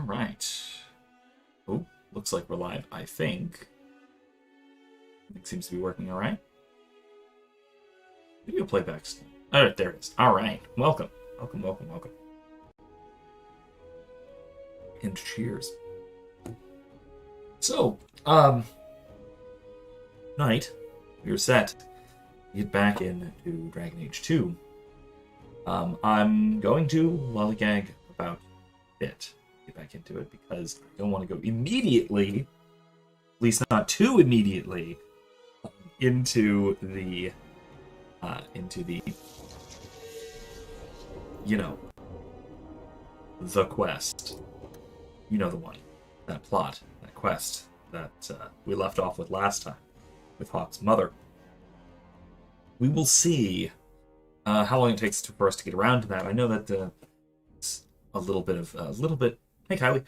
right. Oh, looks like we're live, I think. It seems to be working all right. Video playback's... Oh, there it is. All right. Welcome. Welcome, welcome, welcome. And cheers. So, night, we're set to get back into Dragon Age 2. I'm going to lollygag about it, get back into it, because I don't want to go immediately, at least not too immediately, into the, you know, the quest. You know the one. That plot, that quest that we left off with last time, with Hawke's mother. We will see how long it takes for us to get around to that. I know that it's a little bit. Hey, Kylie.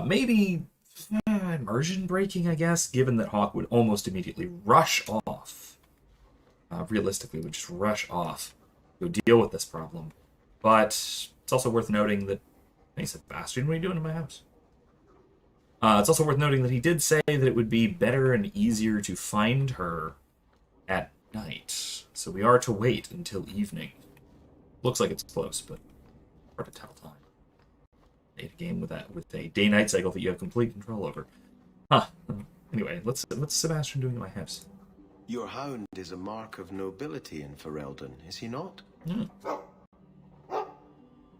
Maybe immersion breaking, I guess, given that Hawke would almost immediately rush off. Realistically, would just rush off to deal with this problem. But it's also worth noting that he said, "Bastion, what are you doing in my house?" It's also worth noting that he did say that it would be better and easier to find her at night. So we are to wait until evening. Looks like it's close, but hard to tell time. Made a game with a day-night cycle that you have complete control over. Huh. Anyway, what's Sebastian doing at my house? Your hound is a mark of nobility in Ferelden, is he not? Hmm.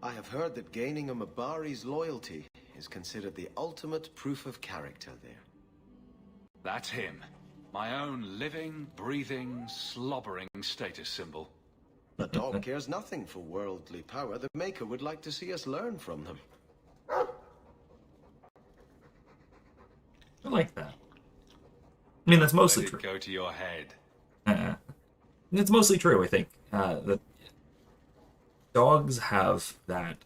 I have heard that gaining a Mabari's loyalty is considered the ultimate proof of character there. That's him. My own living, breathing, slobbering status symbol. The dog cares nothing for worldly power. The Maker would like to see us learn from them. I like that. I mean, that's mostly Let it true. go to your head. It's mostly true, I think. That dogs have that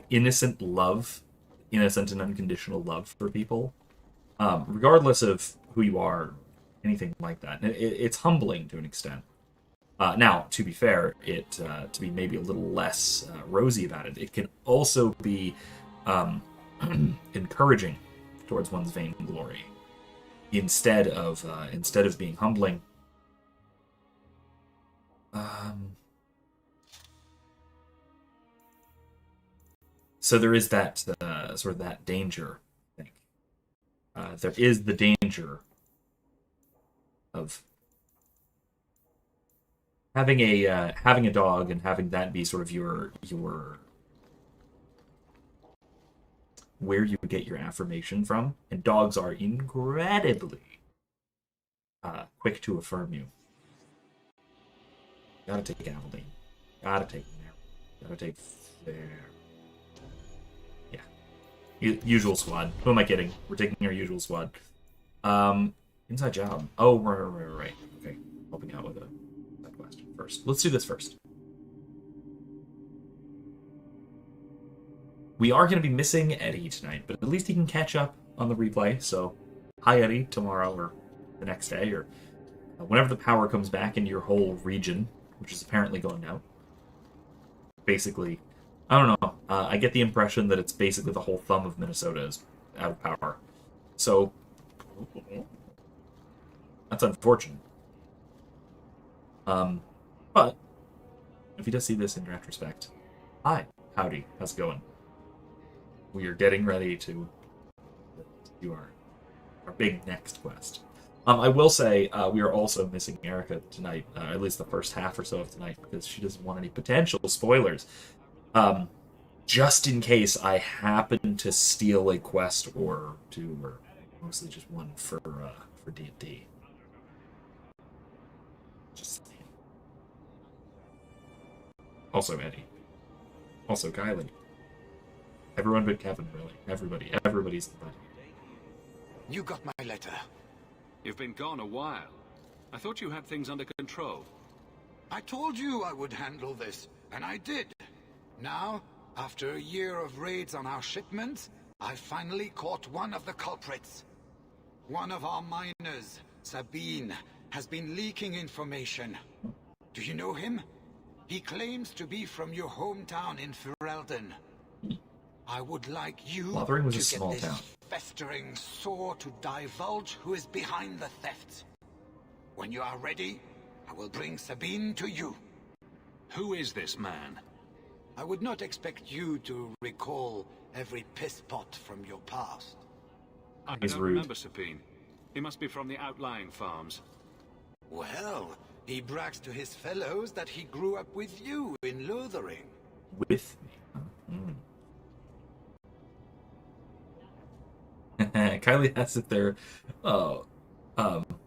innocent love, innocent and unconditional love for people, regardless of who you are, anything like that. It's humbling to an extent. Now, to be fair, to be maybe a little less rosy about it, it can also be encouraging towards one's vainglory, instead of being humbling. So there is that sort of that danger, I think. There is the danger of having a dog and having that be sort of your where you get your affirmation from, and dogs are incredibly quick to affirm you. Gotta take Aveline. Gotta take Mary. Gotta take Fair. Yeah. Usual squad. Who am I kidding? We're taking our usual squad. Inside job. Oh, right. Okay. Helping out with that question first. Let's do this first. We are going to be missing Eddie tonight, but at least he can catch up on the replay. So, hi Eddie, tomorrow or the next day, or whenever the power comes back into your whole region, which is apparently going out. Basically, I don't know. I get the impression that it's basically the whole thumb of Minnesota is out of power. So, that's unfortunate. But, if he does see this in retrospect, hi, howdy, how's it going? We are getting ready to do our big next quest. I will say we are also missing Erica tonight, at least the first half or so of tonight, because she doesn't want any potential spoilers. Just in case I happen to steal a quest or two, or mostly just one for D&D. Just saying. Also Eddie. Also Kylie. Everyone but Kevin, really. Everybody's the buddy. You got my letter. You've been gone a while. I thought you had things under control. I told you I would handle this, and I did. Now, after a year of raids on our shipments, I finally caught one of the culprits. One of our miners, Sabine, has been leaking information. Do you know him? He claims to be from your hometown in Ferelden. I would like you Lothering was to a get small this town. festering sore to divulge who is behind the thefts. When you are ready, I will bring Sabine to you. Who is this man? I would not expect you to recall every piss pot from your past. I He's don't rude. remember Sabine. He must be from the outlying farms. Well, he brags to his fellows that he grew up with you in Lothering. With me. Kylie asks if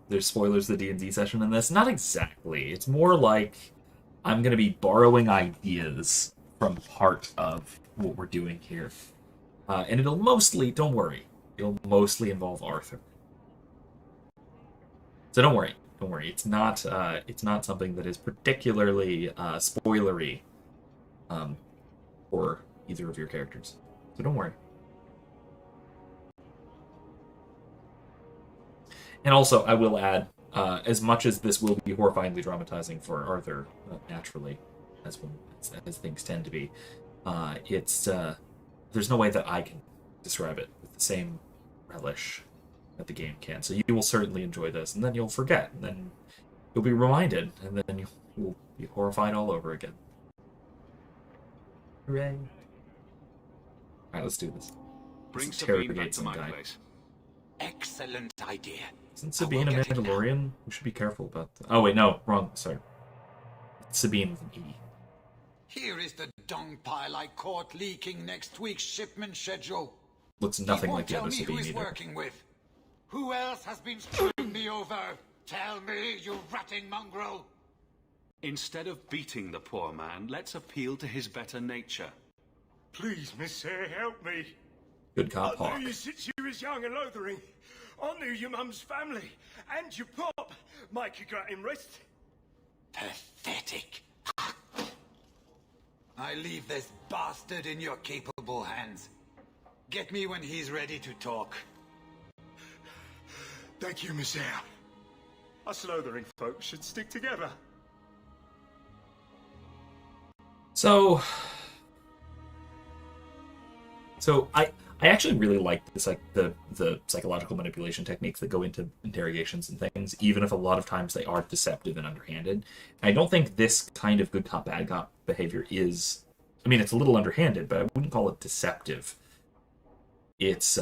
there's spoilers to the D&D session in this. Not exactly. It's more like I'm going to be borrowing ideas from part of what we're doing here. And it'll mostly, don't worry, it'll mostly involve Arthur. So don't worry. It's not something that is particularly spoilery for either of your characters. So don't worry. And also, I will add, as much as this will be horrifyingly dramatizing for Arthur, naturally, as things tend to be, there's no way that I can describe it with the same relish that the game can. So you will certainly enjoy this, and then you'll forget, and then you'll be reminded, and then you'll be horrified all over again. Hooray! All right, let's do this. Bring Let's Sabine interrogate back to some my guy. place. Excellent idea. Isn't I Sabine will a get it now. Mandalorian? We should be careful about that. Oh wait, no, wrong. Sorry. It's Sabine with an E. Here is the dung pile I caught leaking next week's shipment schedule. Looks nothing He like won't the tell other me who Sabine he's either. working with. Who else has been screwing me over? Tell me, you ratting mongrel. Instead of beating the poor man, let's appeal to his better nature. Please, Miss Sayre, help me. Good cop, I Hawke. knew you since you was young and Lothering. I knew your mum's family and your pop. Mike, you got him rest. Pathetic. I leave this bastard in your capable hands. Get me when he's ready to talk. Thank you, Miss Sayre. Us Lothering folks should stick together. So I actually really like this, like the psychological manipulation techniques that go into interrogations and things, even if a lot of times they are deceptive and underhanded. And I don't think this kind of good cop bad cop behavior is. I mean, it's a little underhanded, but I wouldn't call it deceptive. It's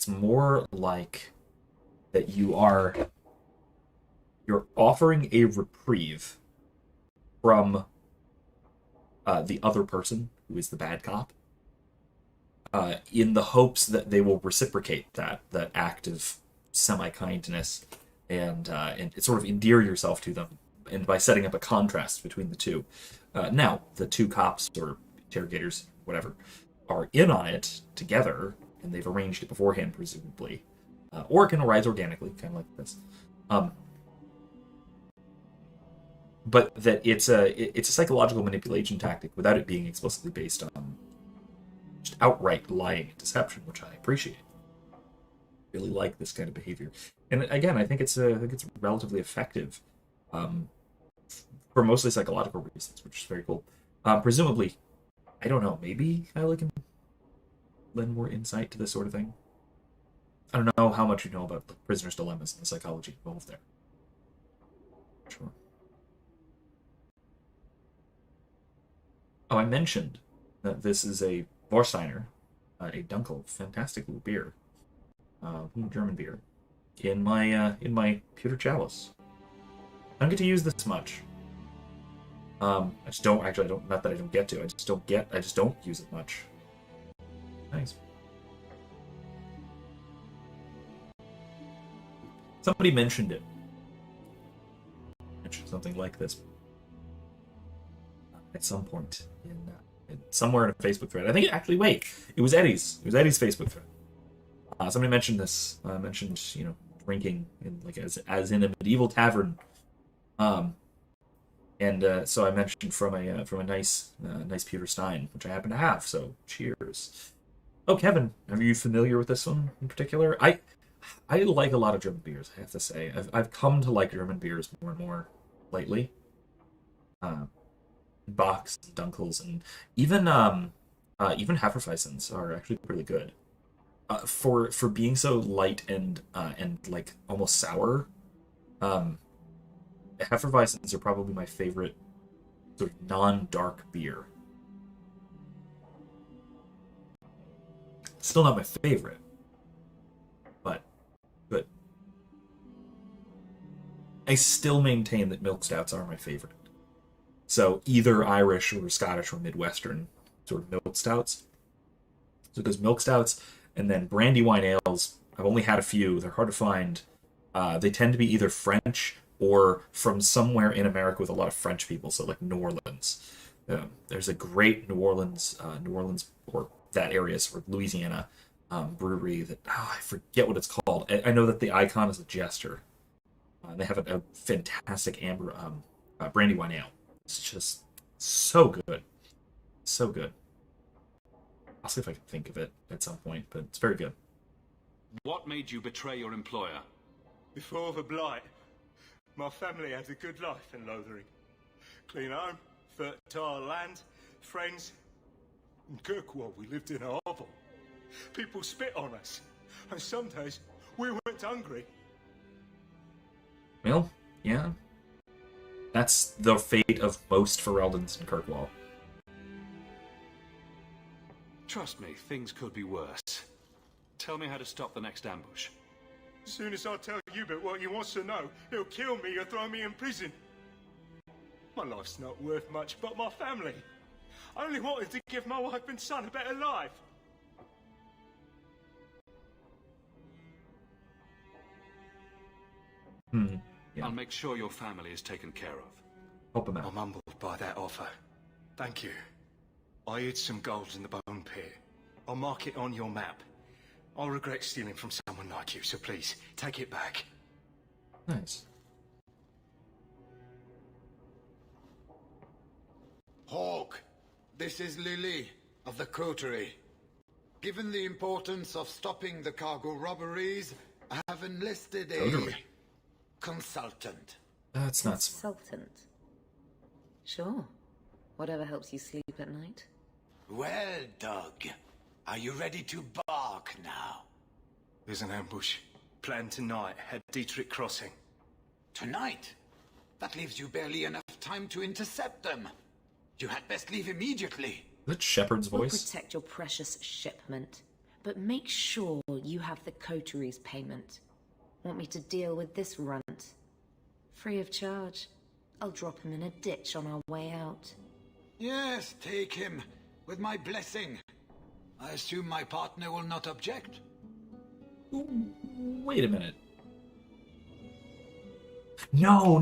more like that you're offering a reprieve from the other person who is the bad cop, in the hopes that they will reciprocate that act of semi-kindness and sort of endear yourself to them, and by setting up a contrast between the two. Now, the two cops or interrogators, whatever, are in on it together, and they've arranged it beforehand, presumably, or it can arise organically, kind of like this. But that it's a psychological manipulation tactic without it being explicitly based on just outright lying and deception, which I appreciate. Really like this kind of behavior, and again, I think it's relatively effective, for mostly psychological reasons, which is very cool. Presumably, I don't know, maybe Kylie can lend more insight to this sort of thing. I don't know how much you know about the prisoner's dilemmas and the psychology involved there. Sure. Oh, I mentioned that this is a Vorsteiner, a Dunkel, fantastic little beer, German beer, in my pewter chalice. I don't get to use this much. I don't not that I don't get to. I just don't use it much. Nice. Somebody mentioned it. Mentioned something like this at some point in somewhere in a Facebook thread. I think it was Eddie's. It was Eddie's Facebook thread. Somebody mentioned this. Mentioned drinking in as in a medieval tavern. So I mentioned from a nice pewter stein, which I happen to have. So cheers. Oh, Kevin, are you familiar with this one in particular? I like a lot of German beers, I have to say. I've come to like German beers more and more lately. Bach's, Dunkels, and even even Hefeweizens are actually pretty good. For being so light and like almost sour, Hefeweizens are probably my favorite sort of non-dark beer. Still not my favorite, but good. I still maintain that milk stouts are my favorite. So either Irish or Scottish or Midwestern sort of milk stouts. So it goes milk stouts, and then brandy wine ales. I've only had a few. They're hard to find. They tend to be either French or from somewhere in America with a lot of French people, so like New Orleans. There's a great New Orleans, or that area, sort of Louisiana brewery that I forget what it's called. I know that the icon is a jester. They have a fantastic amber brandy wine ale. It's just so good, so good. I'll see if I can think of it at some point, but it's very good. What made you betray your employer? Before the Blight, my family had a good life in Lothering. Clean home, fertile land, friends. In Kirkwall, we lived in a hovel. People spit on us, and some days we went hungry. Well, yeah. That's the fate of most Fereldans in Kirkwall. Trust me, things could be worse. Tell me how to stop the next ambush. As soon as I tell Hubert what he wants to know, he'll kill me or throw me in prison. My life's not worth much, but my family. I only wanted to give my wife and son a better life. Yeah. I'll make sure your family is taken care of. Help him out. I'm humbled by that offer. Thank you. I hid some gold in the bone pit. I'll mark it on your map. I'll regret stealing from someone like you, so please, take it back. Nice. Hawke, this is Lily of the Coterie. Given the importance of stopping the cargo robberies, I have enlisted a Coterie. consultant. That's not... Consultant. Sure. Whatever helps you sleep at night. Well, Doug, are you ready to bark now? There's an ambush planned tonight at Dietrich Crossing. Tonight? That leaves you barely enough time to intercept them. You had best leave immediately. Is it Shepard's We'll voice? protect your precious shipment, but make sure you have the coterie's payment. Want me to deal with this runt? Free of charge. I'll drop him in a ditch on our way out. Yes, take him, with my blessing. I assume my partner will not object? Wait a minute. No.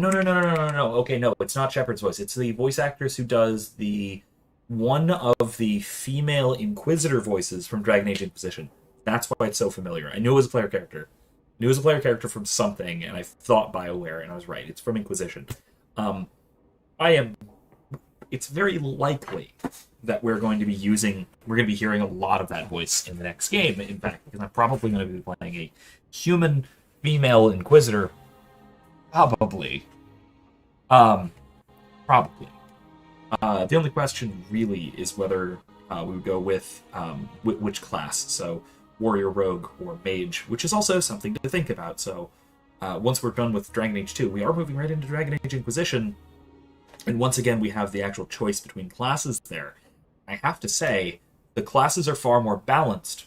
Okay, no, it's not Shepard's voice. It's the voice actress who does one of the female Inquisitor voices from Dragon Age Inquisition. That's why it's so familiar. I knew it was a player character. I knew it was a player character from something, and I thought BioWare, and I was right. It's from Inquisition. It's very likely that we're going to be hearing a lot of that voice in the next game, in fact, because I'm probably going to be playing a human female Inquisitor. Probably. Probably. The only question really is whether we would go with which class, so Warrior, Rogue, or Mage, which is also something to think about. So once we're done with Dragon Age 2, we are moving right into Dragon Age Inquisition, and once again we have the actual choice between classes there. I have to say, the classes are far more balanced.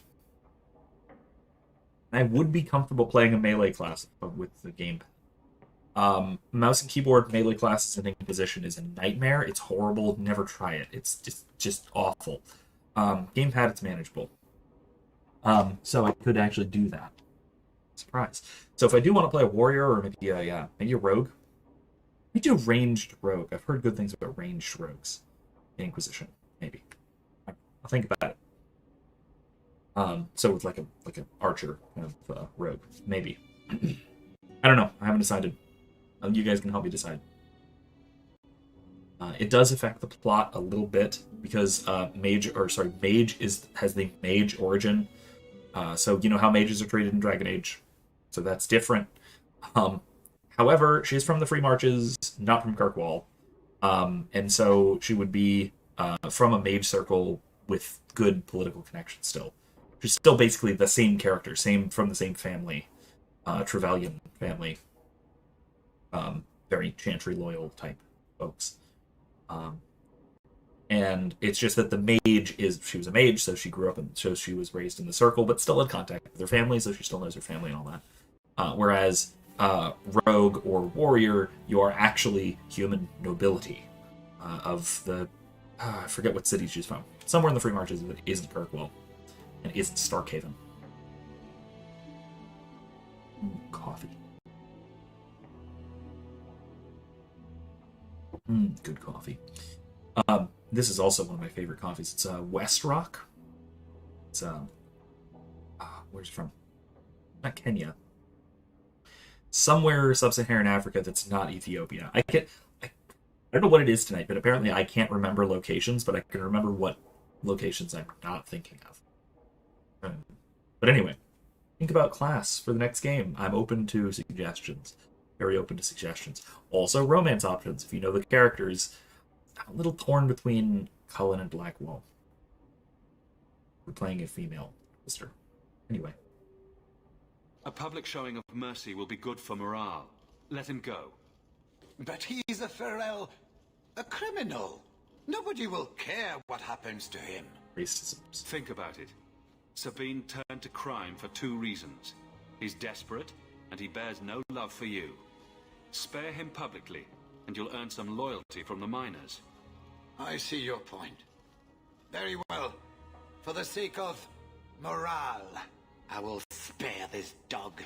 I would be comfortable playing a melee class with the gamepad. Mouse and keyboard melee classes in Inquisition is a nightmare. It's horrible. Never try it. It's just awful. Gamepad, it's manageable. So I could actually do that. Surprise. So if I do want to play a warrior or maybe a rogue, maybe a ranged rogue. I've heard good things about ranged rogues in Inquisition. Maybe I'll think about it. So with like a archer kind of rogue, maybe. I don't know. I haven't decided. You guys can help me decide. It does affect the plot a little bit because Mage has the mage origin. So you know how mages are treated in Dragon Age, so that's different. However, she's from the Free Marches, not from Kirkwall, and so she would be from a mage circle with good political connections still. She's still basically the same character, from the same family, Trevelyan family. Very Chantry loyal type folks. And it's just that the mage she was a mage, so she grew up so she was raised in the circle, but still in contact with her family, so she still knows her family and all that. Whereas rogue or warrior, you are actually human nobility of the I forget what city she's from. Somewhere in the Free Marches that isn't Kirkwall and isn't Starkhaven. Coffee. Good coffee. This is also one of my favorite coffees. It's West Rock. It's where's it from? Not Kenya. Somewhere sub-Saharan Africa that's not Ethiopia. I don't know what it is tonight, but apparently I can't remember locations, but I can remember what locations I'm not thinking of. But anyway, think about class for the next game. I'm open to suggestions. Very open to suggestions. Also, romance options. If you know the characters, I'm a little torn between Cullen and Blackwall. We're playing a female sister. Anyway. A public showing of mercy will be good for morale. Let him go. But he's a Pharrell, a criminal. Nobody will care what happens to him. Racism. Think about it. Sabine turned to crime for 2 reasons. He's desperate, and he bears no love for you. Spare him publicly, and you'll earn some loyalty from the miners. I see your point. Very well. For the sake of morale, I will spare this dog.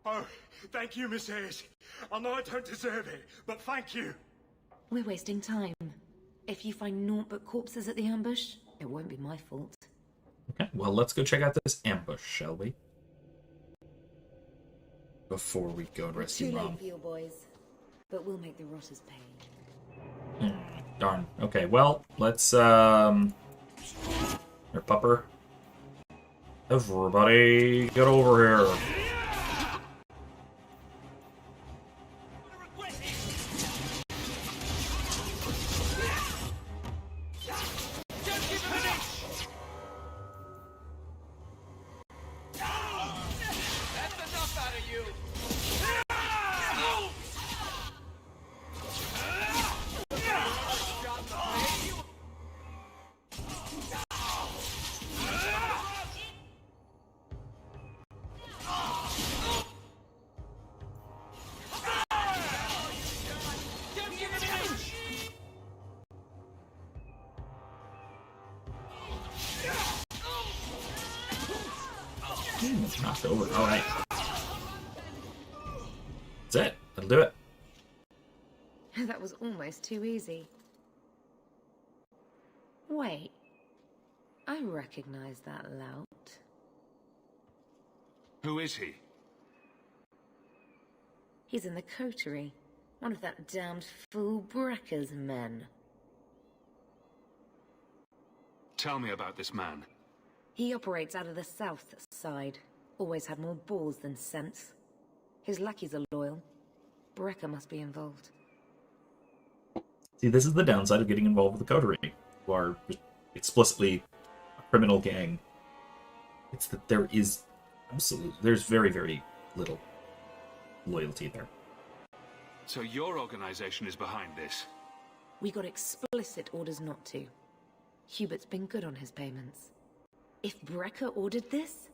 Oh, thank you, Miss Hayes. I know I don't deserve it, but thank you. We're wasting time. If you find naught but corpses at the ambush, it won't be my fault. Okay, well, let's go check out this ambush, shall we? Before we go and rescue Too Mom. late for your boys, but we'll make the rotters pay. Darn. Okay, well, let's, Here, pupper. Everybody, get over here. Knocked over. All right. That's it. That'll do it. That was almost too easy. Wait. I recognize that lout. Who is he? He's in the coterie. One of that damned fool Brecker's men. Tell me about this man. He operates out of the south side. Always had more balls than sense. His lackeys are loyal. Brecker must be involved. See, this is the downside of getting involved with the coterie, who are explicitly a criminal gang. It's that there's very, very little loyalty there. So your organization is behind this? We got explicit orders not to. Hubert's been good on his payments. If Brecker ordered this,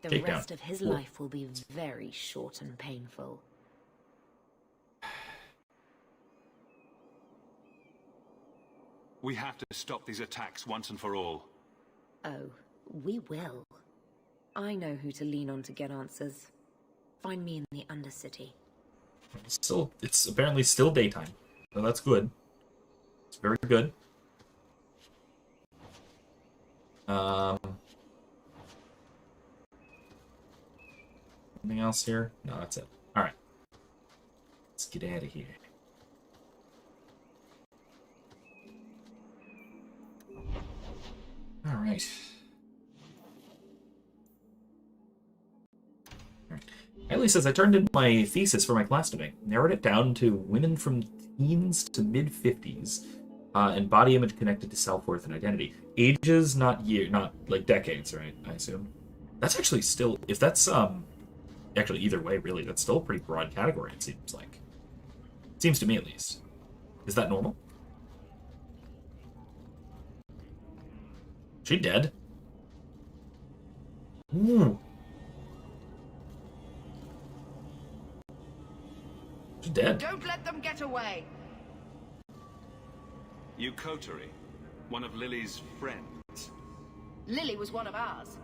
the rest of his life will be very short and painful. We have to stop these attacks once and for all. Oh, we will. I know who to lean on to get answers. Find me in the Undercity. It's apparently still daytime, so that's good. It's very good. Anything else here? No, that's it. Alright. Let's get out of here. Alright. Riley says, I turned in my thesis for my class today. Narrowed it down to women from teens to mid-50s. And body image connected to self-worth and identity. Ages, not year, not like decades, right? I assume. That's actually still, if that's actually either way, really, that's still a pretty broad category. It seems like. It seems to me, at least. Is that normal? She dead? Ooh. She's dead. Don't let them get away. You coterie, one of Lily's friends. Lily was one of ours.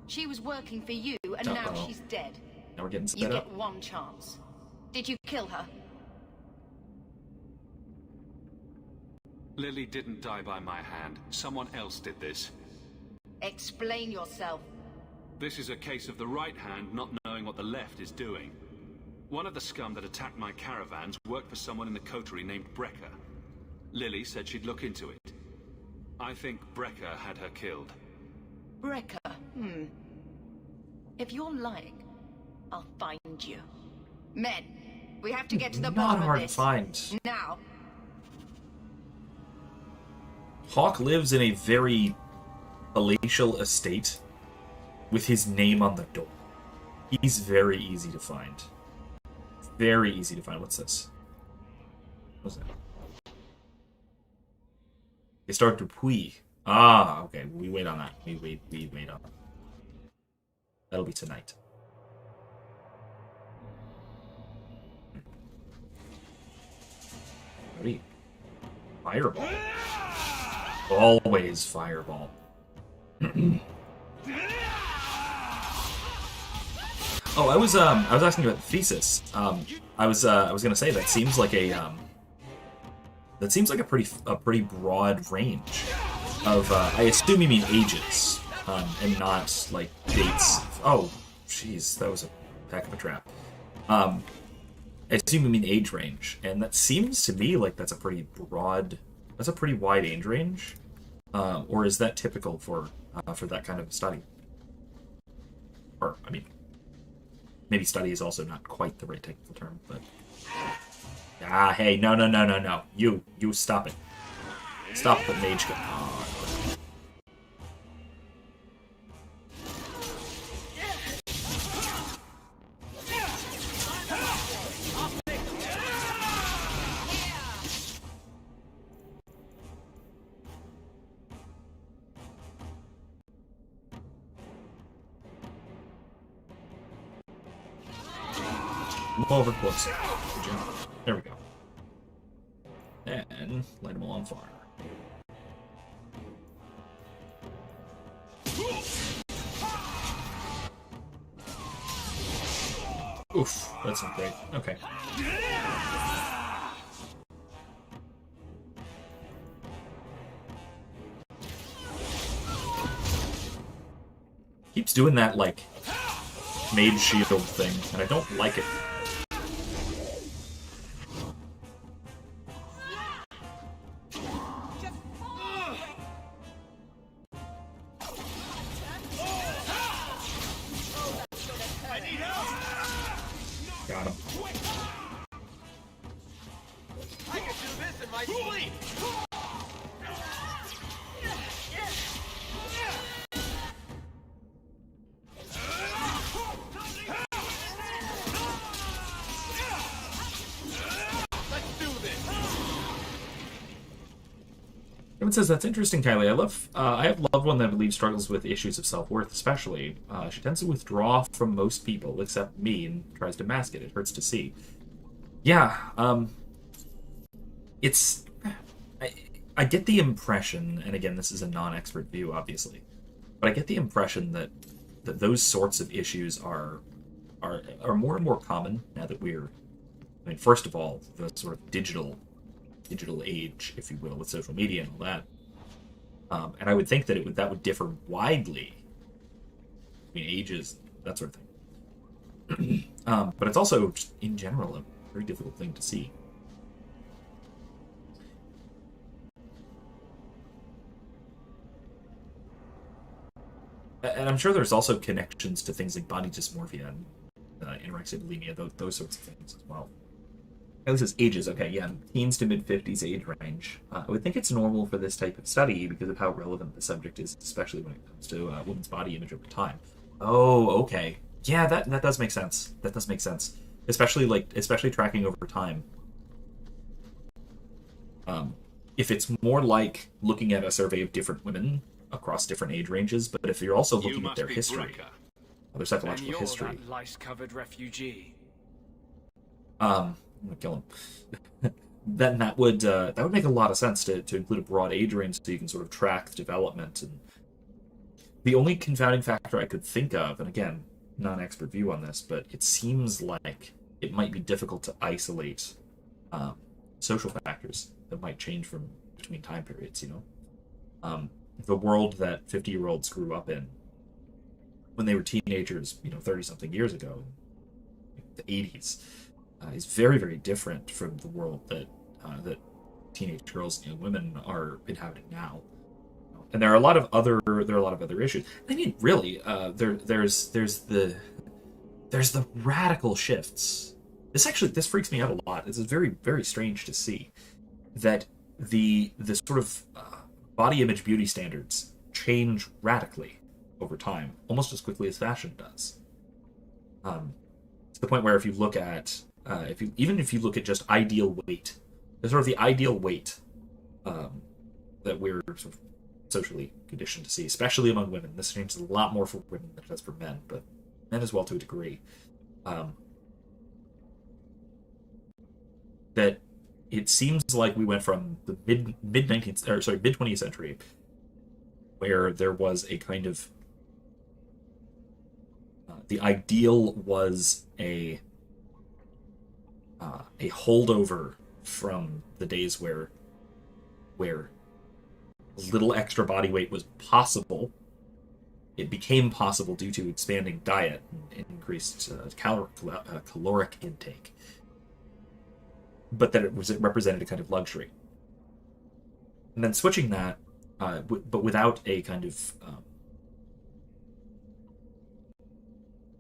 She was working for you, and now she's dead. Now we're getting You sped up. get one chance. Did you kill her? Lily didn't die by my hand. Someone else did this. Explain yourself. This is a case of the right hand not knowing what the left is doing. One of the scum that attacked my caravans worked for someone in the coterie named Brecker. Lily said she'd look into it. I think Brecker had her killed. Brecker, If you're lying, I'll find you. Men, we have to get to the Not bottom hard of to this. find. Now. Hawke lives in a very palatial estate with his name on the door. He's very easy to find. Very easy to find. What's this? What's that? They start to Puy. Ah, okay. We wait on that. We wait on that. That'll be tonight. Ready? Fireball. Always fireball. Oh, I was asking about the thesis. I was gonna say that seems like a pretty broad range of I assume you mean ages, and not like dates. Oh, jeez, that was a heck of a trap. I assume you mean age range, and that seems to me like that's a pretty wide age range. Or is that typical for that kind of study? Or, I mean, maybe study is also not quite the right technical term, but... hey, no. You stop it. Stop the mage gun. Move over closer. Good job. There we go. And light them all on fire. Oof, that's not great. Okay. Keeps doing that, like, mage shield thing, and I don't like it. Got him. It says, that's interesting, Kylie. I have a loved one that I believe struggles with issues of self-worth, especially. She tends to withdraw from most people, except me, and tries to mask it. It hurts to see. Yeah, it's... I get the impression, and again, this is a non-expert view, obviously, but I get the impression that those sorts of issues are more and more common now that we're... I mean, first of all, the sort of digital age, if you will, with social media and all that. And I would think that that would differ widely between ages, that sort of thing. But it's also, just in general, a very difficult thing to see. And I'm sure there's also connections to things like body dysmorphia and anorexia, bulimia, those sorts of things as well. This is ages, okay, yeah, teens to mid-50s age range. I would think it's normal for this type of study because of how relevant the subject is, especially when it comes to women's body image over time. Oh, okay. Yeah, that does make sense. That does make sense. Especially tracking over time. If it's more like looking at a survey of different women across different age ranges, but if you're also looking at their history, their psychological history. That lice-covered refugee. I'm gonna kill him. Then that would make a lot of sense to include a broad age range so you can sort of track the development. And the only confounding factor I could think of, and again, not an expert view on this, but it seems like it might be difficult to isolate social factors that might change from between time periods. The world that 50-year-olds grew up in when they were teenagers, 30-something years ago, the 80s. Is very, very different from the world that teenage girls and women are inhabiting now, and there are a lot of other issues. I mean, really, there's the radical shifts. This freaks me out a lot. This is very, very strange to see that the sort of body image beauty standards change radically over time, almost as quickly as fashion does. To the point where if you look at if you look at just ideal weight, there's sort of the ideal weight that we're sort of socially conditioned to see, especially among women. This changes a lot more for women than it does for men, but men as well to a degree. That it seems like we went from the mid 20th century, where there was a kind of the ideal was a holdover from the days where a little extra body weight was possible. It became possible due to expanding diet and increased caloric intake, but that it represented a kind of luxury. And then switching that, but without a kind of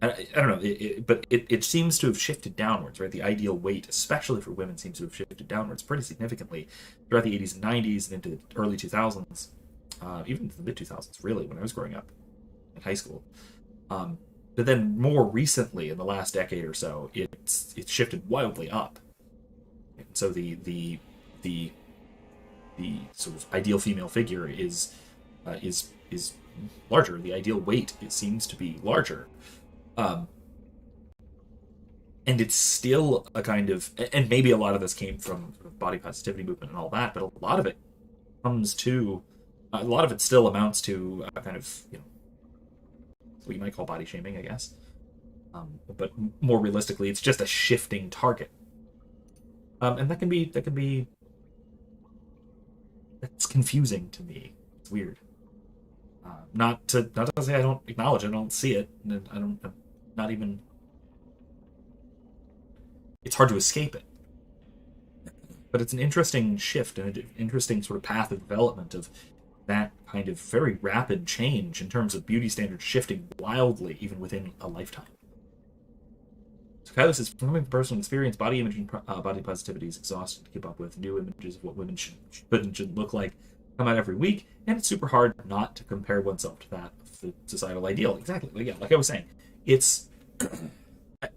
I don't know, but it seems to have shifted downwards, right? The ideal weight, especially for women, seems to have shifted downwards pretty significantly throughout the 80s and 90s and into the early 2000s, even into the mid-2000s, really, when I was growing up in high school. But then more recently, in the last decade or so, it's shifted wildly up. And so the sort of ideal female figure is larger. The ideal weight, it seems to be larger. And it's still a kind of, and maybe a lot of this came from body positivity movement and all that, but a lot of it still amounts to a kind of, what you might call body shaming, I guess. But more realistically, it's just a shifting target. And that can be, that's confusing to me. It's weird. Not to say I don't acknowledge it, I don't see it, and I'm not even. It's hard to escape it. But it's an interesting shift and an interesting sort of path of development of that kind of very rapid change in terms of beauty standards shifting wildly even within a lifetime. So Kylo says, from my personal experience, body image and body positivity is exhausting to keep up with. New images of what women should and shouldn't look like come out every week, and it's super hard not to compare oneself to that of the societal ideal. Exactly. Yeah, like I was saying, it's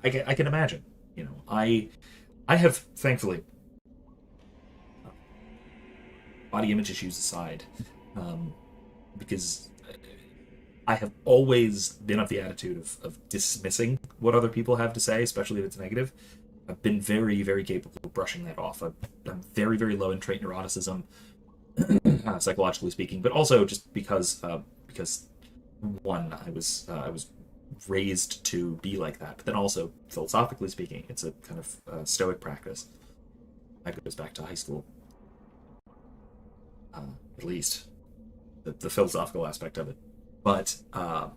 I can imagine. I have, thankfully, body image issues aside, because I have always been of the attitude of dismissing what other people have to say, especially if it's negative. I've been very, very capable of brushing that off. I'm very, very low in trait neuroticism, psychologically speaking, but also just because one, I was raised to be like that, but then also philosophically speaking, it's a kind of stoic practice. That goes back to high school, at least the philosophical aspect of it. But to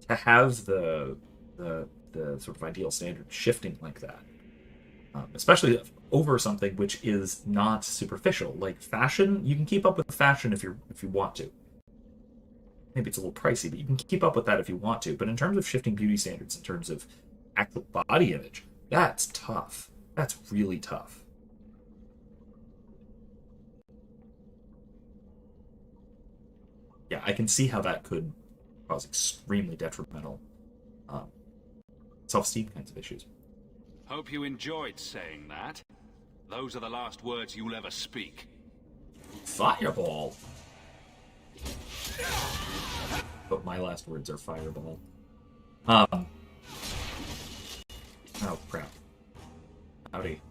have the sort of ideal standard shifting like that, especially over something which is not superficial, like fashion, you can keep up with fashion if you want to. Maybe it's a little pricey, but you can keep up with that if you want to. But in terms of shifting beauty standards, in terms of actual body image, That's tough. That's really tough. Yeah, I can see how that could cause extremely detrimental self-esteem kinds of issues. Hope you enjoyed saying that. Those are the last words you'll ever speak. Fireball! But my last words are fireball. Oh, crap. Howdy.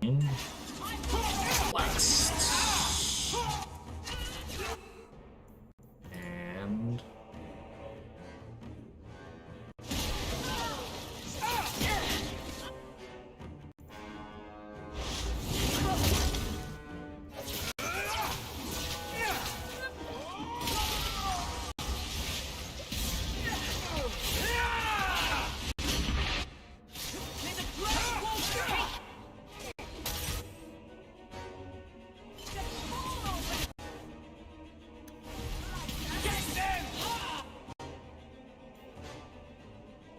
And blast. And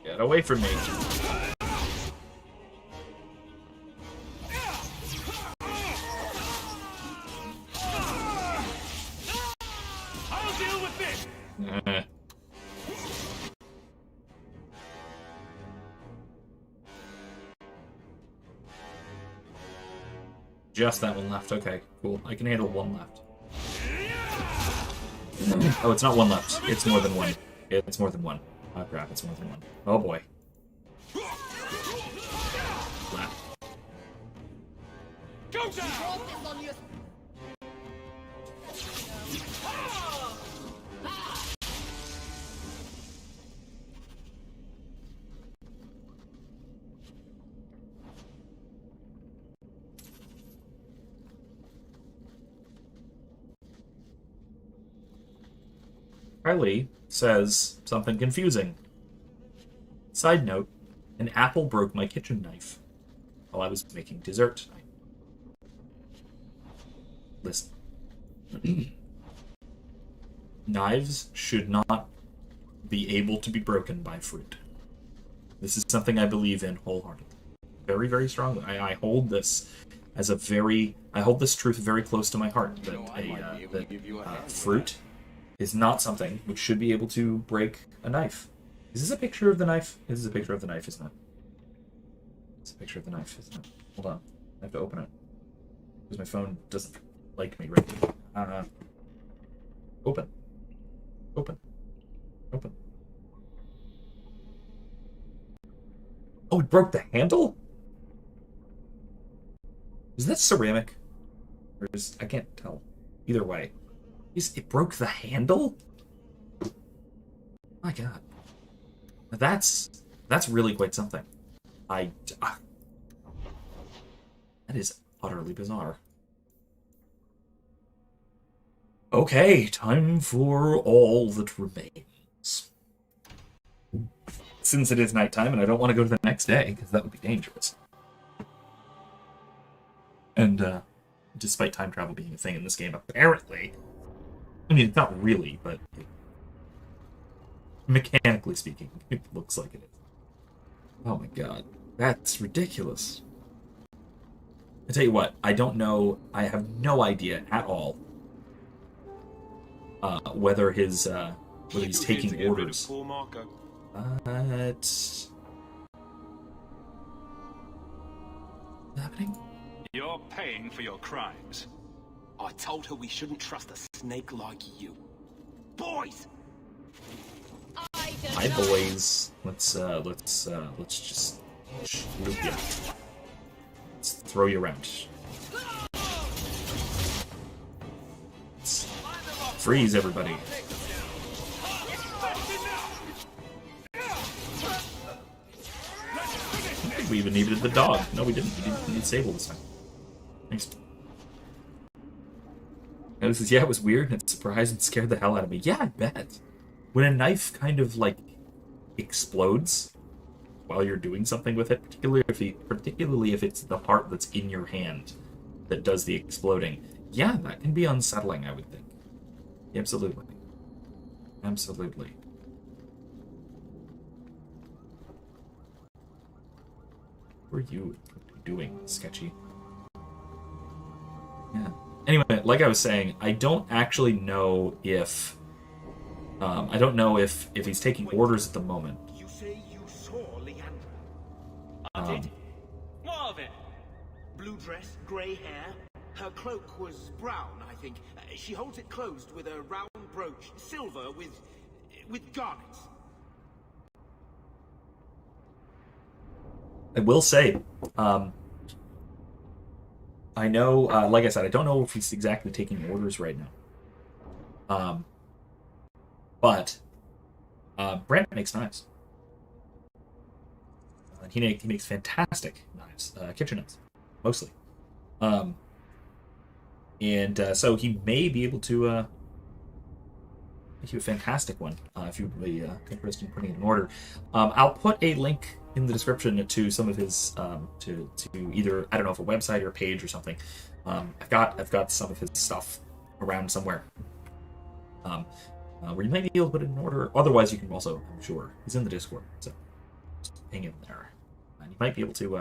get away from me. I'll deal with this! Just that one left. Okay, cool. I can handle one left. Oh, it's not one left. It's more than one. It's more than one. Oh crap, it's more than one. Oh boy. Left. Go down! Riley says something confusing. Side note, an apple broke my kitchen knife while I was making dessert tonight. Listen. Knives should not be able to be broken by fruit. This is something I believe in wholeheartedly. Very, very strongly. I hold this as a very... I hold this truth very close to my heart. That fruit is not something which should be able to break a knife. Is this a picture of the knife? This is a picture of the knife, isn't it? It's a picture of the knife, isn't it? Hold on. I have to open it. Because my phone doesn't like me right now. Open. Open. Open. Oh, it broke the handle? Is that ceramic? Or is... I can't tell. Either way. It broke the handle? My god. That's really quite something. That is utterly bizarre. Okay, time for all that remains. Since it is nighttime and I don't want to go to the next day, because that would be dangerous. And, despite time travel being a thing in this game, apparently... I mean, it's not really, but mechanically speaking, it looks like it is. Oh my god. That's ridiculous. I tell you what, I don't know, I have no idea at all whether he's taking orders. But... What's happening? You're paying for your crimes. I told her we shouldn't trust a snake like you. Boys! Hi, boys. Let's just loop you. Let's throw you around. Let's freeze everybody. I think we even needed the dog. No, we didn't. We didn't need Sable this time. Thanks. And this is, yeah, it was weird, and it surprised and scared the hell out of me. Yeah, I bet. When a knife kind of, like, explodes while you're doing something with it, particularly if it's the part that's in your hand that does the exploding, yeah, that can be unsettling, I would think. Absolutely. Absolutely. What are you doing, Sketchy? Yeah. Anyway, like I was saying, I don't actually know if... I don't know if he's taking orders at the moment. You say you saw Leandra? I did. What of it? Blue dress, grey hair. Her cloak was brown, I think. She holds it closed with a round brooch, silver with garnets. I will say, I know, like I said, I don't know if he's exactly taking orders right now. But Brent makes knives. And he makes fantastic knives, kitchen knives, mostly. So he may be able to make you a fantastic one if you'd be interested in putting it in order. I'll put a link in the description to some of his to either, I don't know, if a website or a page or something. I've got some of his stuff around somewhere. Where you might be able to put it in order. Otherwise, you can also, I'm sure, he's in the Discord, so just hang in there, and he might be able to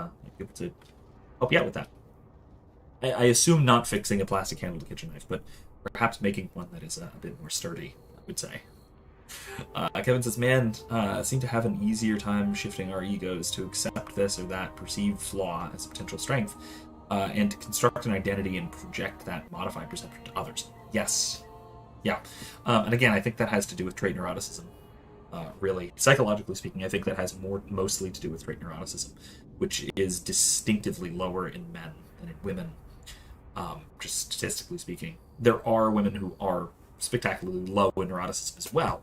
help you out with that. I assume not fixing a plastic handled kitchen knife, but perhaps making one that is a bit more sturdy, I would say. Kevin says, man, seem to have an easier time shifting our egos to accept this or that perceived flaw as a potential strength, and to construct an identity and project that modified perception to others. Yes. Yeah. And again, I think that has to do with trait neuroticism. Really, psychologically speaking, I think that has mostly to do with trait neuroticism, which is distinctively lower in men than in women. Just statistically speaking, there are women who are spectacularly low in neuroticism as well.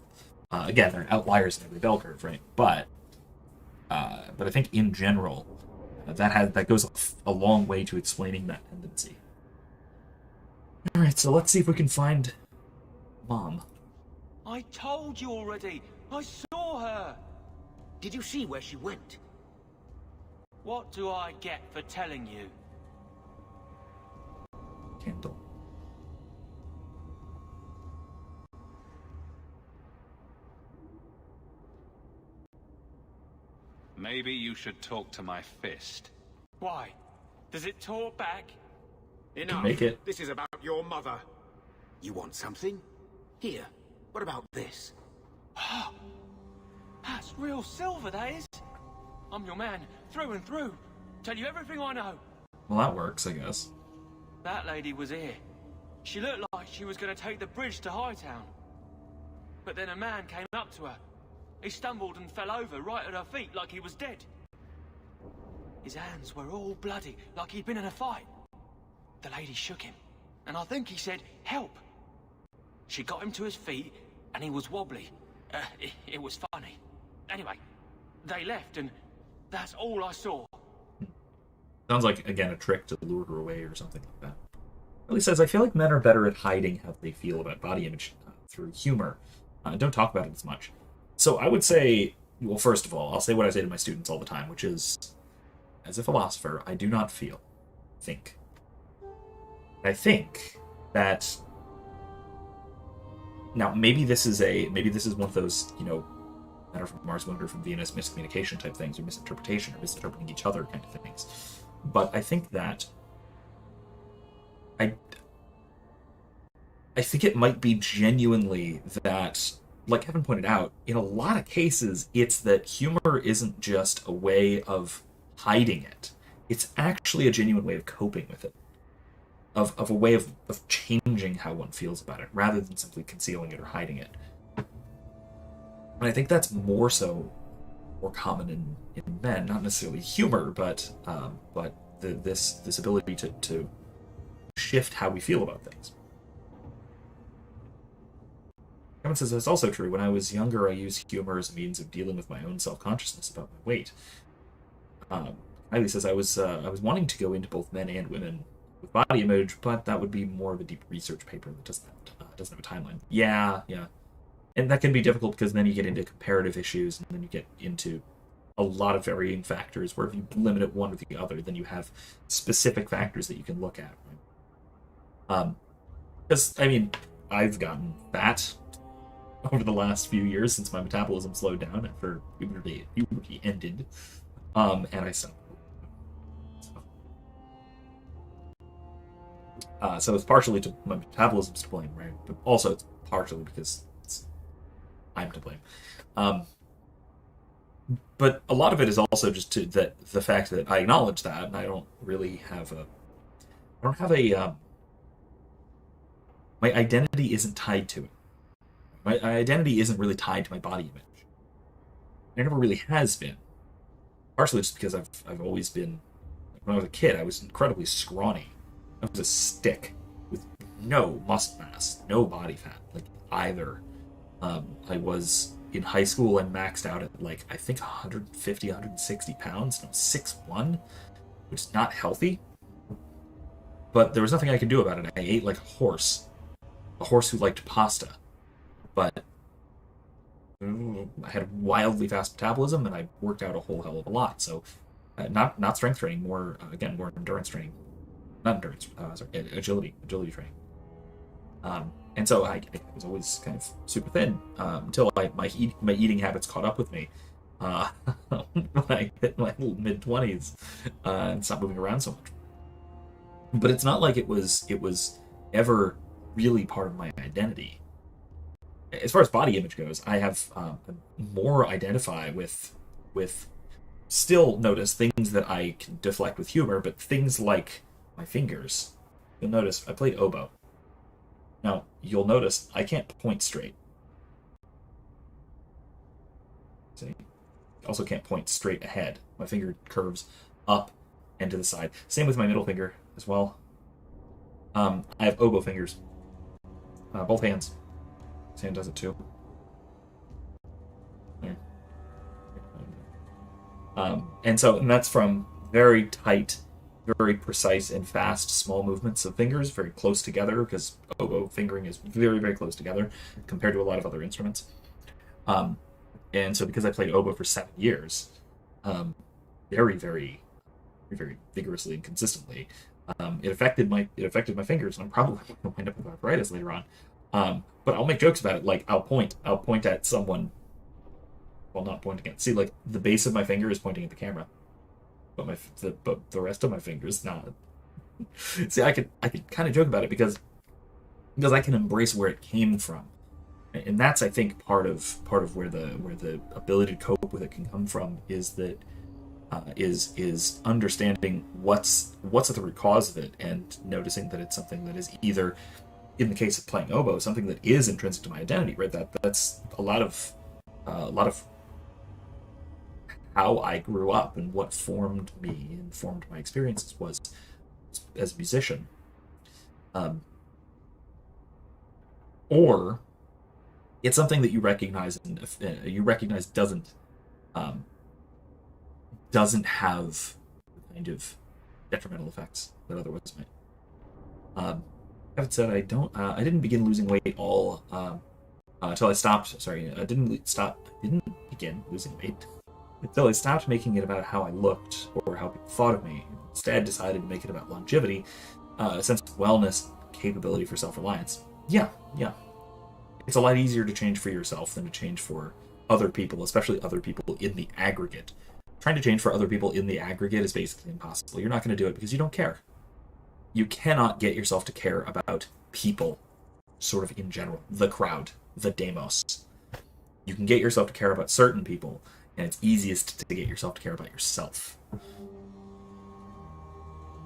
Again, they're outliers in every bell curve, right? But I think in general, that goes a long way to explaining that tendency. All right, so let's see if we can find Mom. I told you already. I saw her. Did you see where she went? What do I get for telling you? Candle. Maybe you should talk to my fist. Why? Does it talk back? Enough. Make it. This is about your mother. You want something? Here. What about this? That's real silver, that is. I'm your man, through and through. Tell you everything I know. Well, that works, I guess. That lady was here. She looked like she was going to take the bridge to Hightown. But then a man came up to her. He stumbled and fell over right at her feet like he was dead. His hands were all bloody, like he'd been in a fight. The lady shook him, and I think he said, "Help." She got him to his feet, and he was wobbly. It was funny. Anyway, they left, and that's all I saw. Sounds like, again, a trick to lure her away or something like that. Ellie says, I feel like men are better at hiding how they feel about body image through humor. Don't talk about it as much. So I would say, well, first of all, I'll say what I say to my students all the time, which is, as a philosopher, I do not feel, think. I think that... Now, maybe this is one of those, Men Are From Mars, Women Are From Venus, miscommunication type things, or misinterpretation, or misinterpreting each other kind of things. But I think that I think it might be genuinely that, like Kevin pointed out, in a lot of cases, it's that humor isn't just a way of hiding it. It's actually a genuine way of coping with it. Of a way of changing how one feels about it, rather than simply concealing it or hiding it. And I think that's more common in men, not necessarily humor, but this ability to shift how we feel about things. Kevin says it's also true. When I was younger, I used humor as a means of dealing with my own self-consciousness about my weight. Kylie says I was wanting to go into both men and women with body image, but that would be more of a deep research paper that doesn't have a timeline. Yeah. And that can be difficult because then you get into comparative issues, and then you get into a lot of varying factors, where if you limit it one or the other, then you have specific factors that you can look at. Right? Because, I've gotten fat, over the last few years since my metabolism slowed down after puberty ended, and I stopped. So it's partially to my metabolism's to blame, right? But also it's partially because I'm to blame. But a lot of it is also just to the fact that I acknowledge that, and I don't really have my identity isn't tied to it. My identity isn't really tied to my body image. It never really has been. Partially just because I've always been, when I was a kid, I was incredibly scrawny. I was a stick with no muscle mass, no body fat, like either. I was in high school and maxed out at like, I think 150, 160 pounds, and I was 6'1", which is not healthy. But there was nothing I could do about it. I ate like a horse who liked pasta. But I had a wildly fast metabolism, and I worked out a whole hell of a lot. So, not strength training, more endurance training. Not endurance, agility training. And so I was always kind of super thin until my eating habits caught up with me when I hit my mid-20s and stopped moving around so much. But it's not like it was ever really part of my identity. As far as body image goes, I have more identify with still notice things that I can deflect with humor, but things like my fingers. You'll notice I played oboe. Now, you'll notice I can't point straight. See? I also can't point straight ahead. My finger curves up and to the side. Same with my middle finger as well. I have oboe fingers. Both hands. Sam does it too. There. And that's from very tight, very precise and fast small movements of fingers, very close together, because oboe fingering is very, very close together compared to a lot of other instruments. And so because I played oboe for 7 years, very, very, very vigorously and consistently, it affected my fingers, and I'm probably going to wind up with arthritis later on. But I'll make jokes about it. Like I'll point at someone while not pointing at. See, like the base of my finger is pointing at the camera, but the rest of my fingers not. See, I could kind of joke about it because I can embrace where it came from, and that's, I think, part of where the ability to cope with it can come from is that is understanding what's at the root cause of it, and noticing that it's something that is either, in the case of playing oboe, something that is intrinsic to my identity, right? That's a lot of how I grew up and what formed me and formed my experiences was as a musician. Or it's something that you recognize doesn't have the kind of detrimental effects that otherwise might. Having said, I didn't begin losing weight all until I stopped. Sorry, I didn't begin losing weight until I stopped making it about how I looked or how people thought of me. Instead, decided to make it about longevity, a sense of wellness, capability for self-reliance. Yeah. It's a lot easier to change for yourself than to change for other people, especially other people in the aggregate. Trying to change for other people in the aggregate is basically impossible. You're not going to do it because you don't care. You cannot get yourself to care about people, sort of in general, the crowd, the demos. You can get yourself to care about certain people, and it's easiest to get yourself to care about yourself.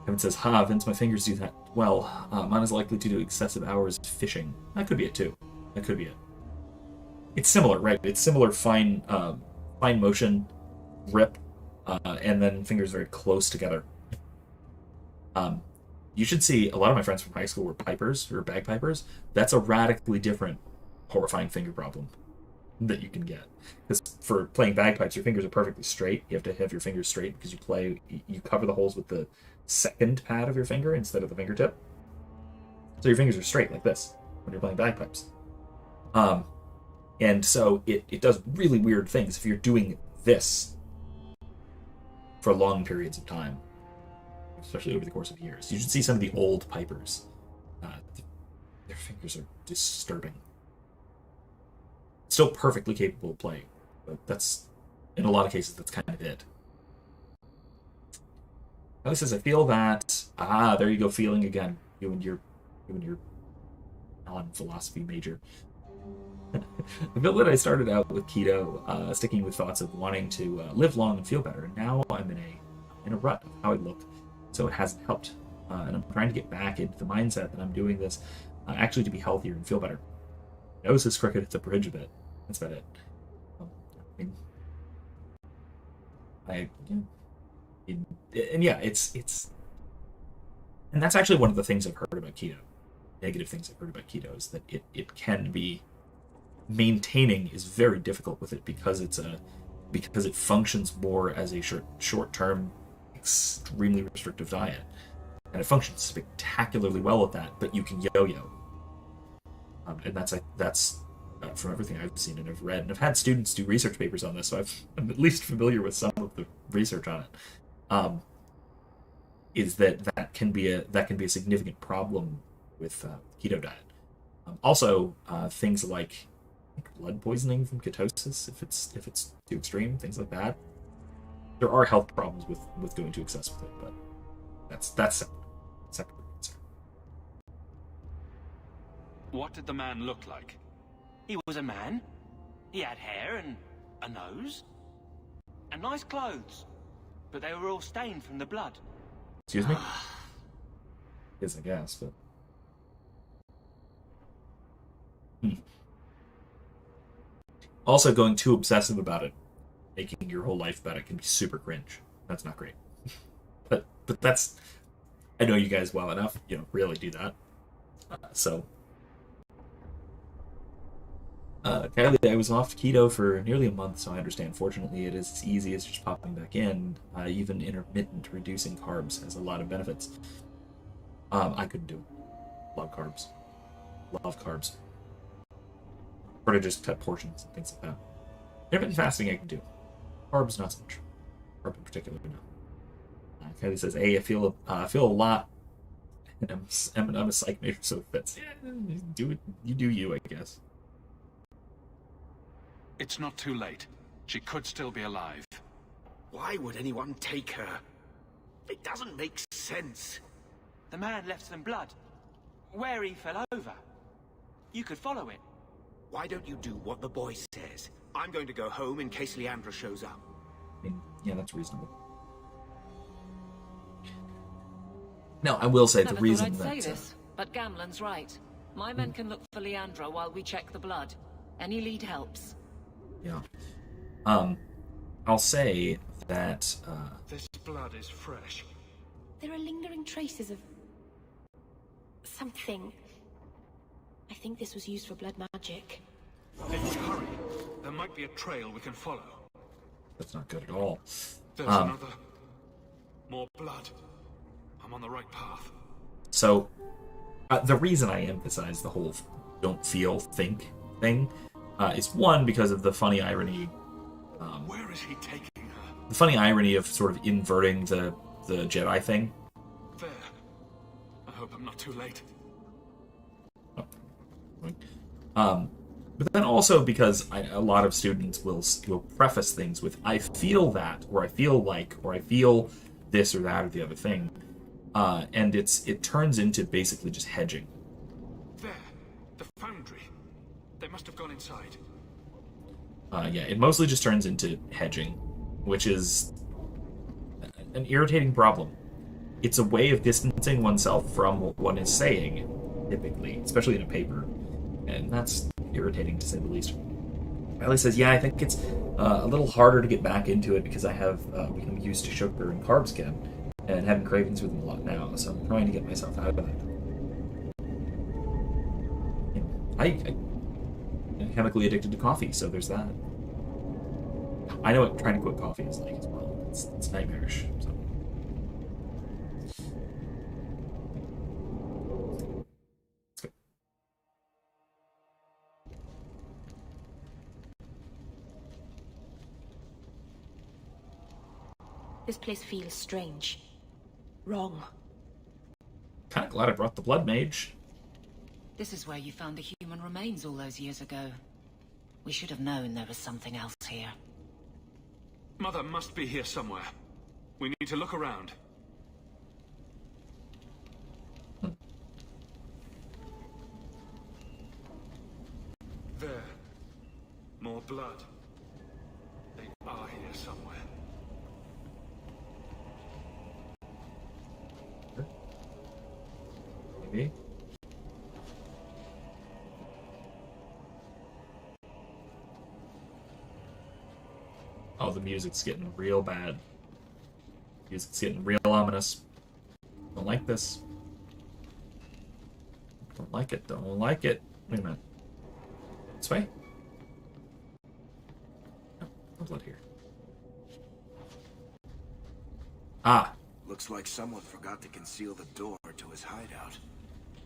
Kevin says, Vince, my fingers do that well. Mine is likely due to excessive hours fishing. That could be it too. That could be it. It's similar, right? It's similar fine motion, grip, and then fingers very close together. You should see a lot of my friends from high school were pipers or bagpipers. That's a radically different, horrifying finger problem that you can get. Because for playing bagpipes, your fingers are perfectly straight. You have to have your fingers straight because you cover the holes with the second pad of your finger instead of the fingertip. So your fingers are straight like this when you're playing bagpipes. And so it does really weird things if you're doing this for long periods of time, especially over the course of years. You should see some of the old pipers. Their fingers are disturbing. Still perfectly capable of playing, but that's, in a lot of cases, that's kind of it. Kelly says, I feel that... there you go, feeling again. You and your non-philosophy major. I feel that I started out with keto, sticking with thoughts of wanting to live long and feel better, and now I'm in a rut of how I look, so it hasn't helped. And I'm trying to get back into the mindset that I'm doing this actually to be healthier and feel better. Nose is crooked, it's a bridge a bit. That's about it. And that's actually one of the things I've heard about keto. Negative things I've heard about keto is that it can be, maintaining is very difficult with it because it functions more as a short-term, extremely restrictive diet, and it functions spectacularly well at that. But you can yo-yo, and that's from everything I've seen and I've read, and I've had students do research papers on this, so I'm at least familiar with some of the research on it. Is that can be a significant problem with keto diet. Also, things like blood poisoning from ketosis, if it's too extreme, things like that. There are health problems with going to excess with it, but that's separate concern. What did the man look like? He was a man. He had hair and a nose. And nice clothes. But they were all stained from the blood. Excuse me? Yes, I guess, but... Also, going too obsessive about it, making your whole life about it, can be super cringe. That's not great. but that's... I know you guys well enough. You don't really do that. Kylie, I was off keto for nearly a month, so I understand. Fortunately, it is as easy as just popping back in. Even intermittent reducing carbs has a lot of benefits. I couldn't do it. Love carbs. Or to just cut portions and things like that. Intermittent fasting I can do. Carbs not so much. Carb in particular, no. Kylie says, "Hey, I feel a lot, and I'm a psych major, so it fits." Yeah, do it. You do you, I guess. It's not too late. She could still be alive. Why would anyone take her? It doesn't make sense. The man left some blood. Where he fell over. You could follow it. Why don't you do what the boy says? I'm going to go home in case Leandra shows up. Yeah, that's reasonable. Now, I will say the reason I'd that... say this, but Gamlen's right. My men can look for Leandra while we check the blood. Any lead helps. Yeah. I'll say that... This blood is fresh. There are lingering traces of... something. I think this was used for blood magic. If we hurry, there might be a trail we can follow. That's not good at all. There's another. More blood. I'm on the right path. So, the reason I emphasize the whole don't feel, think thing is one, because of the funny irony. Where is he taking her? The funny irony of sort of inverting the Jedi thing. There. I hope I'm not too late. But then also because a lot of students will preface things with "I feel that," or "I feel like," or "I feel this or that or the other thing," and it turns into basically just hedging. There, the foundry. They must have gone inside. Yeah, it mostly just turns into hedging, which is an irritating problem. It's a way of distancing oneself from what one is saying, typically, especially in a paper, and that's irritating to say the least. Riley says, "Yeah, I think it's a little harder to get back into it because I have become used to sugar and carbs again, and having cravings with them a lot now, so I'm trying to get myself out of it." I'm chemically addicted to coffee, so there's that. I know what trying to quit coffee is like as well. It's nightmarish. So. Let's go. This place feels strange. Wrong. Kinda glad I brought the blood mage. This is where you found the human remains all those years ago. We should have known there was something else here. Mother must be here somewhere. We need to look around. There. More blood. They are here somewhere. Maybe. Oh, the music's getting real bad. Music's getting real ominous. Don't like this. Don't like it. Don't like it. Wait a minute. This way? No, no blood here. Ah. Looks like someone forgot to conceal the door to his hideout.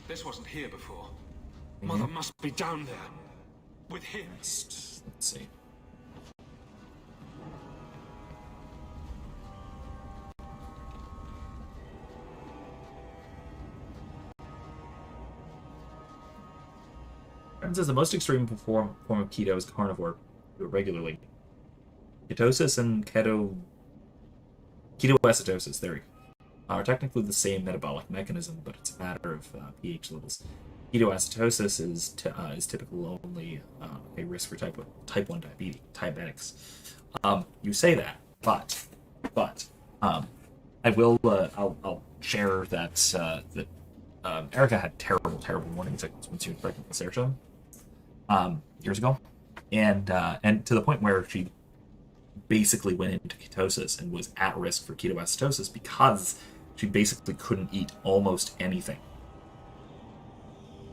This wasn't here before. Mother must be down there. With him. Let's see. Says the most extreme form of keto is carnivore. Do it regularly. Ketosis and ketoacidosis, there we go, are technically the same metabolic mechanism, but it's a matter of pH levels. Ketoacidosis is typically only a risk for type 1 diabetics. You say that, but I will I'll share that Erica had terrible morning sickness when she was pregnant with Sarah years ago, and to the point where she basically went into ketosis and was at risk for ketoacidosis because she basically couldn't eat almost anything.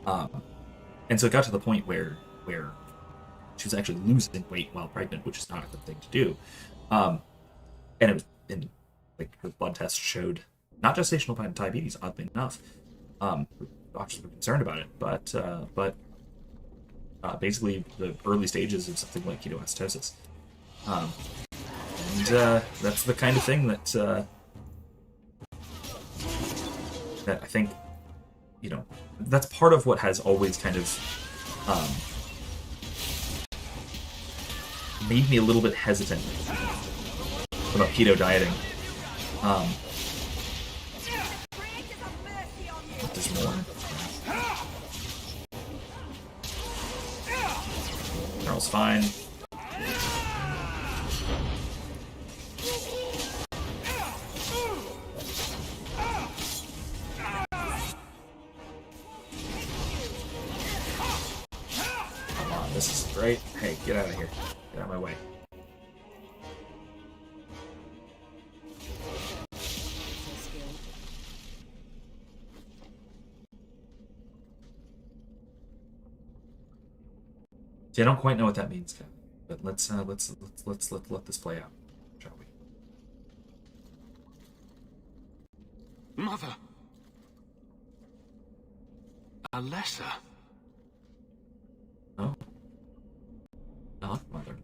And so it got to the point where she was actually losing weight while pregnant, which is not a good thing to do. And it was her blood test showed not gestational diabetes, oddly enough. Doctors were concerned about it, but basically the early stages of something like ketoacidosis. And that's the kind of thing that I think, that's part of what has always kind of made me a little bit hesitant about keto dieting. There's more. Carl's fine. Come on, this is great. Hey, get out of here. Get out of my way. See, I don't quite know what that means, Kevin, but let's let this play out, shall we? Mother. Alessa. Oh. Not mother.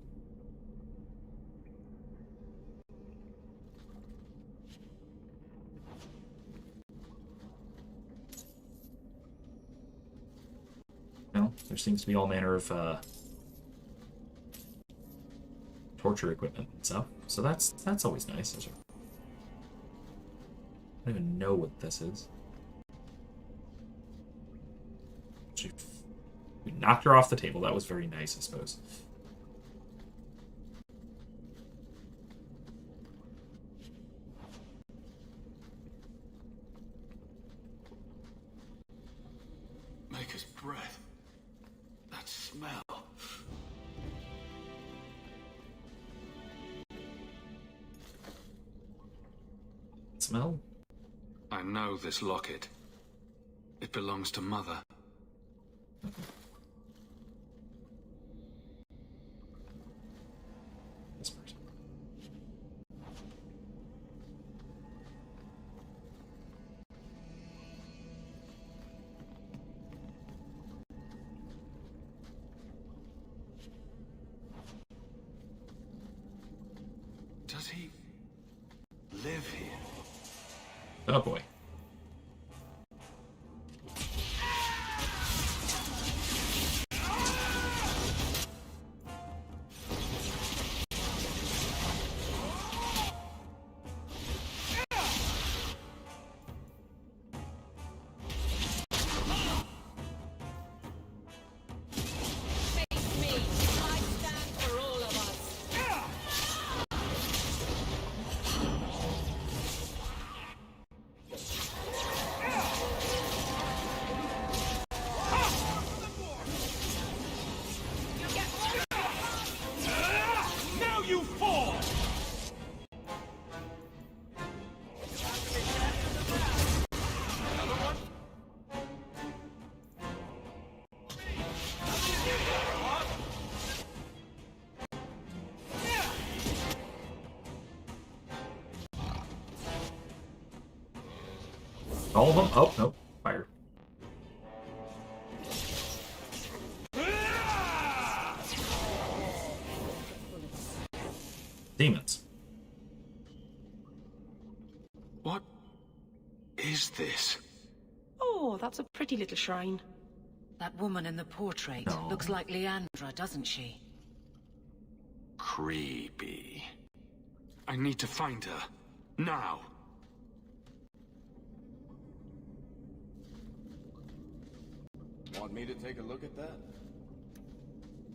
No, there seems to be all manner of torture equipment and stuff, so that's always nice. I don't even know what this is. We knocked her off the table. That was very nice, I suppose. Maker's breath. That smell. Smell? I know this locket. It belongs to Mother. This person. Does he live here? Oh boy. All of them? Oh, no. Fire. Demons. What is this? Oh, that's a pretty little shrine. That woman in the portrait looks like Leandra, doesn't she? Creepy. I need to find her. Now. Want me to take a look at that?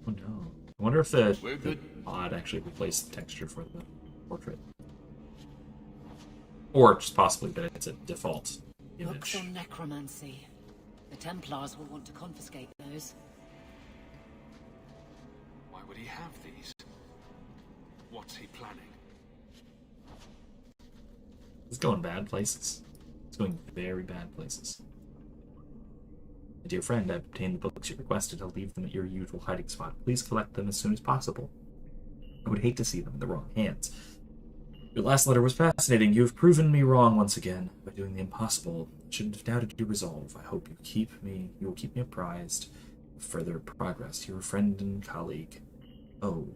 Oh no. I wonder if the mod actually replaced the texture for the portrait. Or just possibly that it's a default image. Books on necromancy. The Templars will want to confiscate those. Why would he have these? What's he planning? It's going bad places. It's going very bad places. My dear friend, I've obtained the books you requested. I'll leave them at your usual hiding spot. Please collect them as soon as possible. I would hate to see them in the wrong hands. Your last letter was fascinating. You have proven me wrong once again by doing the impossible. I shouldn't have doubted your resolve. I hope you will keep me apprised of further progress. Your friend and colleague. Oh.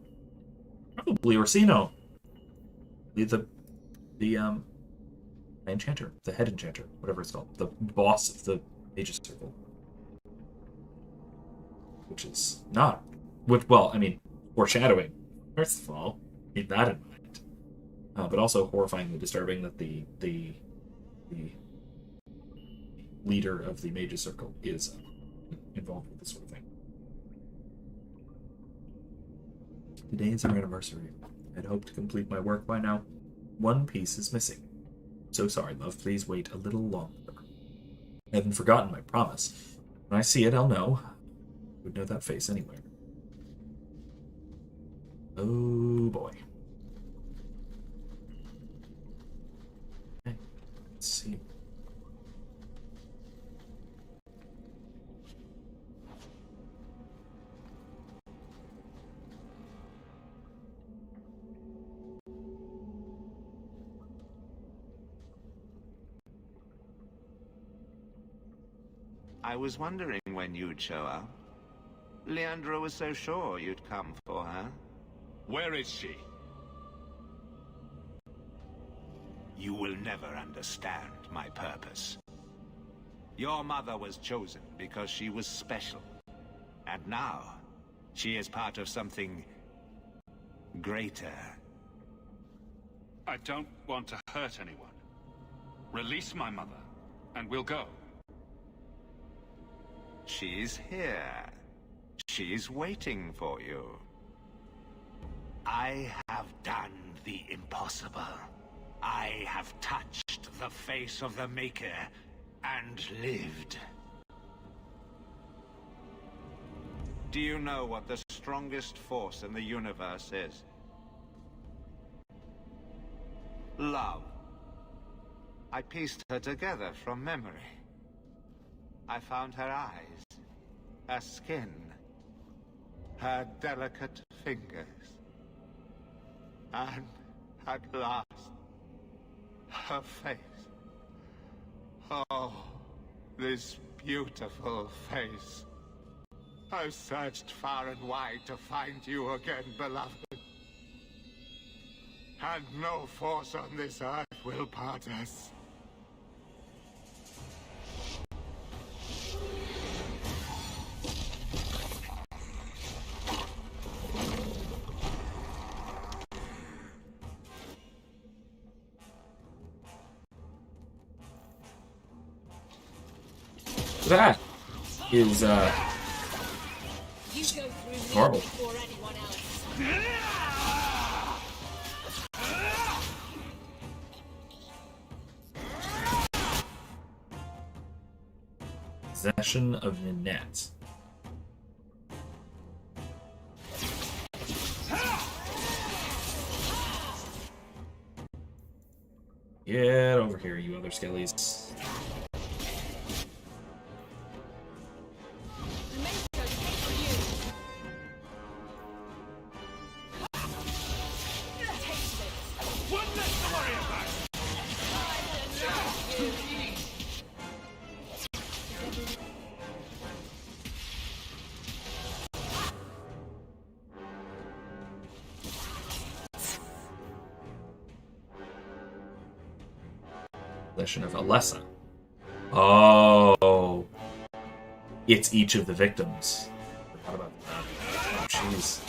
Probably Orsino. The enchanter. The head enchanter. Whatever it's called. The boss of the Mages Circle. Which is not... Well, I mean, foreshadowing. First of all, keep that in mind. But also horrifyingly disturbing that the leader of the Mages Circle is involved with this sort of thing. Today is our anniversary. I'd hoped to complete my work by now. One piece is missing. So sorry, love. Please wait a little longer. I haven't forgotten my promise. When I see it, I'll know. I would know that face anywhere. Oh boy. Okay, let's see. I was wondering when you'd show up. Leandra was so sure you'd come for her. Where is she? You will never understand my purpose. Your mother was chosen because she was special. And now, she is part of something greater. I don't want to hurt anyone. Release my mother, and we'll go. She's here. She's waiting for you. I have done the impossible. I have touched the face of the Maker and lived. Do you know what the strongest force in the universe is? Love. I pieced her together from memory. I found her eyes, her skin, her delicate fingers. And at last, her face. Oh, this beautiful face. I've searched far and wide to find you again, beloved. And no force on this earth will part us. That is horrible. Possession of Nanette. Get over here, you other skellies. Possession of Alessa. Oh. It's each of the victims. Forgot about that. Oh, jeez.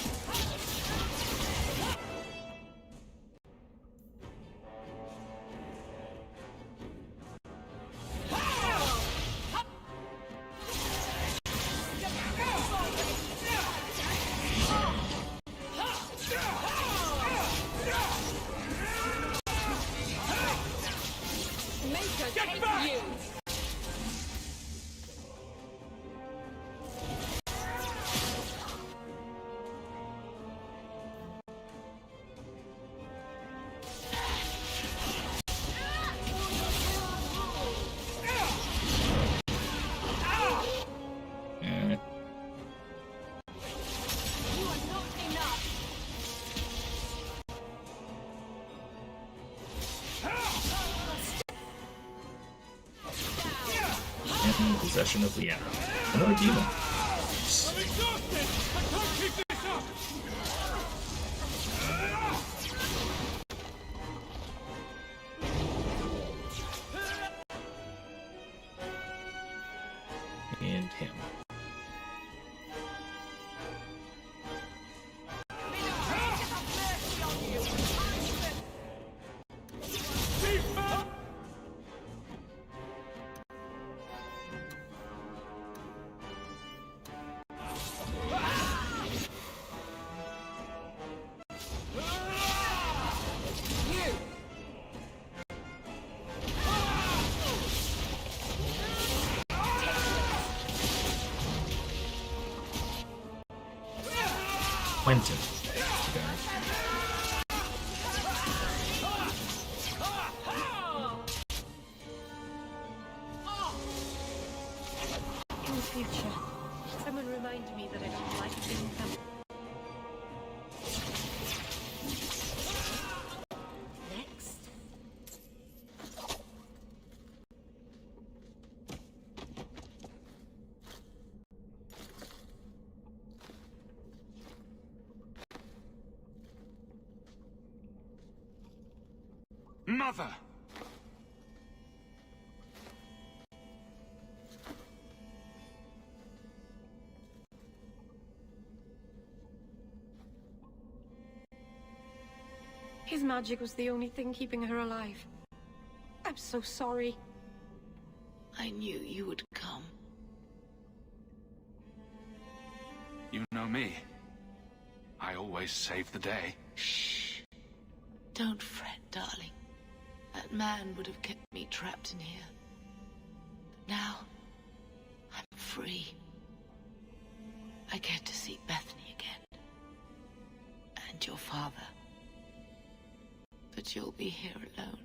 Possession of Leanna. Another demon. And him. Quentin. In the future, someone remind me that I don't like being come. Next. Mother! His magic was the only thing keeping her alive. I'm so sorry. I knew you would come. You know me. I always save the day. Shh. Don't fret, darling. That man would have kept me trapped in here. But now, I'm free. I get to see Bethany again. And your father. But you'll be here alone.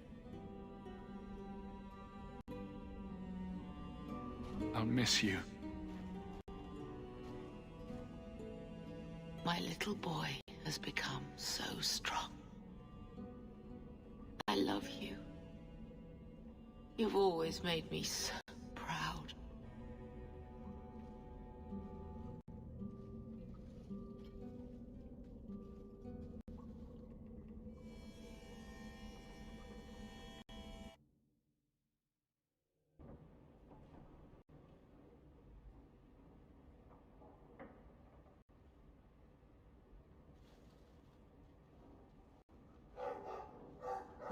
I'll miss you. My little boy has become so strong. I love you. You've always made me so proud.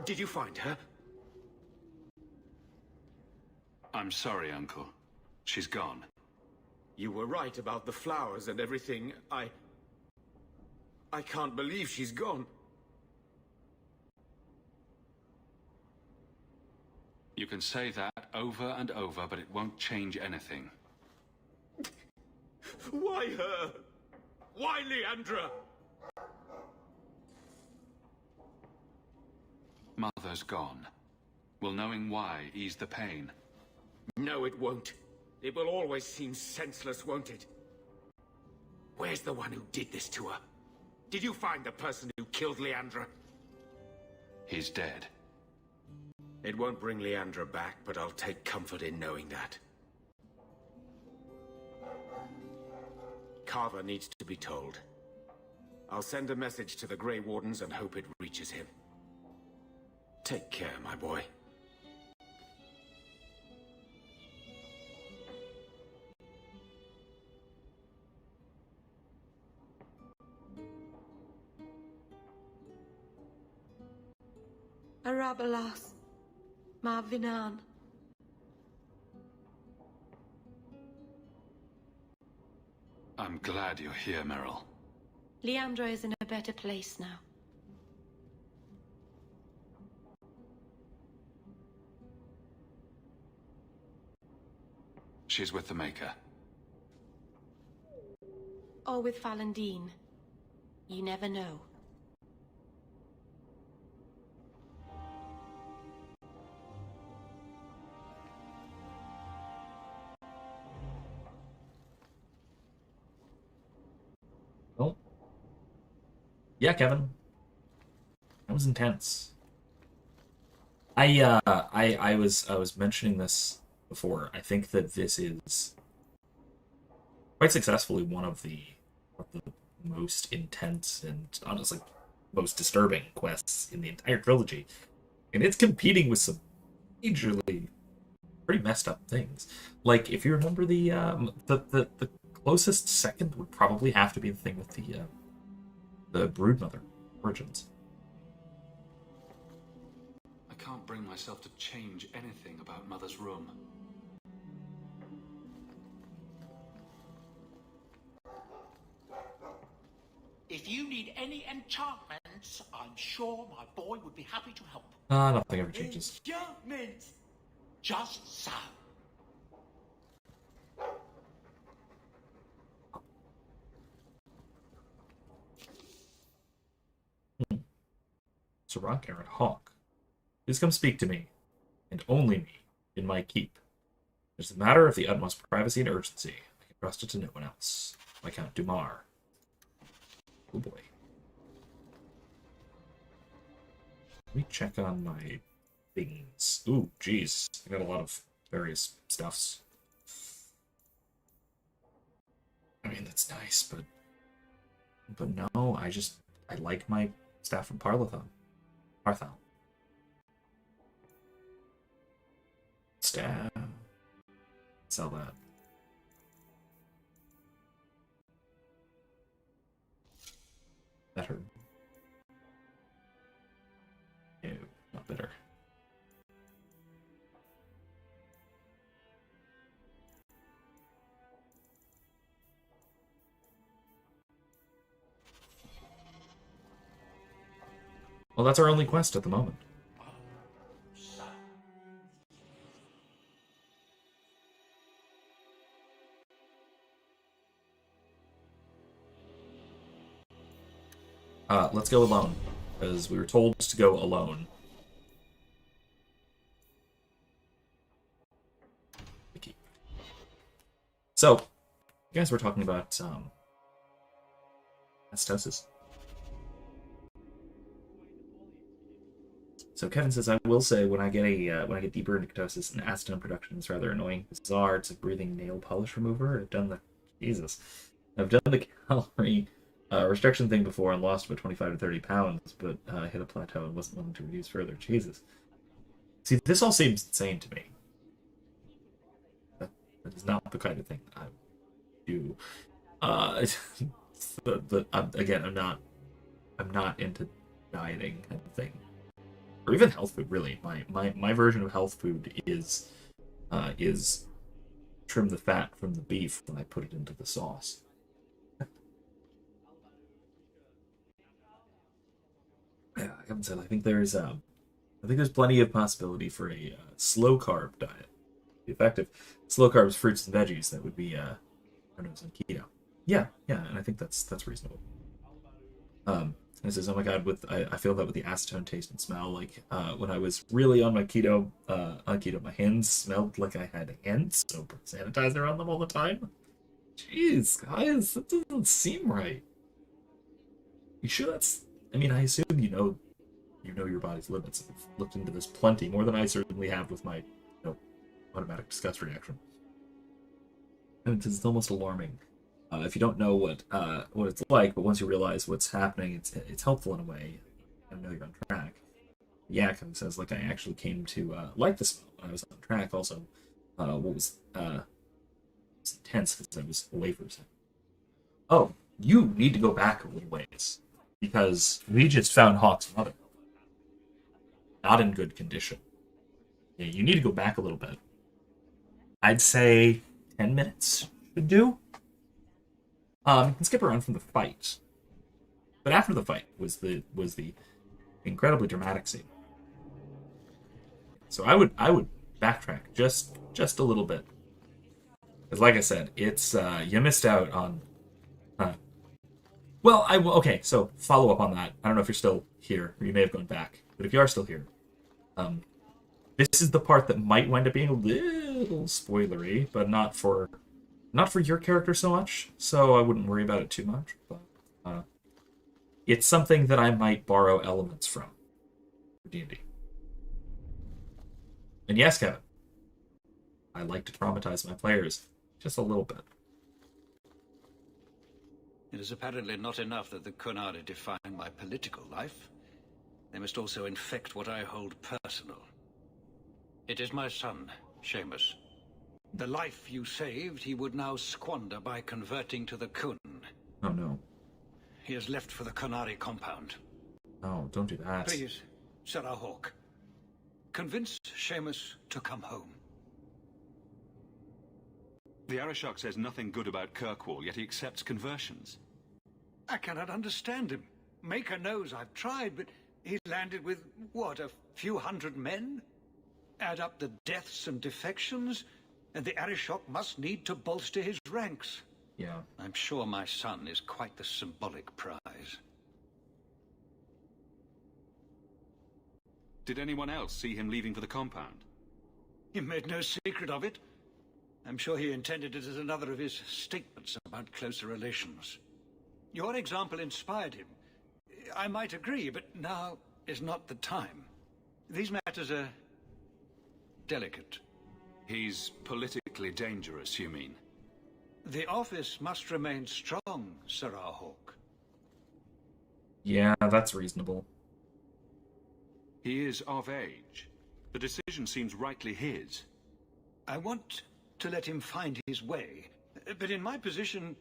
Did you find her? I'm sorry, Uncle. She's gone. You were right about the flowers and everything. I can't believe she's gone. You can say that over and over, but it won't change anything. Why her? Why Leandra? Mother's gone. Will knowing why ease the pain? No, it won't. It will always seem senseless, won't it? Where's the one who did this to her? Did you find the person who killed Leandra? He's dead. It won't bring Leandra back, but I'll take comfort in knowing that. Carver needs to be told. I'll send a message to the Grey Wardens and hope it reaches him. Take care, my boy. Arabelas. Ma Vinan. I'm glad you're here, Meryl. Leandra is in a better place now. She's with the Maker. Or with Falandine. You never know. Well, yeah, Kevin. That was intense. I was mentioning this before. I think that this is quite successfully one of the most intense and honestly most disturbing quests in the entire trilogy, and it's competing with some majorly pretty messed up things. Like, if you remember the closest second would probably have to be the thing with the broodmother origins. I can't bring myself to change anything about Mother's room. If you need any enchantments, I'm sure my boy would be happy to help. Nothing ever changes. Enchantments! Just so. Sir Rockhair and Hawke, please come speak to me, and only me, in my keep. It's a matter of the utmost privacy and urgency. I can trust it to no one else. Viscount Dumar. Oh boy. Let me check on my things. Ooh, jeez. I got a lot of various stuffs. I mean, that's nice, but no, I like my staff from Parthel. Staff. Sell that. Better. No, not better. Well, that's our only quest at the moment. Let's go alone, because we were told to go alone. So, you guys were talking about acidosis. So Kevin says, I will say, when I get deeper into ketosis, and acetone production is rather annoying. Bizarre. It's a breathing nail polish remover. I've done the calorie restriction thing before and lost about 25 to 30 pounds, but hit a plateau and wasn't willing to reduce further. Jesus. See, this all seems insane to me. That is not the kind of thing that I do. Again, I'm not into dieting kind of thing. Or even health food, really. My version of health food is trim the fat from the beef when I put it into the sauce. Yeah, I haven't said. I think there's plenty of possibility for a slow carb diet. Be effective. Slow carbs, fruits and veggies. That would be on keto. Yeah, and I think that's reasonable. It says, oh my god, I feel that with the acetone taste and smell. Like when I was really on my keto, my hands smelled like I had hand soap or sanitizer on them all the time. Jeez, guys, that doesn't seem right. You sure that's? I mean, I assume you know your body's limits. I've looked into this plenty, more than I certainly have with my automatic disgust reaction. And it's almost alarming. If you don't know what it's like, but once you realize what's happening, it's helpful in a way. I know you're on track. Yeah, Kevin says, like, I actually came to like the smell when I was on track. Also, what was intense because I was away for a second. Oh, you need to go back a little ways because we just found Hawke's mother. not in good condition. Yeah, you need to go back a little bit. I'd say 10 minutes should do. You can skip around from the fight, but after the fight was the incredibly dramatic scene. So I would backtrack just a little bit, because like I said, it's you missed out on. Well, okay. So follow up on that. I don't know if you're still here, or you may have gone back, but if you are still here, this is the part that might wind up being a little spoilery, but not for your character so much. So I wouldn't worry about it too much. But it's something that I might borrow elements from for D&D. And yes, Kevin, I like to traumatize my players just a little bit. It is apparently not enough that the Kunari define my political life. They must also infect what I hold personal. It is my son, Seamus. The life you saved, he would now squander by converting to the Kun. Oh no. He has left for the Kunari compound. Oh, don't do that. Please, Sir Hawke. Convince Seamus to come home. The Arishok says nothing good about Kirkwall, yet he accepts conversions. I cannot understand him. Maker knows I've tried, but he landed with, what, a few hundred men? Add up the deaths and defections, and the Arishok must need to bolster his ranks. Yeah. I'm sure my son is quite the symbolic prize. Did anyone else see him leaving for the compound? He made no secret of it. I'm sure he intended it as another of his statements about closer relations. Your example inspired him. I might agree, but now is not the time. These matters are delicate. He's politically dangerous, you mean? The office must remain strong, Sir Hawke. Yeah, that's reasonable. He is of age. The decision seems rightly his. I want to let him find his way, but in my position,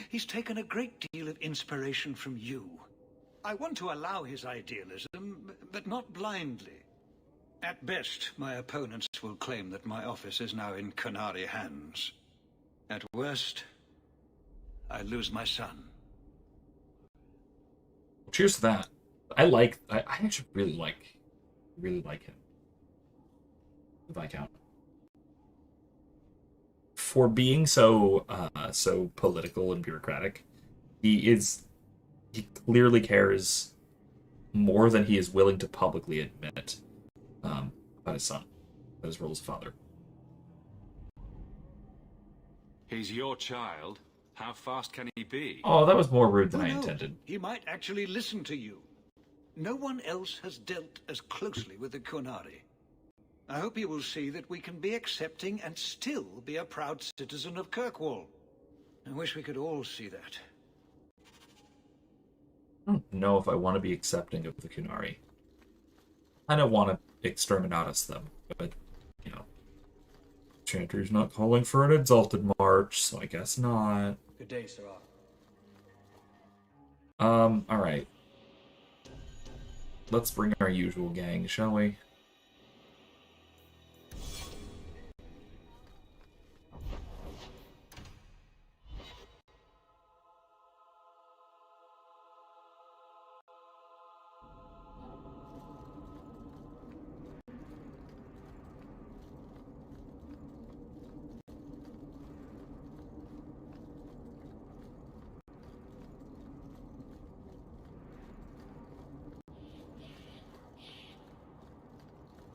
he's taken a great deal of inspiration from you. I want to allow his idealism, but not blindly. At best, my opponents will claim that my office is now in Kunari hands. At worst, I lose my son. Cheers to that. I actually really like him. The Viscount. For being so political and bureaucratic, he clearly cares more than he is willing to publicly admit about his son, about his role as a father. He's your child. How fast can he be? Oh, that was more rude than I intended. He might actually listen to you. No one else has dealt as closely with the Kunari. I hope he will see that we can be accepting and still be a proud citizen of Kirkwall. I wish we could all see that. I don't know if I want to be accepting of the Kunari. I don't want to exterminatus them, but, you know. Chanter's not calling for an exalted march, so I guess not. Good day, Sir. Alright. Let's bring our usual gang, shall we?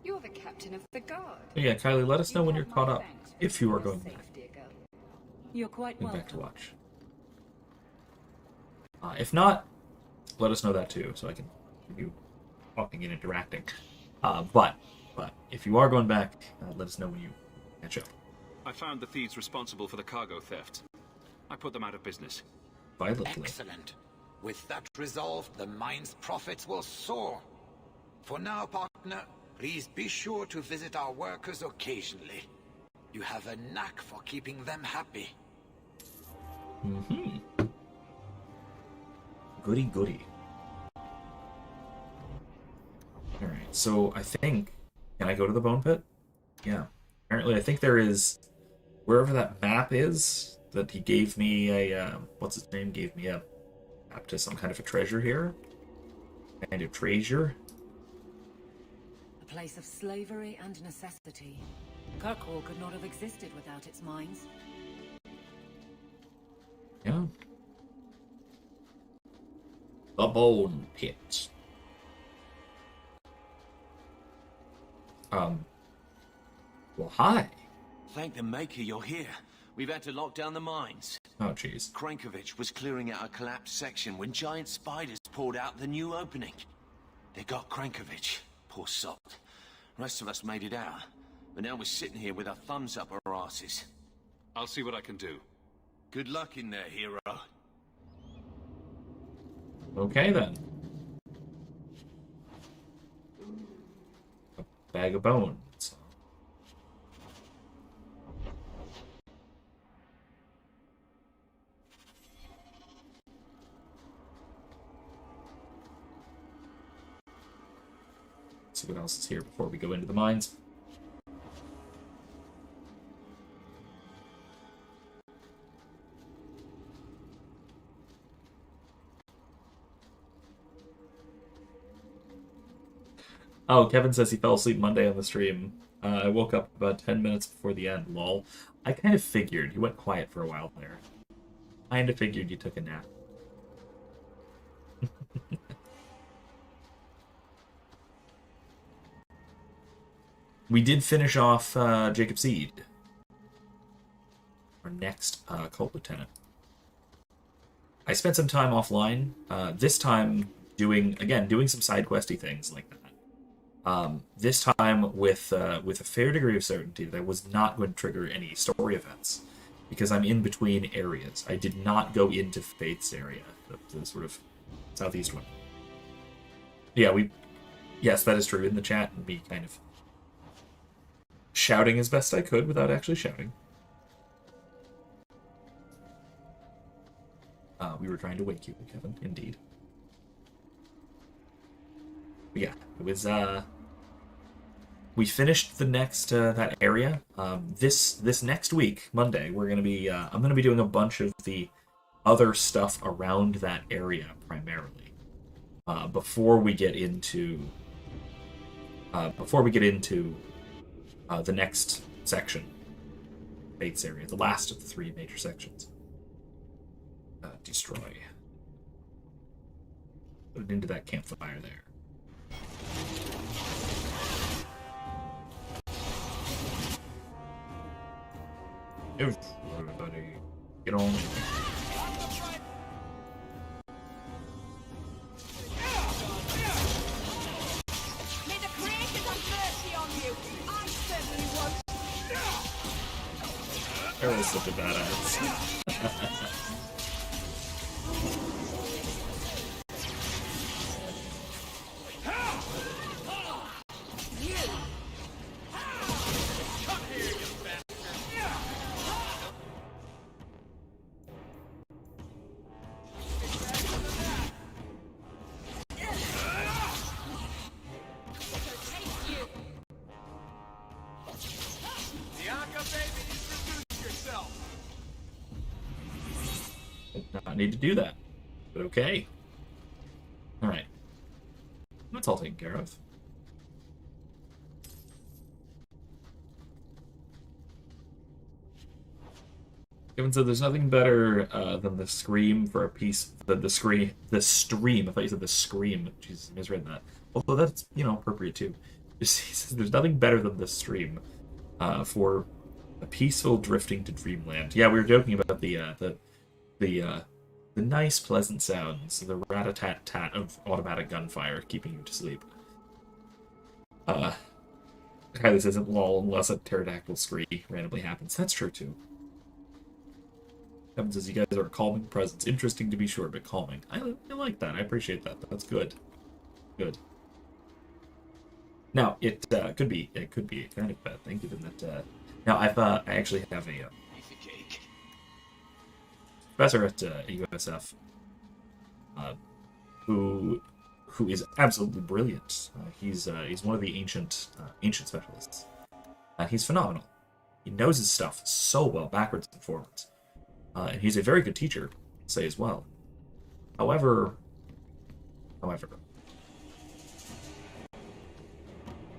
You're the captain of the guard. Yeah, Kylie, let us know when you're caught up, if you are going back. You're quite Going welcome. back to watch. If not, let us know that too, so I can keep you talking and interacting. But if you are going back, let us know when you catch up. I found the thieves responsible for the cargo theft. I put them out of business. Violently. Excellent. With that resolved, the mine's profits will soar. For now, partner, please be sure to visit our workers occasionally. You have a knack for keeping them happy. Mm-hmm. Goody goody. Alright, so I think... Can I go to the bone pit? Yeah. Apparently, I think there is... Wherever that map is, that he gave me a... what's his name? Gave me a map to some kind of a treasure here. Kind of treasure. A place of slavery and necessity. Kirkwall could not have existed without its mines. Yeah. The bone pit. Well, hi. Thank the Maker you're here. We've had to lock down the mines. Oh, jeez. Krankovich was clearing out a collapsed section when giant spiders poured out the new opening. They got Krankovich. Poor sod. The rest of us made it out. But now we're sitting here with our thumbs up our asses. I'll see what I can do. Good luck in there, hero. Okay, then. A bag of bones. See what else is here before we go into the mines. Oh, Kevin says he fell asleep Monday on the stream. I woke up about 10 minutes before the end, lol. I kind of figured. You went quiet for a while there. Kind of figured you took a nap. We did finish off Jacob Seed. Our next cult lieutenant. I spent some time offline. This time doing some side questy things like that. This time with a fair degree of certainty that I was not going to trigger any story events because I'm in between areas. I did not go into Faith's area, the sort of southeast one. Yeah, yes, that is true. In the chat, and me kind of shouting as best I could without actually shouting. We were trying to wake you, Kevin, indeed. But yeah, it was, we finished the next, that area. This next week, Monday, we're gonna be, I'm gonna be doing a bunch of the other stuff around that area, primarily. Before we get into the next section, Faith's area, the last of the 3 major sections. Destroy. Put it into that campfire there. Everybody, get on. May the creators have mercy on you. I certainly won't. Errol's such a badass. Not need to do that, but okay. All right, that's all taken care of. Kevin said there's nothing better than the scream for a piece. The stream. I thought you said the scream. Jesus, I misread that. Although that's appropriate too. He says there's nothing better than the stream for a peaceful drifting to dreamland. Yeah, we were joking about the nice, pleasant sounds, the rat-a-tat-tat of automatic gunfire keeping you to sleep. Kylie says isn't lol unless a pterodactyl scree randomly happens. That's true too. Kevin says you guys are a calming presence. Interesting to be sure, but calming. I like that. I appreciate that. That's good. Good. Now it could be a kind of bad thing given that. Now I actually have a professor at USF who is absolutely brilliant. He's one of the ancient specialists. He's phenomenal. He knows his stuff so well, backwards and forwards. And he's a very good teacher, I'd say as well. However,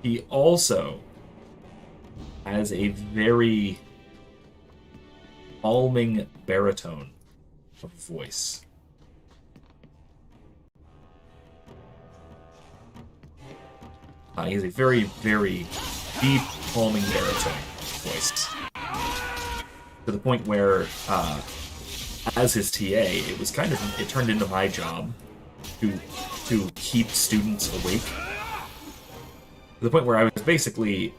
he also has a very calming baritone of voice. He has a very, very deep, calming baritone voice. To the point where, as his TA, it turned into my job to keep students awake. To the point where I was basically,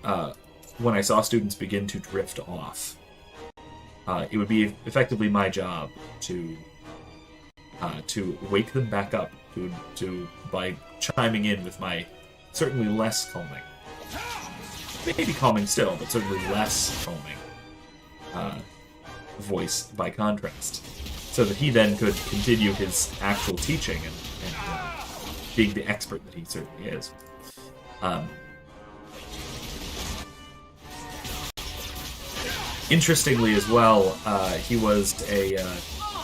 when I saw students begin to drift off, it would be effectively my job to wake them back up by chiming in with my certainly less calming, maybe calming still, but certainly less calming voice by contrast, so that he then could continue his actual teaching and being the expert that he certainly is. Interestingly as well, he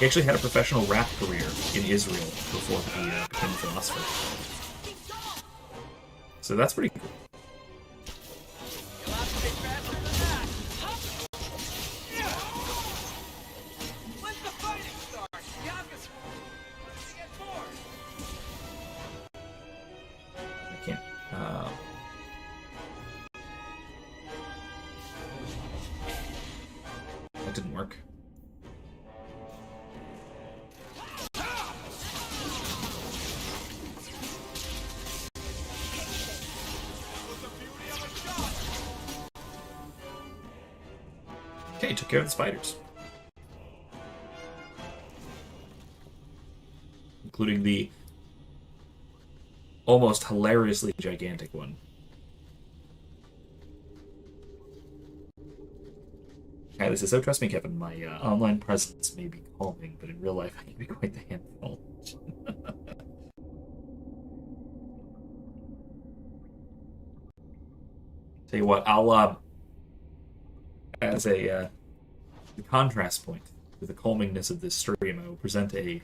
actually had a professional rap career in Israel before he became a philosopher. So that's pretty cool. I can't. That didn't work. Okay, took care of the spiders. Including the almost hilariously gigantic one. Yeah, this is so trust me, Kevin, my online presence may be calming, but in real life I can be quite the handful. Tell you what, I'll as a contrast point to the calmingness of this stream, I will present a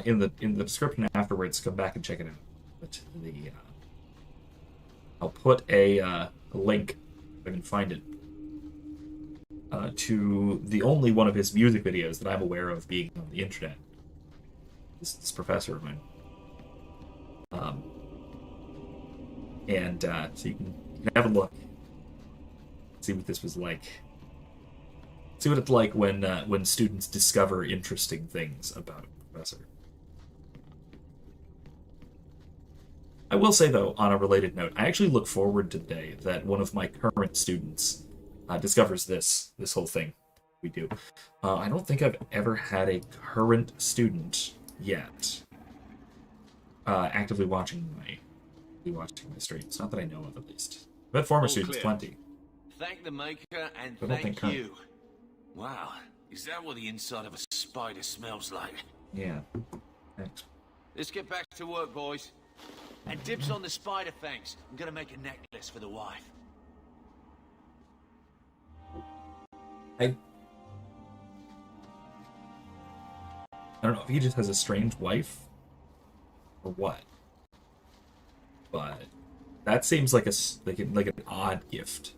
in the description afterwards. Come back and check it out. But I'll put a link if I can find it to the only one of his music videos that I'm aware of being on the internet. This professor of mine, so you can have a look. See what this was like. See what it's like when students discover interesting things about a professor. I will say, though, on a related note, I actually look forward to the day that one of my current students discovers this whole thing we do. I don't think I've ever had a current student yet actively watching my streams. Not that I know of, at least. I've had former students plenty. Thank the maker and I don't think thank you. Wow, is that what the inside of a spider smells like? Yeah, thanks. Let's get back to work, boys. And dibs on the spider fangs. I'm gonna make a necklace for the wife. I don't know if he just has a strange wife or what, but that seems like an odd gift.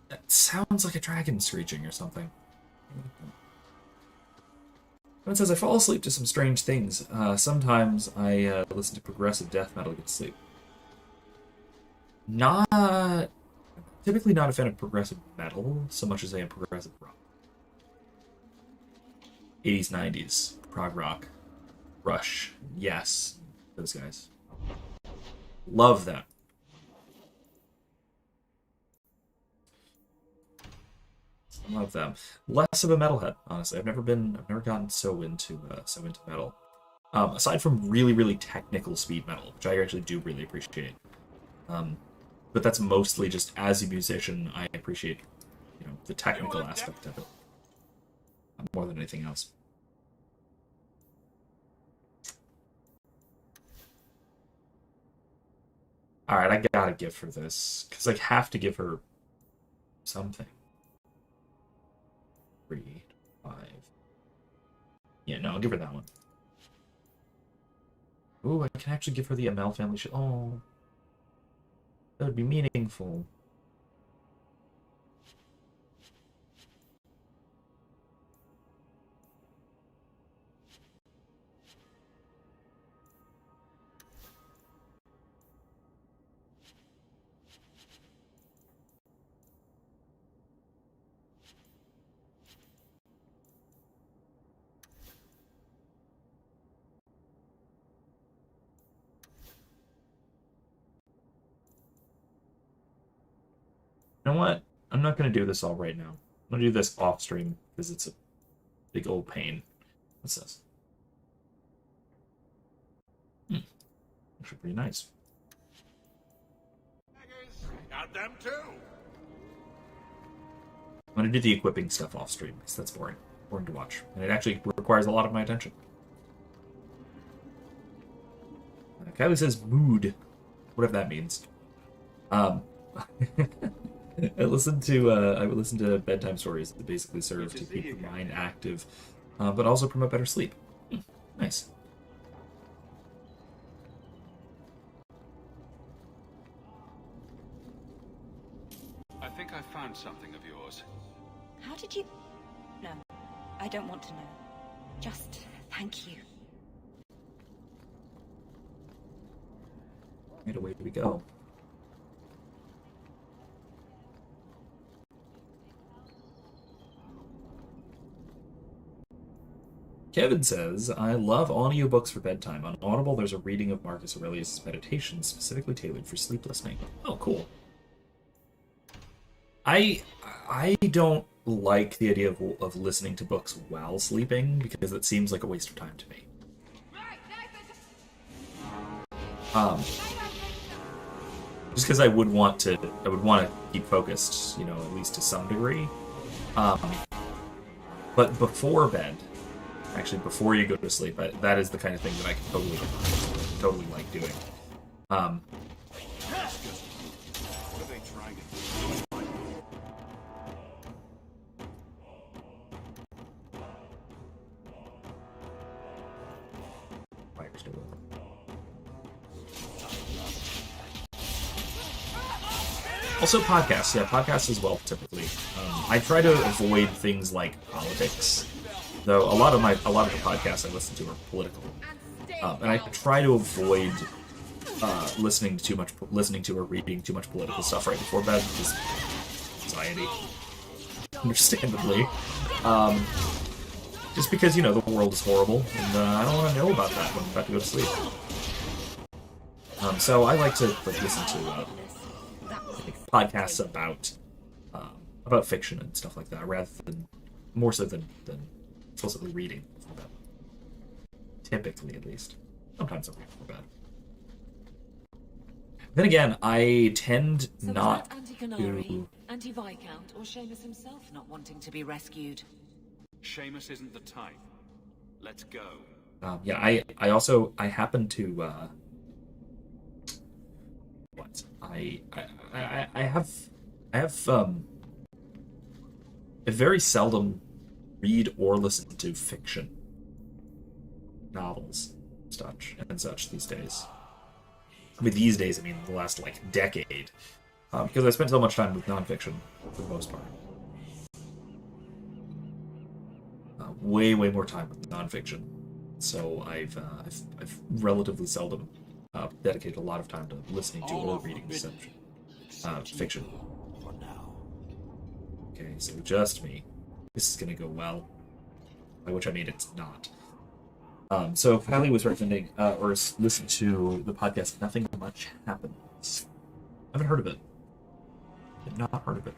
That sounds like a dragon screeching or something. It says, I fall asleep to some strange things. Sometimes I listen to progressive death metal to get to sleep. Typically not a fan of progressive metal so much as I am progressive rock. 80s, 90s, prog rock, Rush, yes, those guys. Love them. Love them. Less of a metalhead, honestly. I've never gotten so into metal. Aside from really, really technical speed metal, which I actually do really appreciate. But that's mostly just as a musician, I appreciate, the technical aspect of it. more than anything else. Alright, I gotta give her this. Because I have to give her something. 3, 5. Yeah, no, I'll give her that one. Ooh, I can actually give her the ML family shit. Oh. That would be meaningful. You know what? I'm not going to do this all right now. I'm going to do this off stream because it's a big old pain. What's this? Actually pretty nice. Got them too. I'm going to do the equipping stuff off stream because that's boring. Boring to watch. And it actually requires a lot of my attention. Kylie says mood. Whatever that means. I listen to bedtime stories that basically serve to keep the mind active, but also promote better sleep. Nice. I think I found something of yours. How did you... No, I don't want to know. Just thank you. And away we go. Kevin says, I love audiobooks for bedtime. On Audible, there's a reading of Marcus Aurelius' Meditations, specifically tailored for sleep listening. Oh, cool. I don't like the idea of listening to books while sleeping, because it seems like a waste of time to me. Just because I would want to keep focused, you know, at least to some degree. But before bed, actually before you go to sleep, that is the kind of thing that I can totally like doing. Also podcasts, yeah, podcasts as well, typically. I try to avoid things like politics, though a lot of the podcasts I listen to are political, and I try to avoid listening to or reading too much political stuff right before bed, because anxiety, understandably. Just because, you know, the world is horrible, and I don't want to know about that when I'm about to go to sleep. So I like to listen to podcasts about fiction and stuff like that, rather than more so than explicitly reading for bed. Typically, at least. Sometimes I read for bed. Then again, I tend not to... Anti-Viscount, or Seamus himself not wanting to be rescued? Seamus isn't the type. Let's go. Yeah, I happen to I very seldom read or listen to fiction novels and such these days. I mean, these days, I mean the last decade, because I spent so much time with nonfiction for the most part. Way more time with nonfiction, so I've relatively seldom dedicated a lot of time to listening to or reading fiction. Okay, so just me. This is gonna go well. By which I mean it's not. So Kylie was recommending or listen to the podcast Nothing Much Happens. I haven't heard of it. I've not heard of it.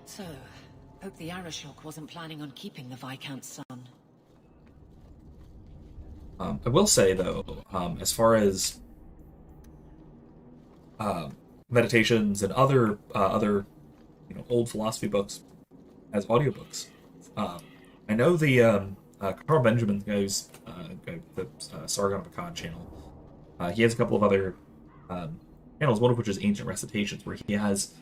So, hope the Arashok wasn't planning on keeping the Viscount's son. I will say, though, as far as meditations and other old philosophy books as audiobooks. I know the Carl Benjamin, the guy who's the Sargon of Akkad channel. He has a couple of other channels, one of which is Ancient Recitations, where he has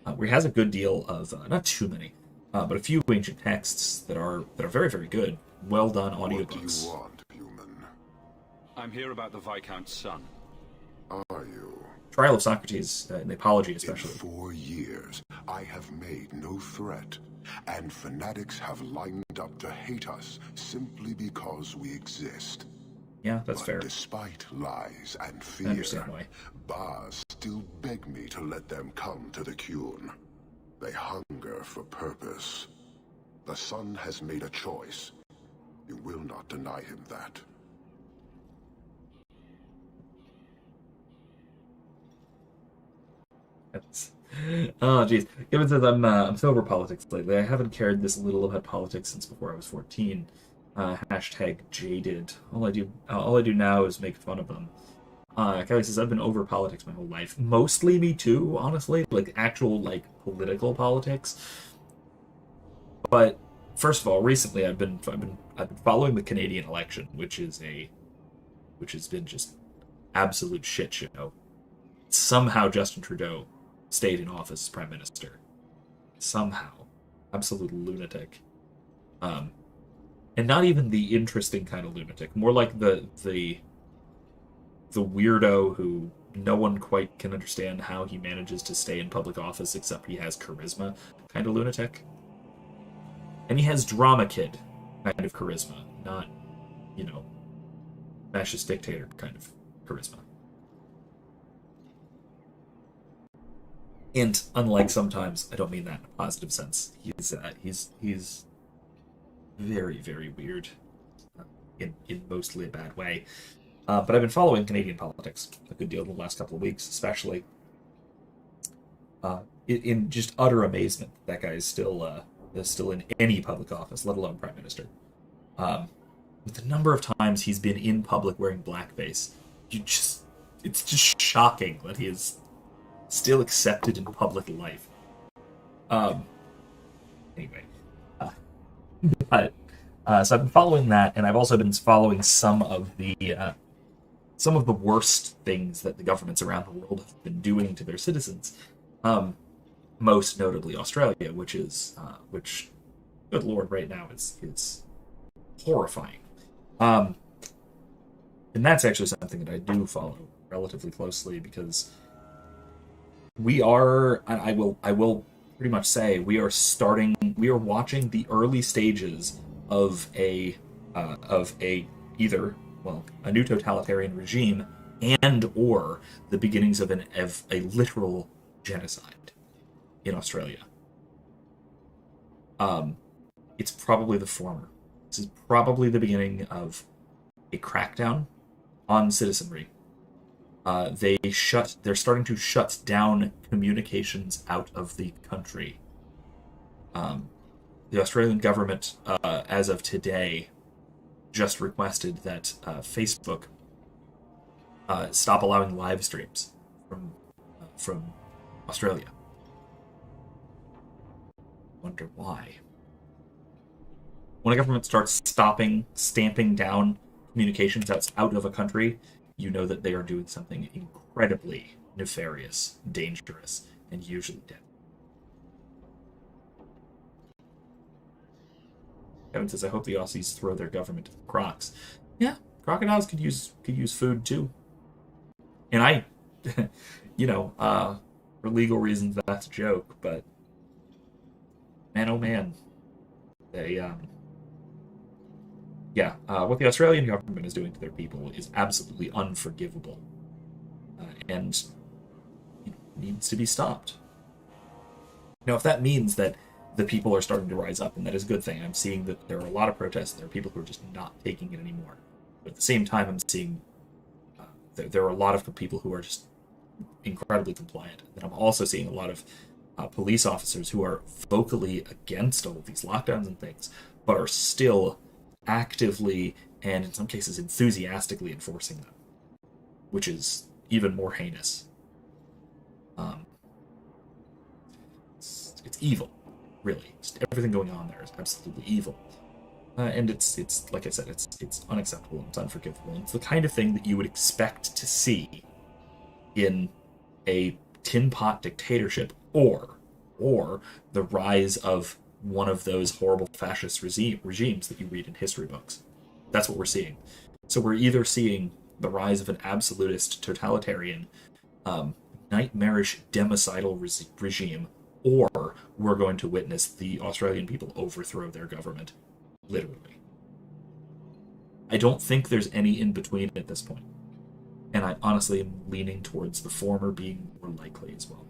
a good deal of not too many, but a few ancient texts that are very, very good, well done audiobooks. What do you want, human? I'm here about the Viscount's son. Are you? Trial of Socrates, in the Apology especially. In 4 years, I have made no threat, and fanatics have lined up to hate us simply because we exist. Yeah, that's but fair. Despite lies and I fear, understand why. Bars still beg me to let them come to the Qun. They hunger for purpose. The son has made a choice. You will not deny him that. Oh, jeez. Given says I'm so over politics lately. I haven't cared this little about politics since before I was 14. Hashtag jaded. All I do now is make fun of them. Kelly says I've been over politics my whole life. Mostly me too, honestly. Like actual political politics. But first of all, recently I've been following the Canadian election, which has been just absolute shit show. Somehow Justin Trudeau stayed in office as Prime Minister. Somehow. Absolute lunatic. And not even the interesting kind of lunatic. More like the weirdo who no one quite can understand how he manages to stay in public office except he has charisma kind of lunatic. And he has drama kid kind of charisma. Not, fascist dictator kind of charisma. And unlike sometimes, I don't mean that in a positive sense. He's very, very weird, in mostly a bad way. But I've been following Canadian politics a good deal in the last couple of weeks, especially in just utter amazement that guy is still in any public office, let alone Prime Minister. With the number of times he's been in public wearing blackface, it's just shocking that he is still accepted in public life. Anyway. But so I've been following that, and I've also been following some of the worst things that the governments around the world have been doing to their citizens. Most notably Australia, which, good lord, right now is horrifying. And that's actually something that I do follow relatively closely because we are, I will pretty much say, we are watching the early stages of a new totalitarian regime and or the beginnings of a literal genocide in Australia. It's probably the former. This is probably the beginning of a crackdown on citizenry. They're starting to shut down communications out of the country. The Australian government, as of today, just requested that Facebook stop allowing live streams from Australia. Wonder why. When a government starts stamping down communications out of a country, you know that they are doing something incredibly nefarious, dangerous, and usually deadly. Kevin says, I hope the Aussies throw their government to the crocs. Yeah, crocodiles could use food too. And I, for legal reasons, that's a joke, but man, oh man. They, what the Australian government is doing to their people is absolutely unforgivable. And it needs to be stopped. Now, if that means that the people are starting to rise up, and that is a good thing. I'm seeing that there are a lot of protests. There are people who are just not taking it anymore. But at the same time, I'm seeing there are a lot of people who are just incredibly compliant. And I'm also seeing a lot of police officers who are vocally against all of these lockdowns and things, but are still actively and in some cases enthusiastically enforcing them, which is even more heinous. it's evil, really. Just everything going on there is absolutely evil. And it's like I said, it's unacceptable and it's unforgivable. And it's the kind of thing that you would expect to see in a tin pot dictatorship or the rise of one of those horrible fascist regimes that you read in history books. That's what we're seeing. So we're either seeing the rise of an absolutist, totalitarian, nightmarish, democidal regime, or we're going to witness the Australian people overthrow their government. Literally. I don't think there's any in between at this point. And I honestly am leaning towards the former being more likely as well.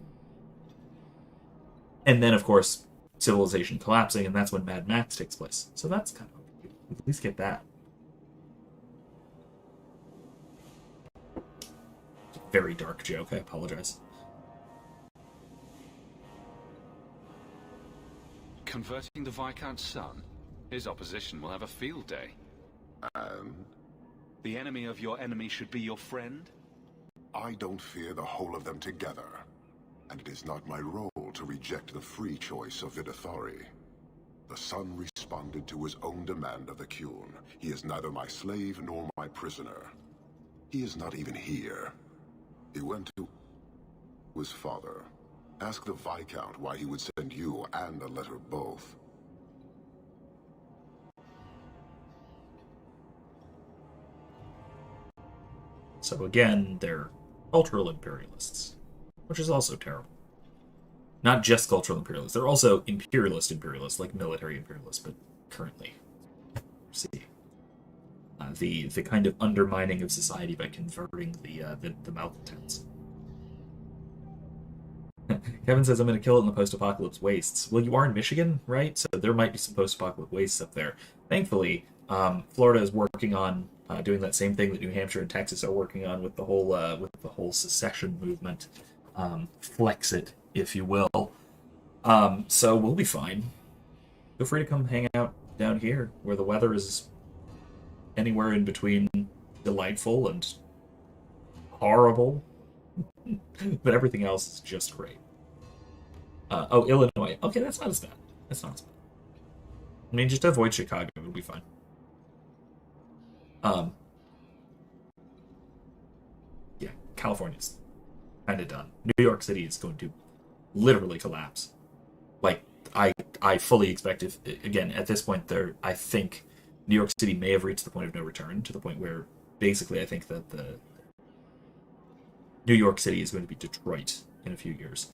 And then, of course, civilization collapsing, and that's when Mad Max takes place. So that's kind of... at least get that. It's a very dark joke, I apologize. Converting the Viscount's son? His opposition will have a field day. And? The enemy of your enemy should be your friend? I don't fear the whole of them together. And it is not my role to reject the free choice of Vidithari. The son responded to his own demand of the Qun. He is neither my slave nor my prisoner. He is not even here. He went to his father. Ask the Viscount why he would send you and a letter both. So again, they're cultural imperialists, which is also terrible. Not just cultural imperialists, they're also imperialists, like military imperialists, but currently. See. The kind of undermining of society by converting the malcontents. Kevin says, I'm going to kill it in the post-apocalypse wastes. Well, you are in Michigan, right? So there might be some post-apocalypse wastes up there. Thankfully, Florida is working on doing that same thing that New Hampshire and Texas are working on with the whole secession movement. Flex it, if you will. So we'll be fine. Feel free to come hang out down here, where the weather is anywhere in between delightful and horrible. But everything else is just great. Oh, Illinois. Okay, that's not as bad. I mean, just avoid Chicago. It'll be fine. Yeah, California's kind of done. New York City is going to literally collapse. Like, I fully expect if, again, at this point, I think New York City may have reached the point of no return, to the point where, basically, I think that the New York City is going to be Detroit in a few years.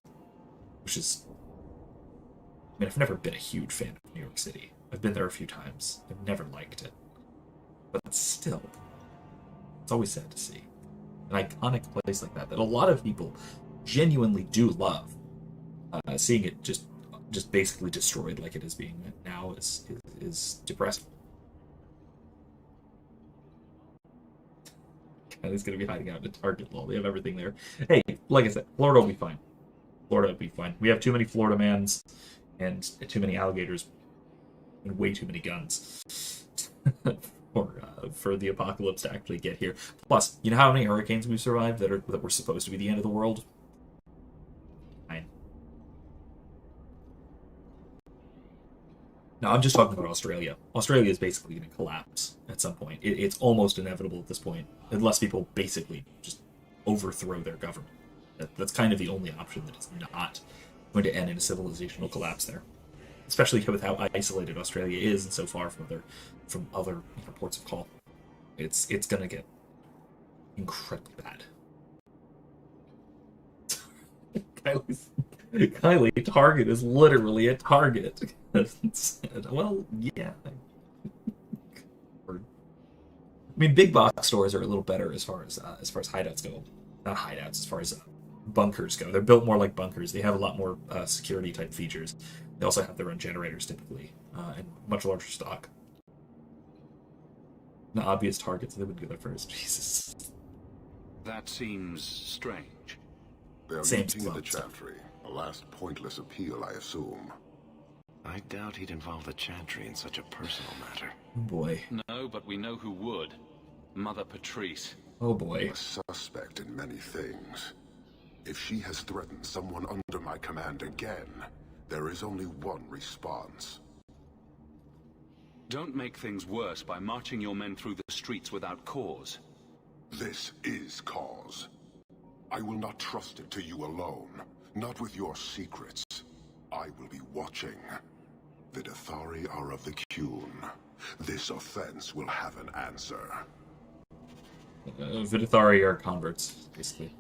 Which is... I mean, I've never been a huge fan of New York City. I've been there a few times. I've never liked it. But still, it's always sad to see. An iconic place like that a lot of people genuinely do love. Seeing it just basically destroyed like it is being now is depressing. Kylie's going to be hiding out in a Target, lol. They have everything there. Hey, like I said, Florida will be fine. We have too many Florida mans and too many alligators and way too many guns for the apocalypse to actually get here. Plus, you know how many hurricanes we've survived that were supposed to be the end of the world? 9. No, I'm just talking about Australia. Australia is basically going to collapse at some point. It's almost inevitable at this point, unless people basically just overthrow their government. That's kind of the only option that is not going to end in a civilizational collapse there. Especially with how isolated Australia is and so far from other ports of call. It's going to get incredibly bad. Kylie, Target is literally a Target. Well, yeah. I mean, big box stores are a little better as far as hideouts go. Not hideouts, as far as bunkers go. They're built more like bunkers. They have a lot more security type features. They also have their own generators typically, and much larger stock. The obvious targets, they wouldn't go there first. Jesus. That seems strange. They're meeting in the Chantry. A last pointless appeal, I assume. I doubt he'd involve the Chantry in such a personal matter. Oh boy. No, but we know who would. Mother Patrice. Oh boy. A suspect in many things. If she has threatened someone under my command again, There is only one response. Don't make things worse by marching your men through the streets without cause. This is cause. I will not trust it to you alone. Not with your secrets. I will be watching. The Dethari are of the Qun. This offense will have an answer. Vidithari are converts, basically.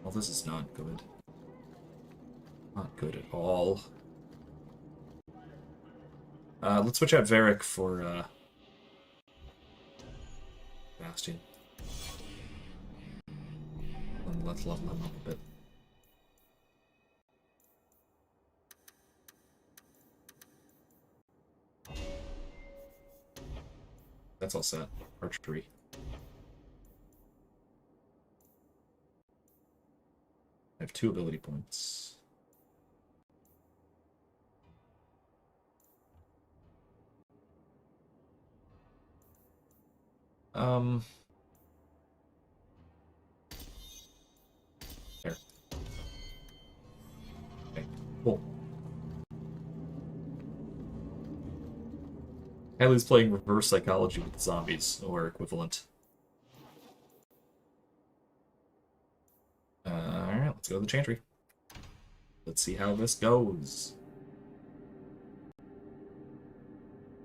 Well, this is not good. Not good at all. Let's switch out Varric for Bastion. And let's level him up a bit. That's all set. Archery. I have 2 ability points. There. Okay, cool. Haley's playing reverse psychology with zombies, or equivalent. Alright, let's go to the Chantry. Let's see how this goes.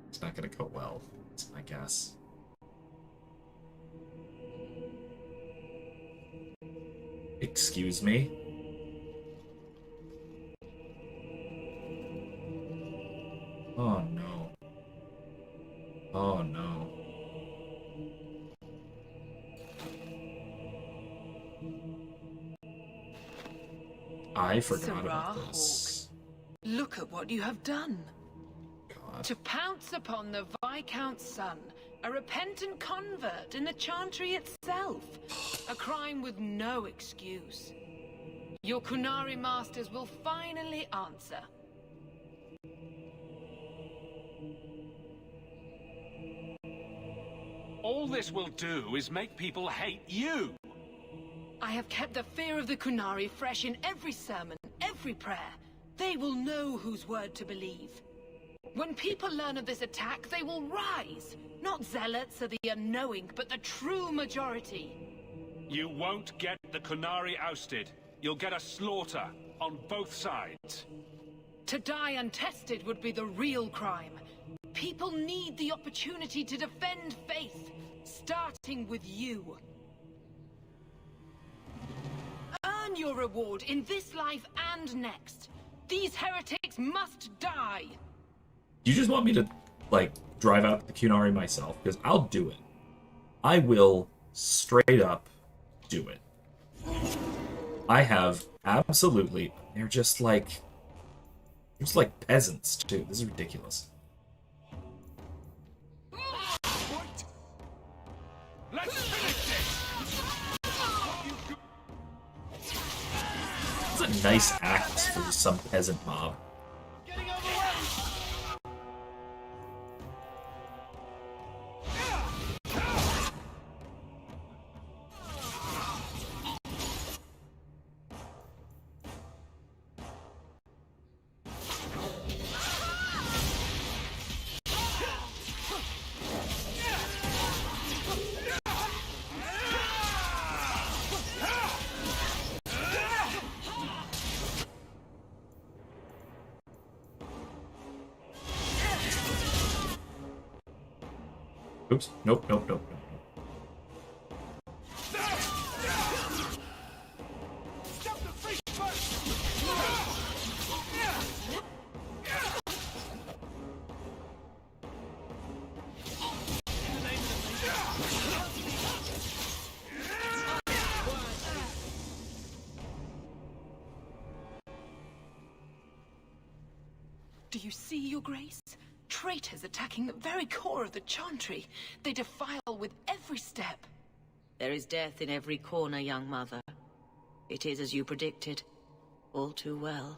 It's not gonna go well, I guess. Excuse me? Oh no. Oh no. I forgot about this. Look at what you have done. God. To pounce upon the Viscount's son, a repentant convert in the Chantry itself. A crime with no excuse. Your Qunari masters will finally answer. All this will do is make people hate you. I have kept the fear of the Qunari fresh in every sermon, every prayer. They will know whose word to believe. When people learn of this attack, they will rise. Not zealots or the unknowing, but the true majority. You won't get the Qunari ousted. You'll get a slaughter on both sides. To die untested would be the real crime. People need the opportunity to defend faith, starting with you. Earn your reward in this life and next. These heretics must die. You just want me to, like, drive out the Qunari myself? Because I'll do it. I will straight up do it. I have absolutely... They're just like peasants, too. This is ridiculous. What? Let's finish this! It's a nice act for some peasant mob. Oops. Nope, nope, nope, nope. Do you see, Your Grace? Traitors attacking the very core of the Chantry. They defile with every step. There is death in every corner, young mother. It is as you predicted. All too well.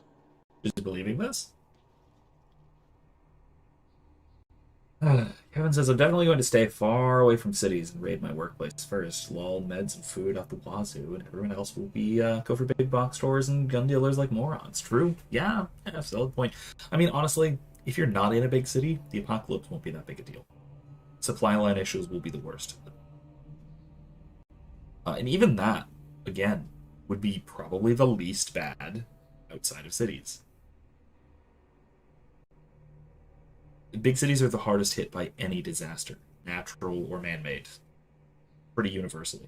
Is he believing this? Kevin says, I'm definitely going to stay far away from cities and raid my workplace first. Lol, meds and food out the wazoo, and everyone else will be go for big box stores and gun dealers like morons. True? Yeah, solid point. I mean, honestly, if you're not in a big city, the apocalypse won't be that big a deal. Supply line issues will be the worst. And even that, again, would be probably the least bad outside of cities. Big cities are the hardest hit by any disaster, natural or man-made, pretty universally.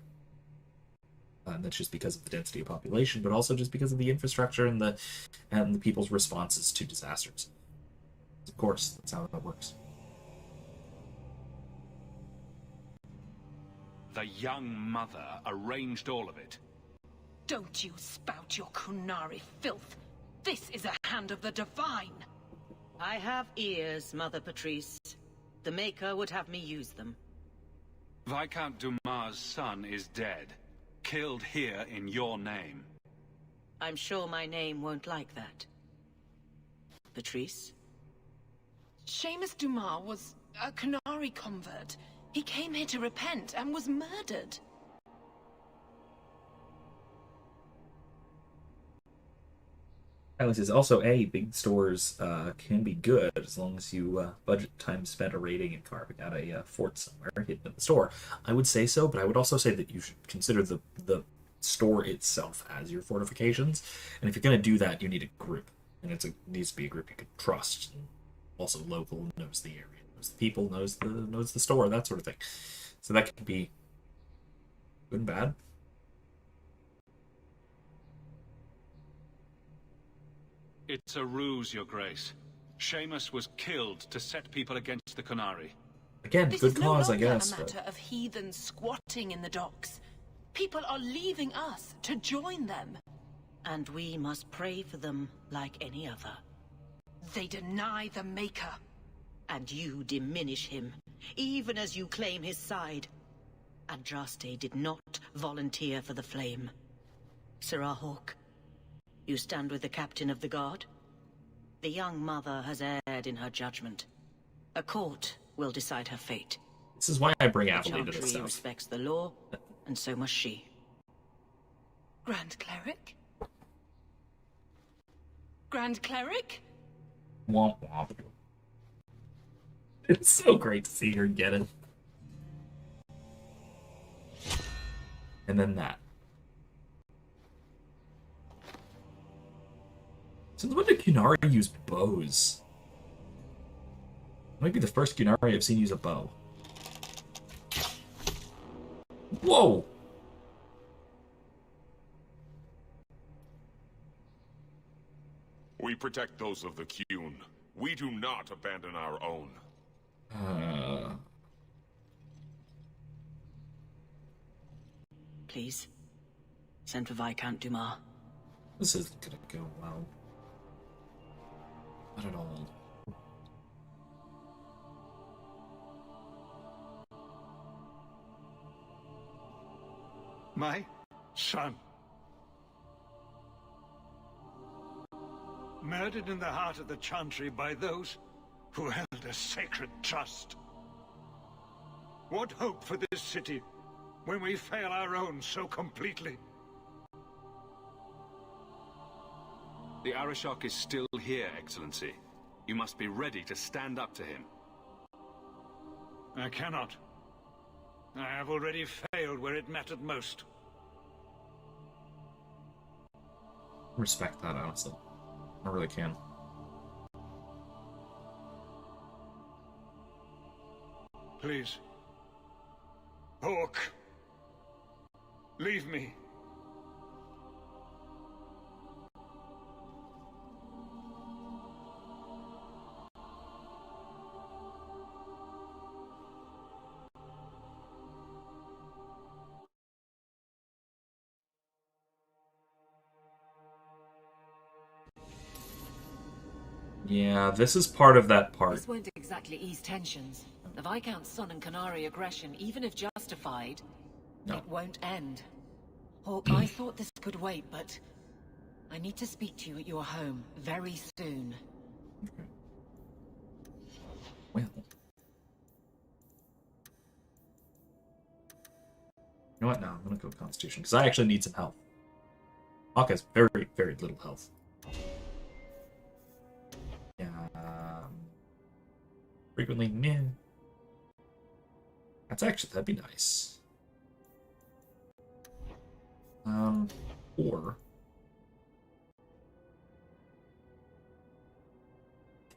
And that's just because of the density of population, but also just because of the infrastructure and the people's responses to disasters. Of course, that's how that works. The young mother arranged all of it. Don't you spout your Kunari filth. This is a hand of the divine. I have ears, Mother Patrice. The Maker would have me use them. Viscount Dumas' son is dead. Killed here in your name. I'm sure my name won't like that. Patrice? Seamus Dumas was a Kunari convert. He came here to repent and was murdered. Alex says, also, big stores can be good as long as you budget time spent a raiding and carving out a fort somewhere hidden in the store. I would say so, but I would also say that you should consider the store itself as your fortifications. And if you're going to do that, you need a group. And it needs to be a group you can trust. And also local, knows the area, knows the people, knows the store, that sort of thing. So that could be good and bad. It's a ruse, Your Grace. Seamus was killed to set people against the Kunari. Again, this good is cause, no I guess. This is a matter of heathens squatting in the docks. People are leaving us to join them. And we must pray for them like any other. They deny the Maker. And you diminish him, even as you claim his side. Andraste did not volunteer for the flame. Sirrah Hawke, you stand with the captain of the guard? The young mother has erred in her judgment. A court will decide her fate. This is why I bring Avalene to this Chantry stuff. respects the law, and so must she. Grand Cleric? Grand Cleric? Womp womp. It's so great to see her get it. And then that. Since when did Kunari use bows? Might be the first Kunari I've seen use a bow. Whoa! We protect those of the Qun. We do not abandon our own. Please, send for Viscount Dumas. This isn't gonna go well. Not at all. My son. Murdered in the heart of the Chantry by those who held a sacred trust. What hope for this city when we fail our own so completely? The Arishok is still here, Excellency. You must be ready to stand up to him. I cannot. I have already failed where it mattered most. Respect that, honestly. I really can. Please. Hawke. Leave me. Yeah, this is part of that part. This won't exactly ease tensions. The Viscount's son and Kunari aggression, even if justified, it won't end. Hawke, I thought this could wait, but I need to speak to you at your home very soon. Well, You know what? No, I'm going to go Constitution, because I actually need some health. Hawke has very, very little health. Yeah. Frequently, meh. That'd be nice. Or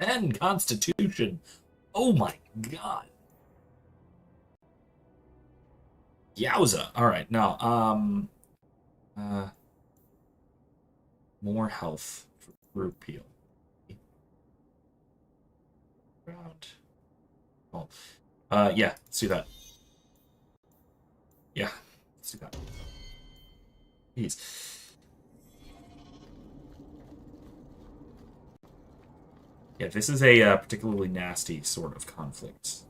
10 Constitution. Oh my god. Yowza. Alright, now, more health for group heal. Round. Oh. Yeah, let's do that. Yeah, let's do that. Jeez. Yeah, this is a particularly nasty sort of conflict.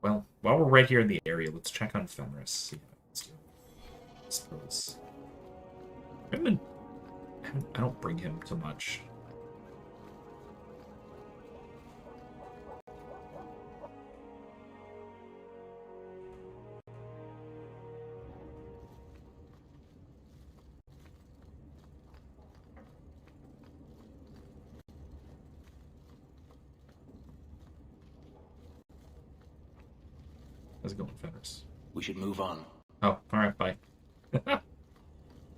Well, while we're right here in the area, let's check on Fenris. See how it's doing. I suppose. I don't bring him too much. How's it going, Fenris? We should move on. Oh, alright, bye.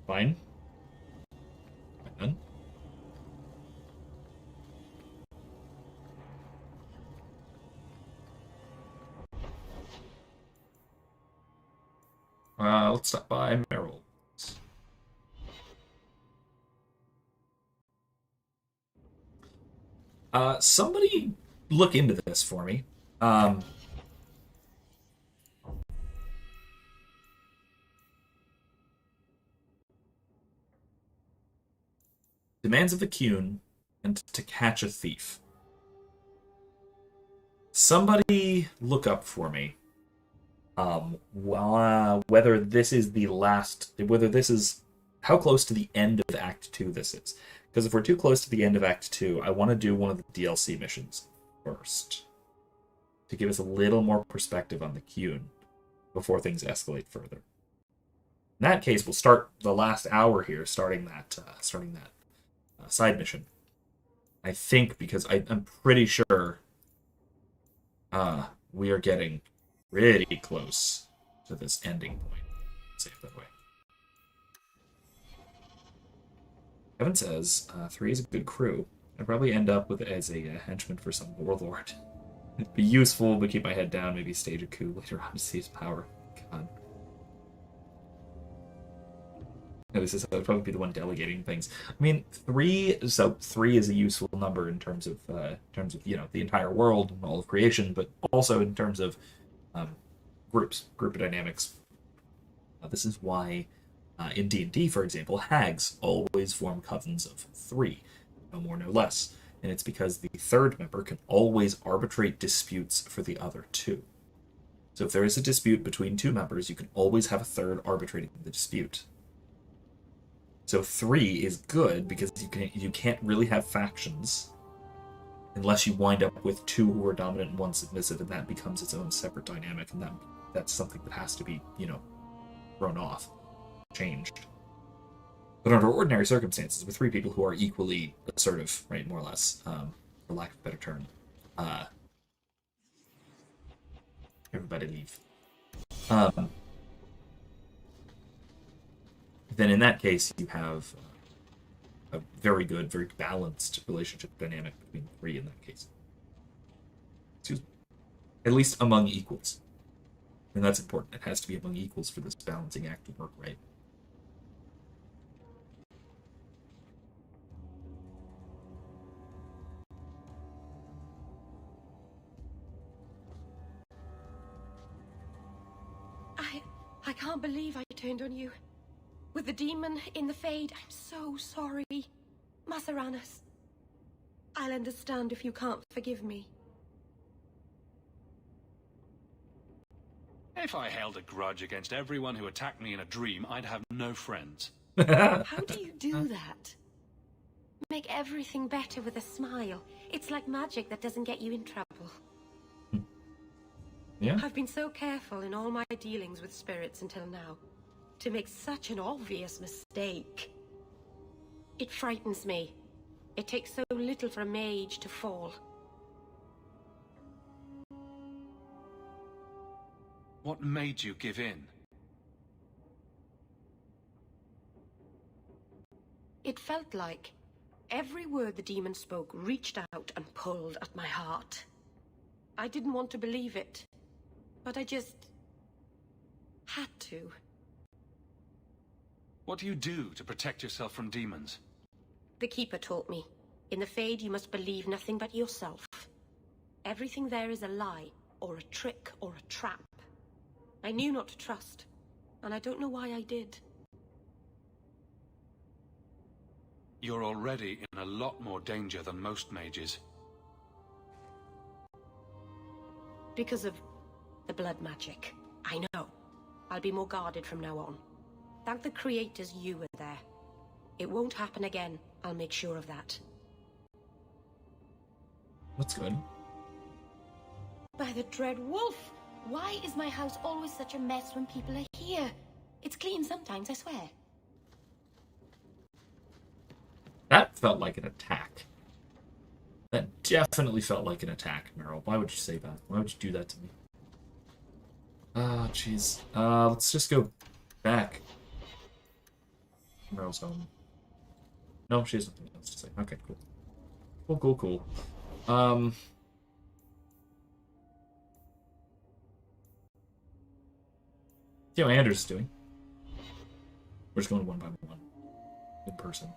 Fine. Then. Let's stop by Merrill. Somebody look into this for me. Demands of the Qun and to catch a thief. Somebody look up for me. Whether this is the last, whether this is how close to the end of Act 2 this is. Because if we're too close to the end of Act 2, I want to do one of the DLC missions first. To give us a little more perspective on the Qun before things escalate further. In that case, we'll start the last hour here, starting that side mission. I think because I'm pretty sure we are getting pretty close to this ending point. Let's say it that way. Kevin says 3 is a good crew. I'd probably end up with as a henchman for some warlord. It'd be useful, but keep my head down. Maybe stage a coup later on to see his power. God. This is I'd probably be the one delegating things. I mean, 3 is a useful number in terms of the entire world and all of creation, but also in terms of group dynamics. This is why in D&D, for example, hags always form covens of 3, no more, no less, and it's because the third member can always arbitrate disputes for the other 2. So if there is a dispute between 2 members, you can always have a third arbitrating the dispute. So 3 is good because you can't really have factions unless you wind up with 2 who are dominant and 1 submissive, and that becomes its own separate dynamic, and that's something that has to be, thrown off, changed. But under ordinary circumstances, with 3 people who are equally assertive, right, more or less, for lack of a better term, everybody leave. Then in that case, you have a very good, very balanced relationship dynamic between 3 in that case. Excuse me. At least among equals. And that's important. It has to be among equals for this balancing act to work right. I can't believe I turned on you. With the demon in the Fade, I'm so sorry. Masaranas. I'll understand if you can't forgive me. If I held a grudge against everyone who attacked me in a dream, I'd have no friends. How do you do that? Make everything better with a smile. It's like magic that doesn't get you in trouble. Yeah? I've been so careful in all my dealings with spirits until now. To make such an obvious mistake. It frightens me. It takes so little for a mage to fall. What made you give in? It felt like every word the demon spoke reached out and pulled at my heart. I didn't want to believe it, but I just had to. What do you do to protect yourself from demons? The Keeper taught me. In the Fade, you must believe nothing but yourself. Everything there is a lie, or a trick, or a trap. I knew not to trust, and I don't know why I did. You're already in a lot more danger than most mages. Because of the blood magic. I know. I'll be more guarded from now on. Thank the Creators you were there. It won't happen again. I'll make sure of that. That's good. By the dread wolf! Why is my house always such a mess when people are here? It's clean sometimes, I swear. That felt like an attack. That definitely felt like an attack, Meryl. Why would you say that? Why would you do that to me? Ah, jeez. Let's just go back. Meryl's home. No, she has nothing else to say. Okay, cool. Cool. See how Anders is doing. We're just going one by one. In person.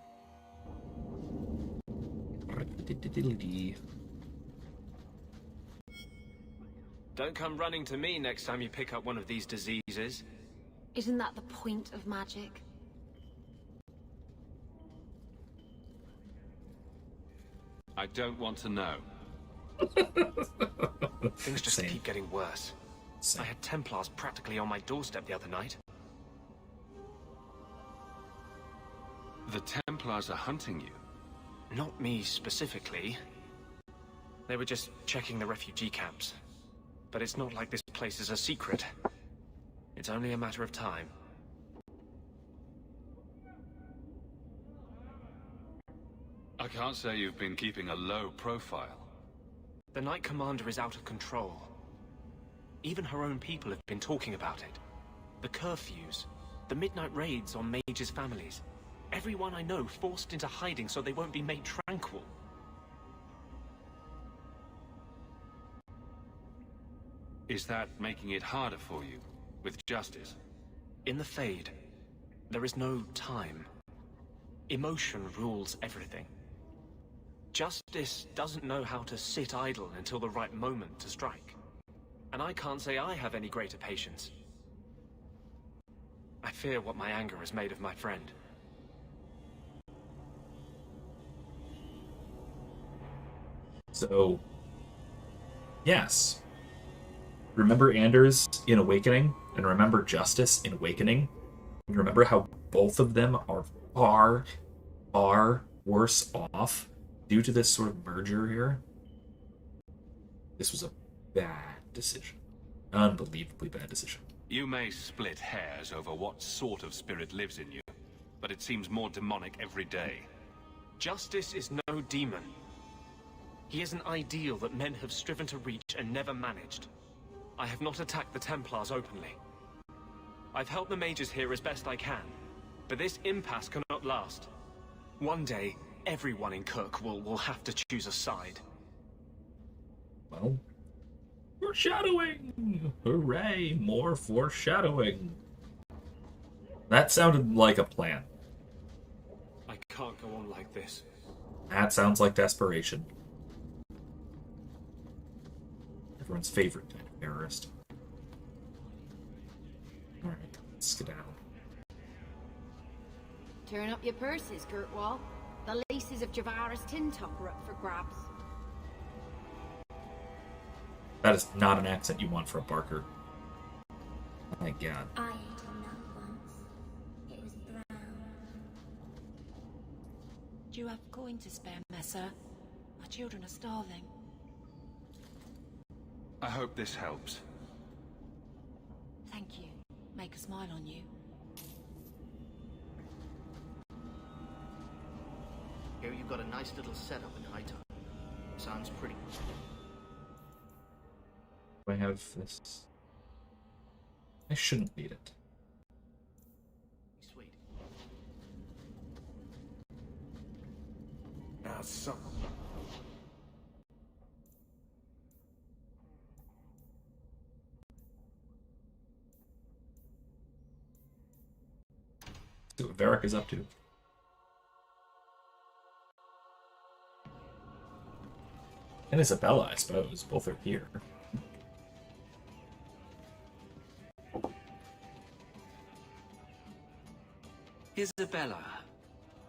Don't come running to me next time you pick up one of these diseases. Isn't that the point of magic? I don't want to know. Things just keep getting worse. I had Templars practically on my doorstep the other night. The Templars are hunting you? Not me specifically. They were just checking the refugee camps. But it's not like this place is a secret. It's only a matter of time. I can't say you've been keeping a low profile. The Knight Commander is out of control. Even her own people have been talking about it. The curfews, the midnight raids on mages' families. Everyone I know forced into hiding so they won't be made tranquil. Is that making it harder for you, with justice? In the Fade, there is no time. Emotion rules everything. Justice doesn't know how to sit idle until the right moment to strike. And I can't say I have any greater patience. I fear what my anger has made of my friend. So, yes. Remember Anders in Awakening, and remember Justice in Awakening? And remember how both of them are far, far worse off due to this sort of merger here? This was a bad decision. Unbelievably bad decision. You may split hairs over what sort of spirit lives in you, but it seems more demonic every day. Justice is no demon. He is an ideal that men have striven to reach and never managed. I have not attacked the Templars openly. I've helped the mages here as best I can, but this impasse cannot last. One day, everyone in Kirkwall will have to choose a side. Well, foreshadowing! Hooray, more foreshadowing. That sounded like a plan. I can't go on like this. That sounds like desperation. Everyone's favorite kind of terrorist. Alright, skedaddle. Turn up your purses, Kirkwall. The laces of Javaris Tintop are up for grabs. That is not an accent you want for a Barker. My god. I ate a nut once. It was brown. Do you have coin to spare, Messer? My children are starving. I hope this helps. make a smile on you. Here you've got a nice little setup in Hightown. Sounds pretty. Do I have this? I shouldn't need it. Sweet. Now, some. See what Varric is up to. And Isabella, I suppose. Both are here. Isabella,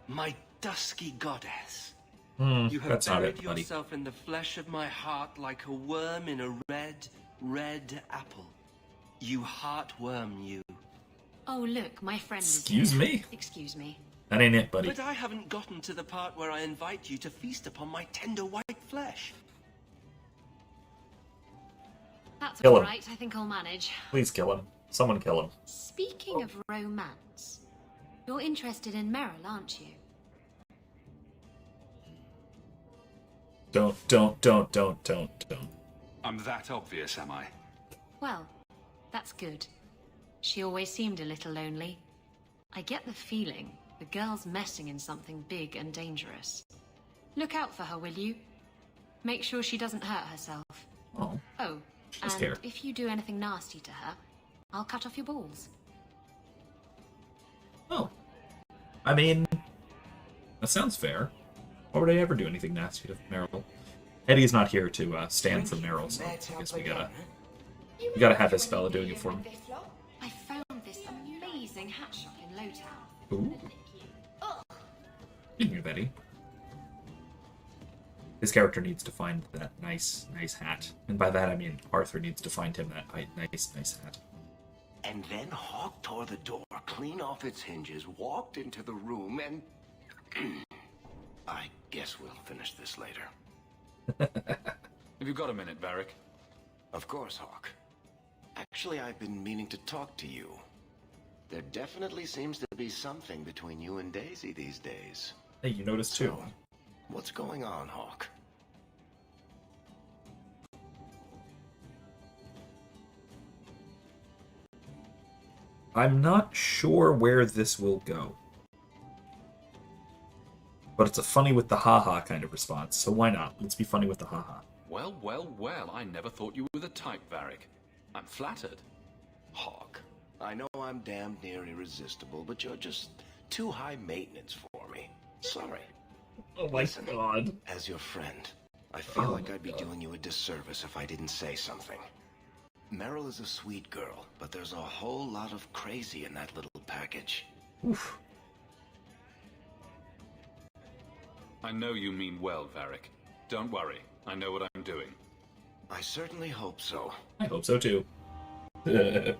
my dusky goddess. You have buried yourself in the flesh of my heart like a worm in a red apple. You heartworm, you. Oh, look, my friend is Excuse here. me? Excuse me. That ain't it, buddy. But I haven't gotten to the part where I invite you to feast upon my tender white flesh. That's Kill all him. right. I think I'll manage. Please kill him. Someone kill him. Speaking of romance, you're interested in Meryl, aren't you? Don't. I'm that obvious, am I? Well, that's good. She always seemed a little lonely. I get the feeling the girl's messing in something big and dangerous. Look out for her, will you? Make sure she doesn't hurt herself. Oh. Oh, She's and scared. if you do anything nasty to her, I'll cut off your balls. Oh. I mean, that sounds fair. Why would I ever do anything nasty to Meryl? Eddie's not here to stand for Meryl, so I guess we gotta have Isabella doing it for him. I found this amazing hat shop in Lowtown. Ooh. Speaking of Eddie, his character needs to find that nice hat, and by that I mean Arthur needs to find him that nice hat. And then Hawke tore the door clean off its hinges, walked into the room, and... I guess we'll finish this later. Have you got a minute, Varric? Of course, Hawke. Actually, I've been meaning to talk to you. There definitely seems to be something between you and Daisy these days. Hey, you noticed too. So, what's going on, Hawke? I'm not sure where this will go. But it's a funny with the haha kind of response, so why not? Let's be funny with the haha. Well, I never thought you were the type, Varric. I'm flattered. Hawke, I know I'm damned near irresistible, but you're just too high maintenance for me. Sorry. Oh my god. As your friend, I feel like I'd be doing you a disservice if I didn't say something. Meryl is a sweet girl, but there's a whole lot of crazy in that little package. Oof. I know you mean well, Varric. Don't worry, I know what I'm doing. I certainly hope so. I hope so too. Okay,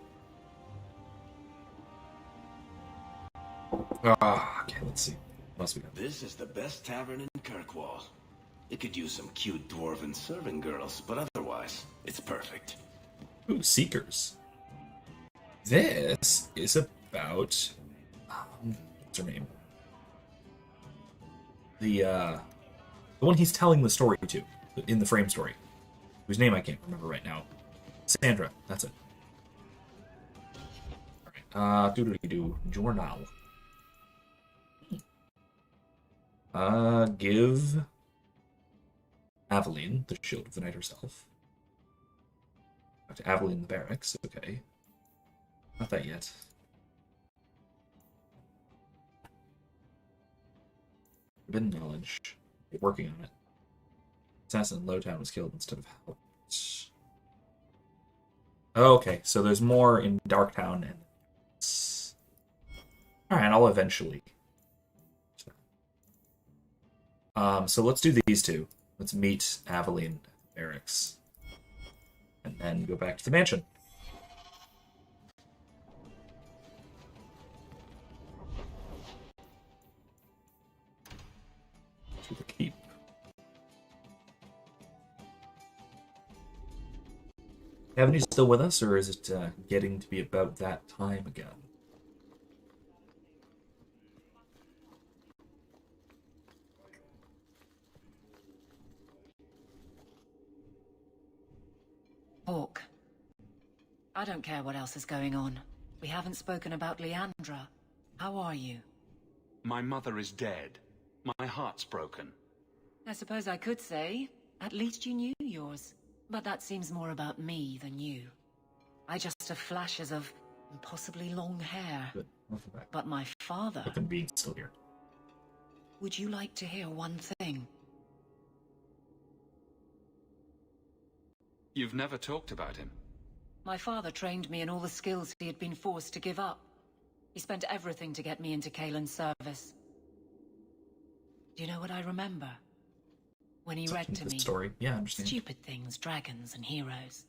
let's see. What else we got? This is the best tavern in Kirkwall. It could use some cute dwarven serving girls, but otherwise, it's perfect. Ooh, Seekers. This is about... what's her name? The one he's telling the story to, in the frame story. Whose name I can't remember right now. Sandra, that's it. Alright, doodly-doo, journal. Give Aveline, the Shield of the Night herself. Back to Aveline the Barracks, okay. Not that yet. Forbidden knowledge. Working on it. Assassin in Lowtown was killed instead of helped. Okay, so there's more in Darktown and... Alright, I'll eventually... So let's do these two. Let's meet Aveline at the barracks. And then go back to the mansion. To the keep. Haven't you still with us, or is it getting to be about that time again? Hawke. I don't care what else is going on. We haven't spoken about Leandra. How are you? My mother is dead. My heart's broken. I suppose I could say, at least you knew yours. But that seems more about me than you. I just have flashes of impossibly long hair. Good. But my father... Looking to be still here. Would you like to hear one thing? You've never talked about him. My father trained me in all the skills he had been forced to give up. He spent everything to get me into Kaelin's service. Do you know what I remember? When he read to me, story. Yeah, I understand. Stupid things, dragons and heroes.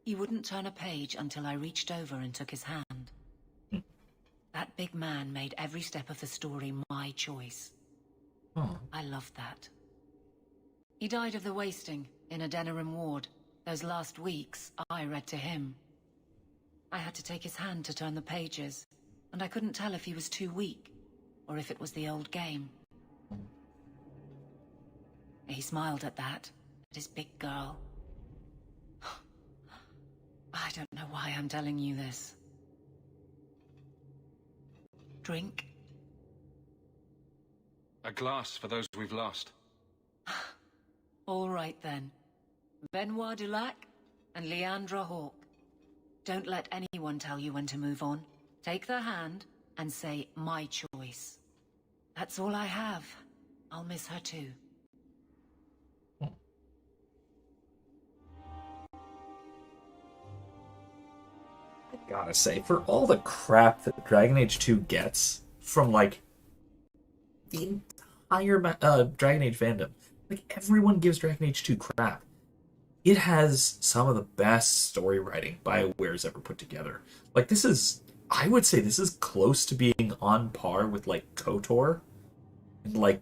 He wouldn't turn a page until I reached over and took his hand. That big man made every step of the story my choice. Oh. I loved that. He died of the wasting in a Denerim ward. Those last weeks, I read to him. I had to take his hand to turn the pages, and I couldn't tell if he was too weak, or if it was the old game. He smiled at that, at his big girl. I don't know why I'm telling you this. Drink? A glass for those we've lost. All right then. Benoit Dulac and Leandra Hawke. Don't let anyone tell you when to move on. Take their hand and say, my choice. That's all I have. I'll miss her too. I gotta say, for all the crap that Dragon Age 2 gets from, like, the entire Dragon Age fandom, like, everyone gives Dragon Age 2 crap. It has some of the best story writing BioWare's ever put together. Like, this is, I would say this is close to being on par with, like, KOTOR. And, like,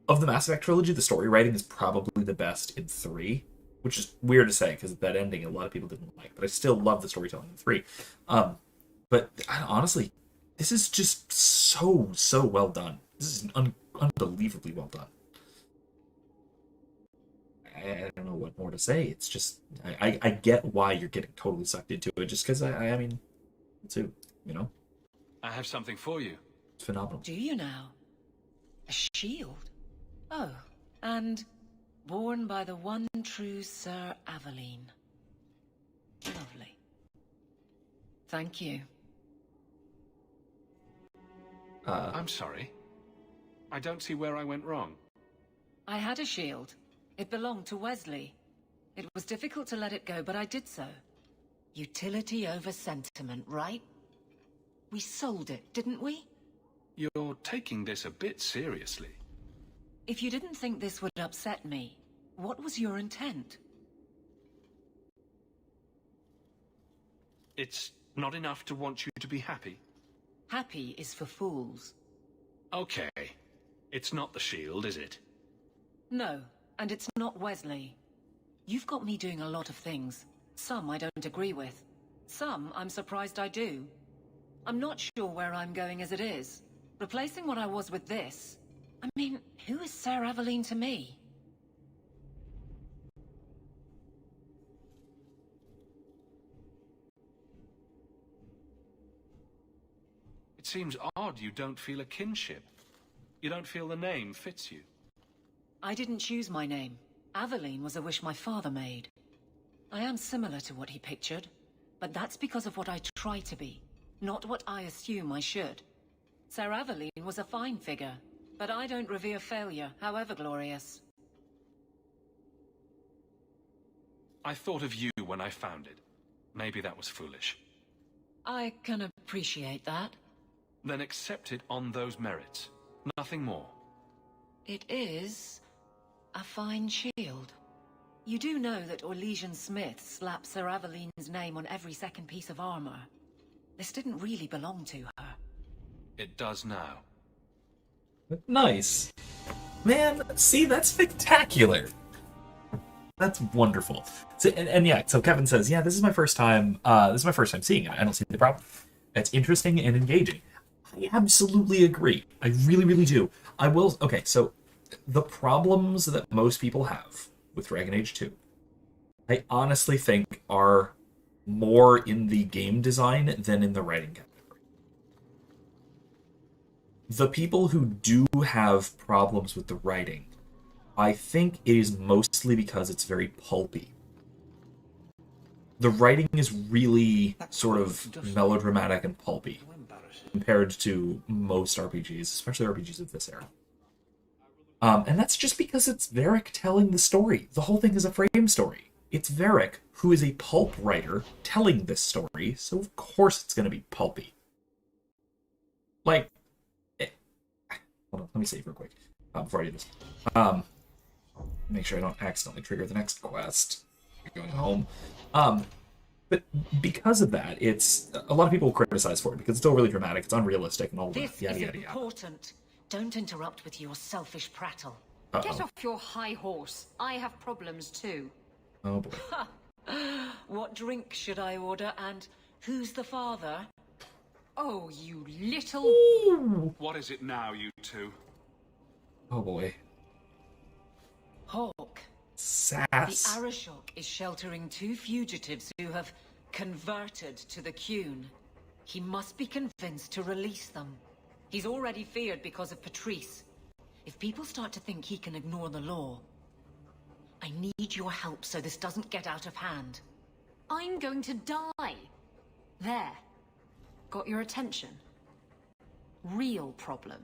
of the Mass Effect trilogy, the story writing is probably the best in 3. Which is weird to say, because that ending a lot of people didn't like. But I still love the storytelling in 3. But honestly, this is just so well done. This is unbelievably well done. I don't know what more to say. It's just, I get why you're getting totally sucked into it, just because, I mean, too, you know? I have something for you. It's phenomenal. Do you now? A shield? Oh, and born by the one true Sir Aveline. Lovely. Thank you. I'm sorry. I don't see where I went wrong. I had a shield. It belonged to Wesley. It was difficult to let it go, but I did so. Utility over sentiment, right? We sold it, didn't we? You're taking this a bit seriously. If you didn't think this would upset me, what was your intent? It's not enough to want you to be happy? Happy is for fools. Okay. It's not the shield, is it? No, and it's not Wesley. You've got me doing a lot of things. Some I don't agree with. Some I'm surprised I do. I'm not sure where I'm going as it is. Replacing what I was with this... I mean, who is Sir Aveline to me? It seems odd you don't feel a kinship. You don't feel the name fits you. I didn't choose my name. Aveline was a wish my father made. I am similar to what he pictured, but that's because of what I try to be, not what I assume I should. Sir Aveline was a fine figure, but I don't revere failure, however glorious. I thought of you when I found it. Maybe that was foolish. I can appreciate that. Then accept it on those merits. Nothing more. It is a fine shield. You do know that Orlesian Smith slapped Sir Aveline's name on every second piece of armor. This didn't really belong to her. It does now. Nice. Man, see, that's spectacular. That's wonderful. So, and yeah, so Kevin says, yeah, this is my first time seeing it. I don't see the problem. It's interesting and engaging. I absolutely agree. I really, really do. Okay, so the problems that most people have with Dragon Age 2, I honestly think are more in the game design than in the writing category. The people who do have problems with the writing, I think it is mostly because it's very pulpy. The writing is really sort of melodramatic and pulpy compared to most RPGs, especially RPGs of this era. And that's just because it's Varric telling the story. The whole thing is a frame story. It's Varric, who is a pulp writer, telling this story, so of course it's going to be pulpy. Like, hold on, let me save real quick before I do this. Make sure I don't accidentally trigger the next quest. Going home. But because of that, it's a lot of people criticize for it because it's still really dramatic, it's unrealistic, and all that. This is important. Don't interrupt with your selfish prattle. Get off your high horse. I have problems too. Oh boy. What drink should I order, and who's the father? Oh, you little... Ooh. What is it now, you two? Oh boy. Hawke. Sass. The Arashok is sheltering 2 fugitives who have converted to the Qun. He must be convinced to release them. He's already feared because of Patrice. If people start to think he can ignore the law, I need your help so this doesn't get out of hand. I'm going to die. There. Got your attention? Real problem.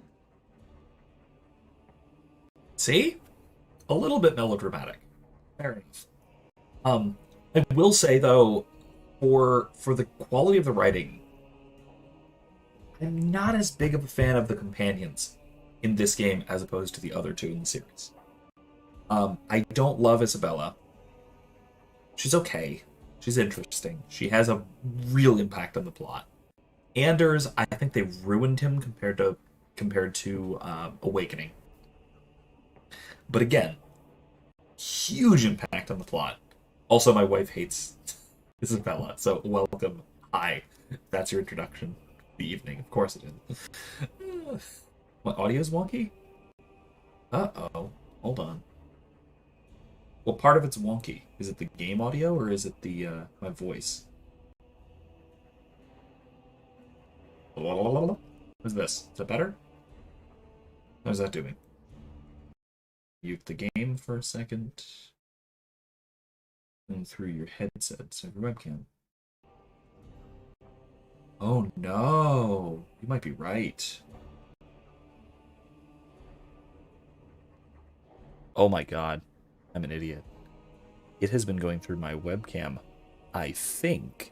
See? A little bit melodramatic. Fair enough. I will say, though, for the quality of the writing, I'm not as big of a fan of the companions in this game as opposed to the other 2 in the series. I don't love Isabella. She's okay. She's interesting. She has a real impact on the plot. Anders, I think they ruined him compared to Awakening. But again, huge impact on the plot. Also, my wife hates Isabella, so welcome. Hi. That's your introduction to the evening. Of course it is. What, audio's wonky? Uh-oh. Hold on. What part of it's wonky? Is it the game audio, or is it the my voice? What's this? Is that better? How's that doing? Mute the game for a second. And through your headset, so your webcam. Oh no! You might be right. Oh my god. I'm an idiot. It has been going through my webcam, I think.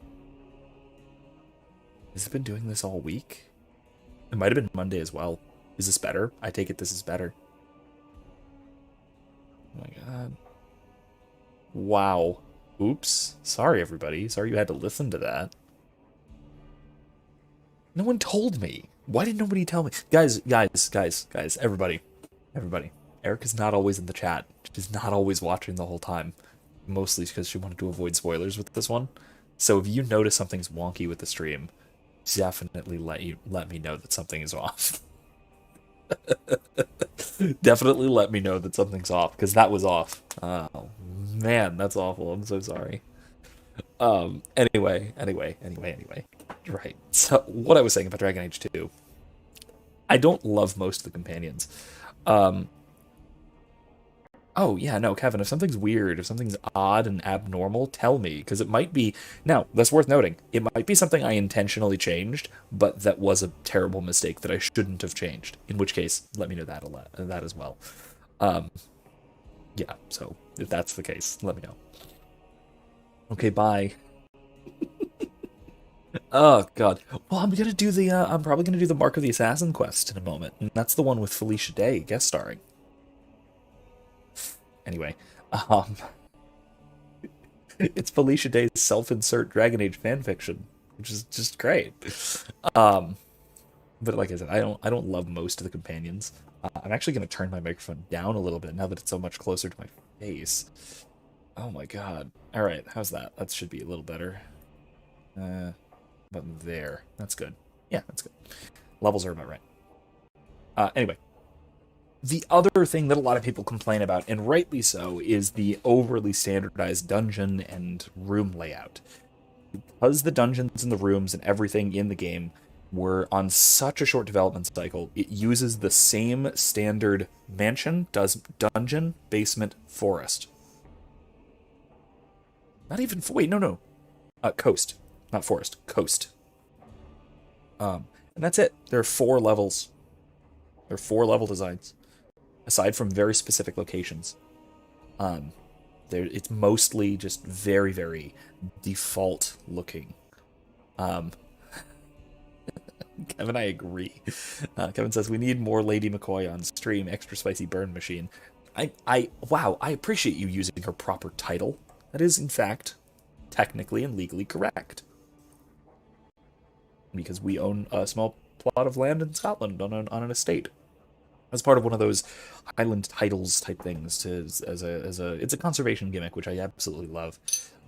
Has it been doing this all week? It might have been Monday as well. Is this better? I take it this is better. Oh my god. Wow. Oops. Sorry, everybody. Sorry you had to listen to that. No one told me. Why did nobody tell me? Guys, everybody. Eric is not always in the chat. She's not always watching the whole time. Mostly because she wanted to avoid spoilers with this one. So if you notice something's wonky with the stream, definitely let me know that something is off. Definitely let me know that something's off, because that was off. Oh man, that's awful. I'm so sorry. Anyway. Right. So what I was saying about Dragon Age 2. I don't love most of the companions. Oh, yeah, no, Kevin, if something's weird, if something's odd and abnormal, tell me, because it might be... Now, that's worth noting. It might be something I intentionally changed, but that was a terrible mistake that I shouldn't have changed, in which case, let me know that as well. Yeah, so, if that's the case, let me know. Okay, bye. Oh, God. Well, I'm probably gonna do the Mark of the Assassin quest in a moment, and that's the one with Felicia Day guest starring. Anyway, it's Felicia Day's self-insert Dragon Age fanfiction, which is just great. But like I said, I don't love most of the companions. I'm actually going to turn my microphone down a little bit now that it's so much closer to my face. Oh my god. Alright, how's that? That should be a little better. About there. That's good. Yeah, that's good. Levels are about right. Anyway. The other thing that a lot of people complain about, and rightly so, is the overly standardized dungeon and room layout. Because the dungeons and the rooms and everything in the game were on such a short development cycle, it uses the same standard mansion, dungeon, basement, forest. Not even, wait, no. Coast. Not forest, coast. And that's it. There are 4 levels. There are 4 level designs. Aside from very specific locations. It's mostly just very, very default looking. Kevin, I agree. Kevin says, we need more Lady McCoy on stream, extra spicy burn machine. Wow, I appreciate you using her proper title. That is, in fact, technically and legally correct. Because we own a small plot of land in Scotland on an estate. As part of one of those Highland titles type things, it's a conservation gimmick, which I absolutely love.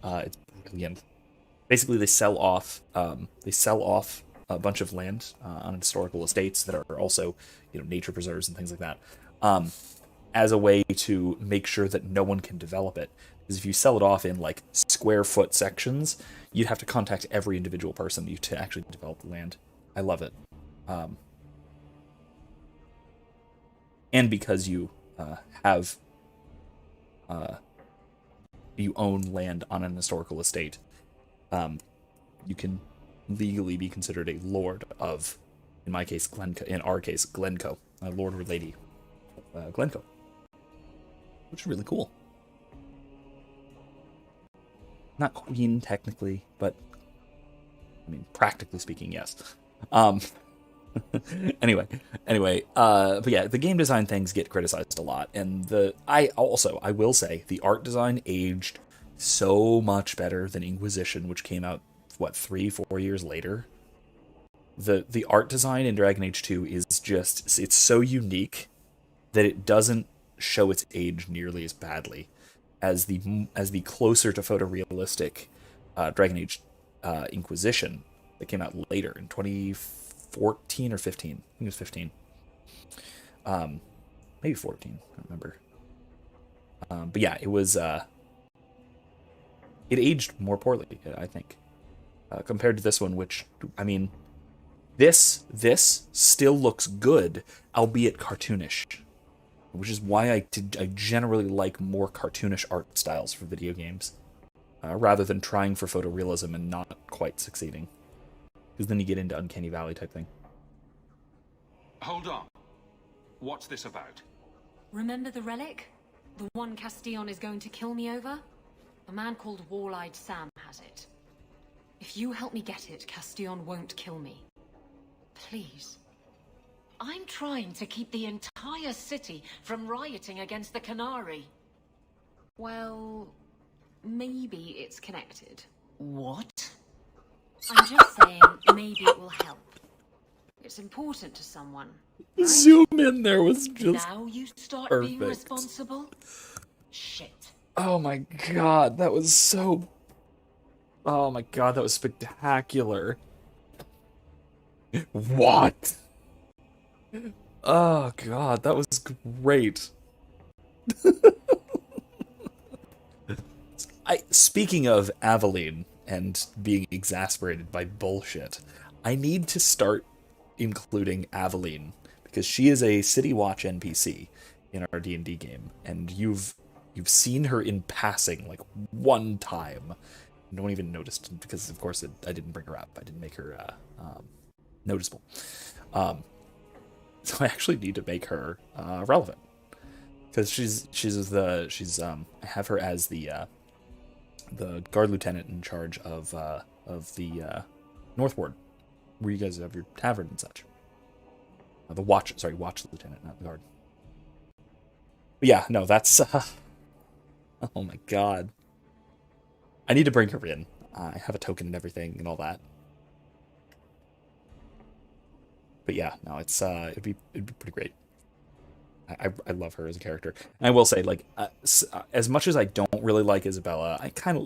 It's brilliant. Basically, they sell off a bunch of land on historical estates that are also, nature preserves and things like that, as a way to make sure that no one can develop it. Because if you sell it off in like square foot sections, you'd have to contact every individual person to actually develop the land. I love it. And because you you own land on an historical estate, you can legally be considered a lord of, in our case, Glencoe, a lord or lady of Glencoe, which is really cool. Not queen technically, but I mean, practically speaking, yes. Anyway, but yeah, the game design things get criticized a lot, and I will say the art design aged so much better than Inquisition, which came out 3-4 years later. The art design in Dragon Age 2 is just, it's so unique that it doesn't show its age nearly as badly as the closer to photorealistic Dragon Age Inquisition that came out later in 2014 or 15. I think it was 15. Maybe 14. I don't remember. But yeah, it was. It aged more poorly, I think, compared to this one. Which, I mean, this still looks good, albeit cartoonish, which is why I generally like more cartoonish art styles for video games, rather than trying for photorealism and not quite succeeding. Because then you get into Uncanny Valley type thing. Hold on. What's this about? Remember the relic? The one Castillon is going to kill me over? A man called Wall-Eyed Sam has it. If you help me get it, Castillon won't kill me. Please. I'm trying to keep the entire city from rioting against the Canary. Well, maybe it's connected. What? I'm just saying, maybe it will help. It's important to someone. Right? Zoom in there was just now you start perfect. Being responsible? Shit. Oh my god, that was so... Oh my god, that was spectacular. What? Oh god, that was great. Speaking of Aveline and being exasperated by bullshit, I need to start including Aveline, because she is a City Watch NPC in our D&D game, and you've seen her in passing like one time. No one even noticed, because of course I didn't bring her up. I didn't make her noticeable. So I actually need to make her relevant, because I have her as the guard lieutenant in charge of the North Ward, where you guys have your tavern and such. Watch lieutenant, not the guard. But yeah, no, that's oh my god. I need to bring her in. I have a token and everything and all that. But yeah, no, it's it'd be pretty great. I love her as a character. And I will say, like, as much as I don't really like Isabella,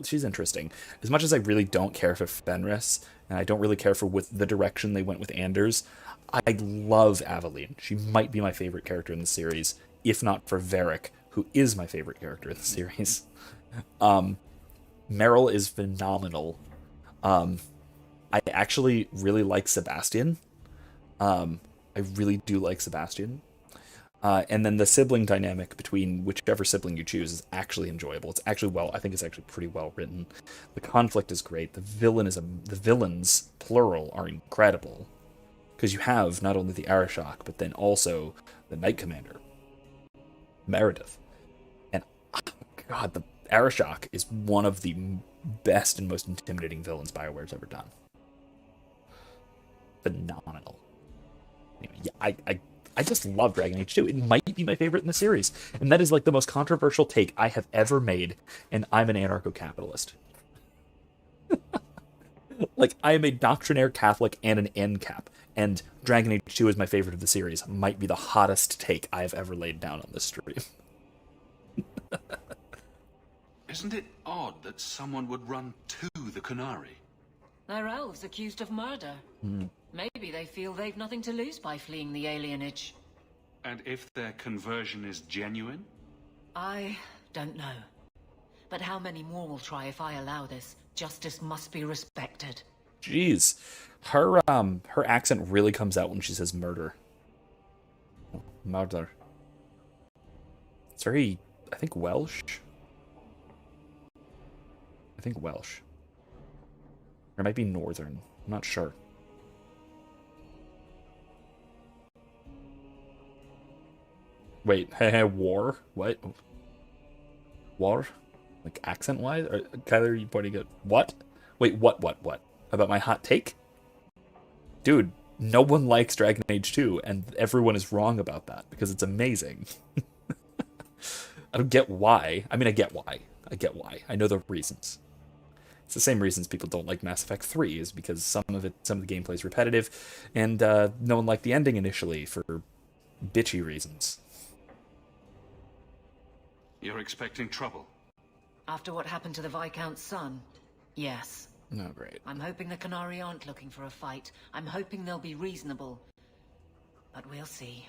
she's interesting. As much as I really don't care for Fenris, and I don't really care for with the direction they went with Anders, I love Aveline. She might be my favorite character in the series, if not for Varric, who is my favorite character in the series. Meryl is phenomenal. I actually really like Sebastian. I really do like Sebastian. And then the sibling dynamic between whichever sibling you choose is actually enjoyable. It's actually I think it's actually pretty well written. The conflict is great. The villains, plural, are incredible. Because you have not only the Arishok, but then also the Knight Commander, Meredith. And, oh God, the Arishok is one of the best and most intimidating villains BioWare's ever done. Phenomenal. Anyway, yeah, I just love Dragon Age 2. It might be my favorite in the series. And that is like the most controversial take I have ever made, and I'm an anarcho-capitalist. Like, I am a doctrinaire Catholic and an NCAP, and Dragon Age 2 is my favorite of the series. Might be the hottest take I have ever laid down on this stream. Isn't it odd that someone would run to the Qunari? They're elves accused of murder. Maybe they feel they've nothing to lose by fleeing the alienage. And if their conversion is genuine? I don't know. But how many more will try if I allow this? Justice must be respected. Jeez. Her accent really comes out when she says murder. Murder. It's very, I think, Welsh. I think Welsh. Or it might be Northern. I'm not sure. Wait, war? What? War? Like, accent-wise? Or, Kyler, are you pointing at what? Wait, what? About my hot take? Dude, no one likes Dragon Age 2, and everyone is wrong about that, because it's amazing. I don't get why. I mean, I get why. I know the reasons. It's the same reasons people don't like Mass Effect 3, is because some of the gameplay is repetitive, and no one liked the ending initially for bitchy reasons. You're expecting trouble? After what happened to the Viscount's son, yes. Oh, great. I'm hoping the Qunari aren't looking for a fight. I'm hoping they'll be reasonable. But we'll see.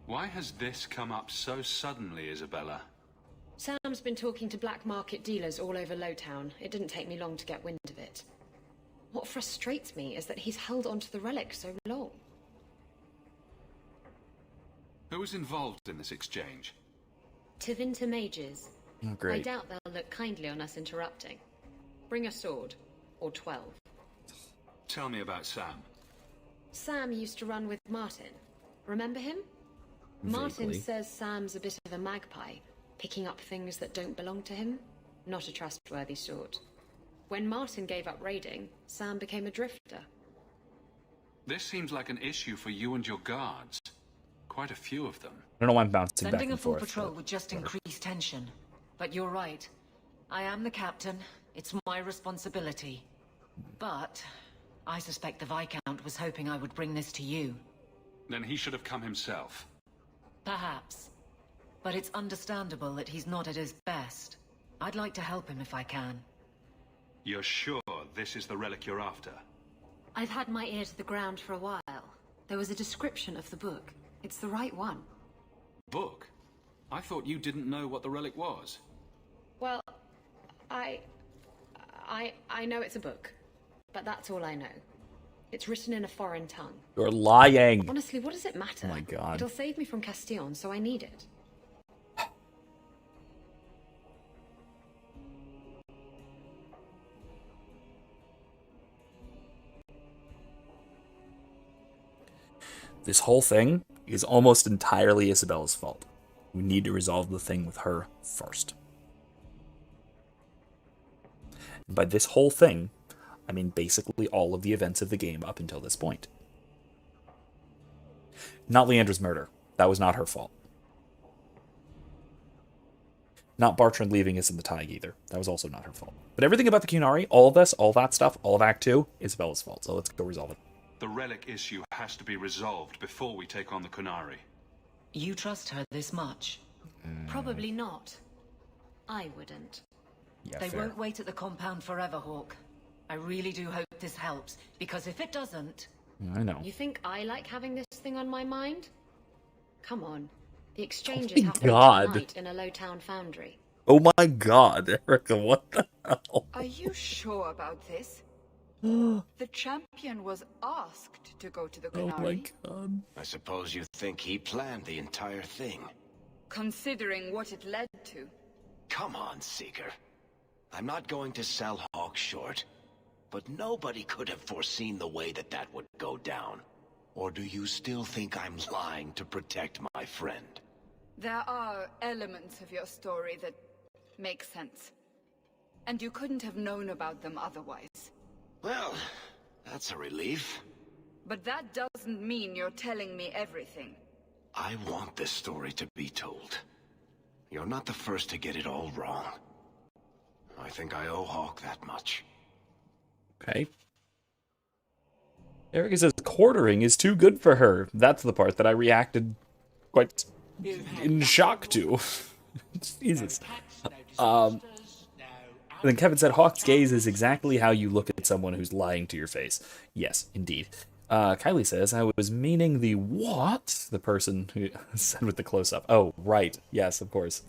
Why has this come up so suddenly, Isabella? Sam's been talking to black market dealers all over Lowtown. It didn't take me long to get wind of it. What frustrates me is that he's held onto the relic so long. Who was involved in this exchange? Tevinter mages. Oh, great. I doubt they'll look kindly on us interrupting. Bring a sword. Or 12. Tell me about Sam. Sam used to run with Martin. Remember him? Martin says Sam's a bit of a magpie, picking up things that don't belong to him. Not a trustworthy sort. When Martin gave up raiding, Sam became a drifter. This seems like an issue for you and your guards. Quite a few of them. I don't know why I'm bouncing back Sending and a full forth. patrol would just increase tension. But you're right. I am the captain. It's my responsibility. But I suspect the Viscount was hoping I would bring this to you. Then he should have come himself. Perhaps. But it's understandable that he's not at his best. I'd like to help him if I can. You're sure this is the relic you're after? I've had my ear to the ground for a while. There was a description of the book. It's the right one. Book? I thought you didn't know what the relic was. Well, I know it's a book. But that's all I know. It's written in a foreign tongue. You're lying. Honestly, what does it matter? Oh my God. It'll save me from Castillon, so I need it. This whole thing is almost entirely Isabella's fault. We need to resolve the thing with her first. And by this whole thing, I mean basically all of the events of the game up until this point. Not Leandra's murder. That was not her fault. not Bartrand leaving us in the Tig either. That was also not her fault. But everything about the Qunari, all of this, all that stuff, all of Act 2, Isabella's fault. So let's go resolve it. The relic issue has to be resolved before we take on the Qunari. You trust her this much? Probably not. I wouldn't. Yeah, They fair. won't wait at the compound forever, Hawke. I really do hope this helps, because if it doesn't... I know. You think I like having this thing on my mind? Come on. The exchange Oh is my happening God. tonight in a low-town foundry. Oh my god, Erica, what the hell? Are you sure about this? The champion was asked to go to the Oh Qunari. my god. I suppose you think he planned the entire thing. Considering what it led to. Come on, Seeker. I'm not going to sell Hawke short, but nobody could have foreseen the way that would go down. Or do you still think I'm lying to protect my friend? There are elements of your story that make sense. And you couldn't have known about them otherwise. Well, that's a relief. But that doesn't mean you're telling me everything. I want this story to be told. You're not the first to get it all wrong. I think I owe Hawke that much. Okay. Erica says quartering is too good for her. That's the part that I reacted quite in shock to. Jesus. And then Kevin said, Hawke's gaze is exactly how you look at someone who's lying to your face. Yes, indeed. Kylie says, I was meaning the what? The person who said with the close-up. Oh, right. Yes, of course.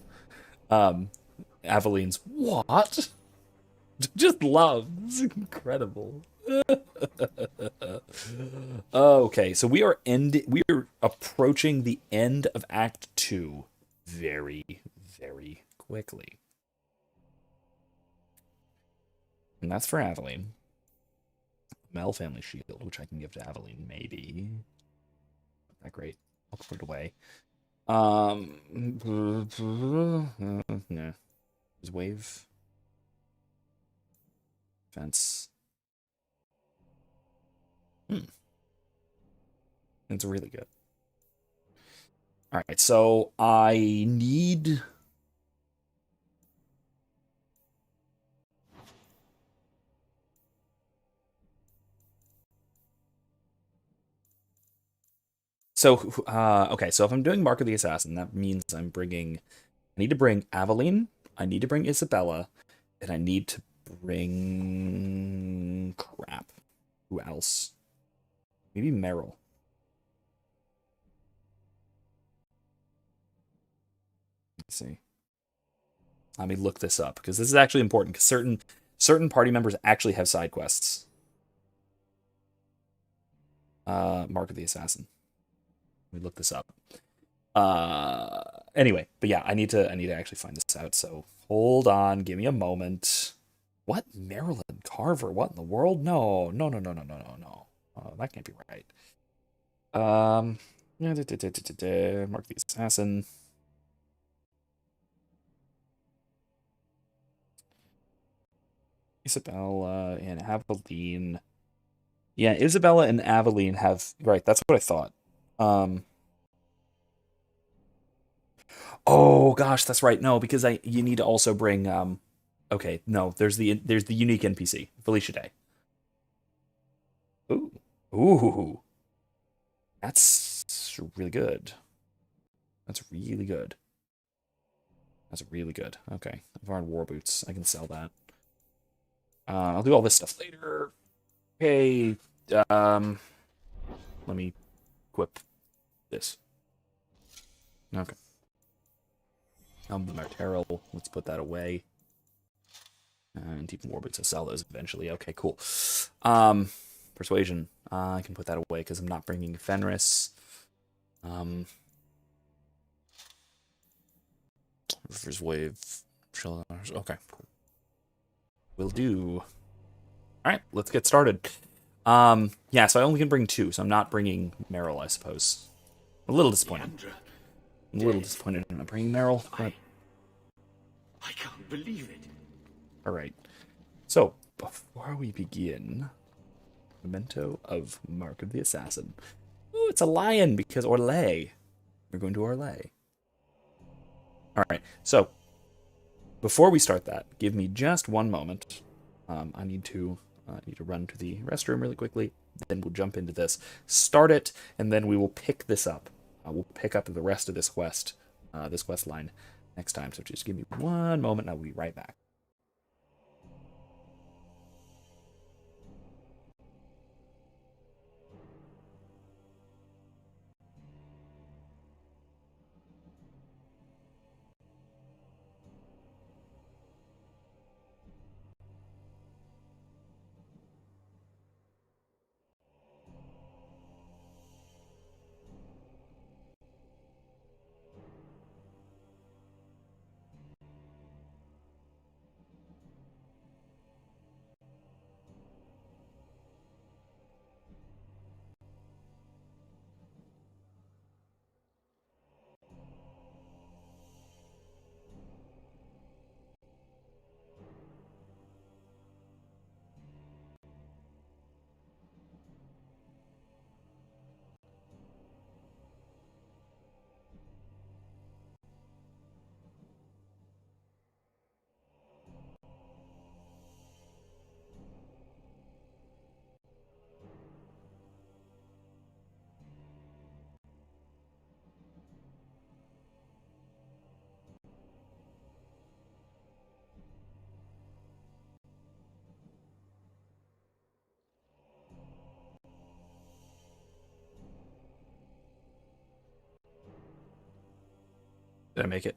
Aveline's what? Just love. It's incredible. Okay, so we are approaching the end of Act 2 very, very quickly. And that's for Aveline. Mel family shield, which I can give to Aveline, maybe. Not that great. I'll put it away. No. There's wave. Fence. It's really good. Alright, so I need... So, okay, so if I'm doing Mark of the Assassin, that means I need to bring Aveline, I need to bring Isabella, and I need to bring... crap. Who else? Maybe Meryl. Let's see. Let me look this up, because this is actually important, because certain party members actually have side quests. Mark of the Assassin. Let me look this up. Anyway, but yeah, I need to actually find this out, so hold on, give me a moment. What? Marilyn Carver? What in the world? No. That can't be right. Mark the Assassin. Isabella and Aveline. Yeah, Isabella and Aveline have... Right, that's what I thought. Oh, gosh, that's right. No, because you need to also bring... Okay, no, there's the unique NPC, Felicia Day. Ooh. That's really good. That's really good. Okay, Varn War Boots. I can sell that. I'll do all this stuff later. Okay, let me equip this. Okay. Marterel, let's put that away. And even War Boots, I'll sell those eventually. Okay, cool. Persuasion, I can put that away because I'm not bringing Fenris. River's Wave. Okay, cool. Will do. Alright, let's get started. Yeah, so I only can bring 2, so I'm not bringing Meryl, I suppose. I'm a little disappointed. I'm a little disappointed in not bringing Meryl. But... I can't believe it. Alright. So, before we begin, memento of Mark of the Assassin. Ooh, it's a lion because Orlais. We're going to Orlais. Alright, so before we start that, give me just one moment. I need to run to the restroom really quickly. Then we'll jump into this, start it, and then we will pick this up. We'll pick up the rest of this quest line next time. So just give me one moment, and I'll be right back. Did I make it?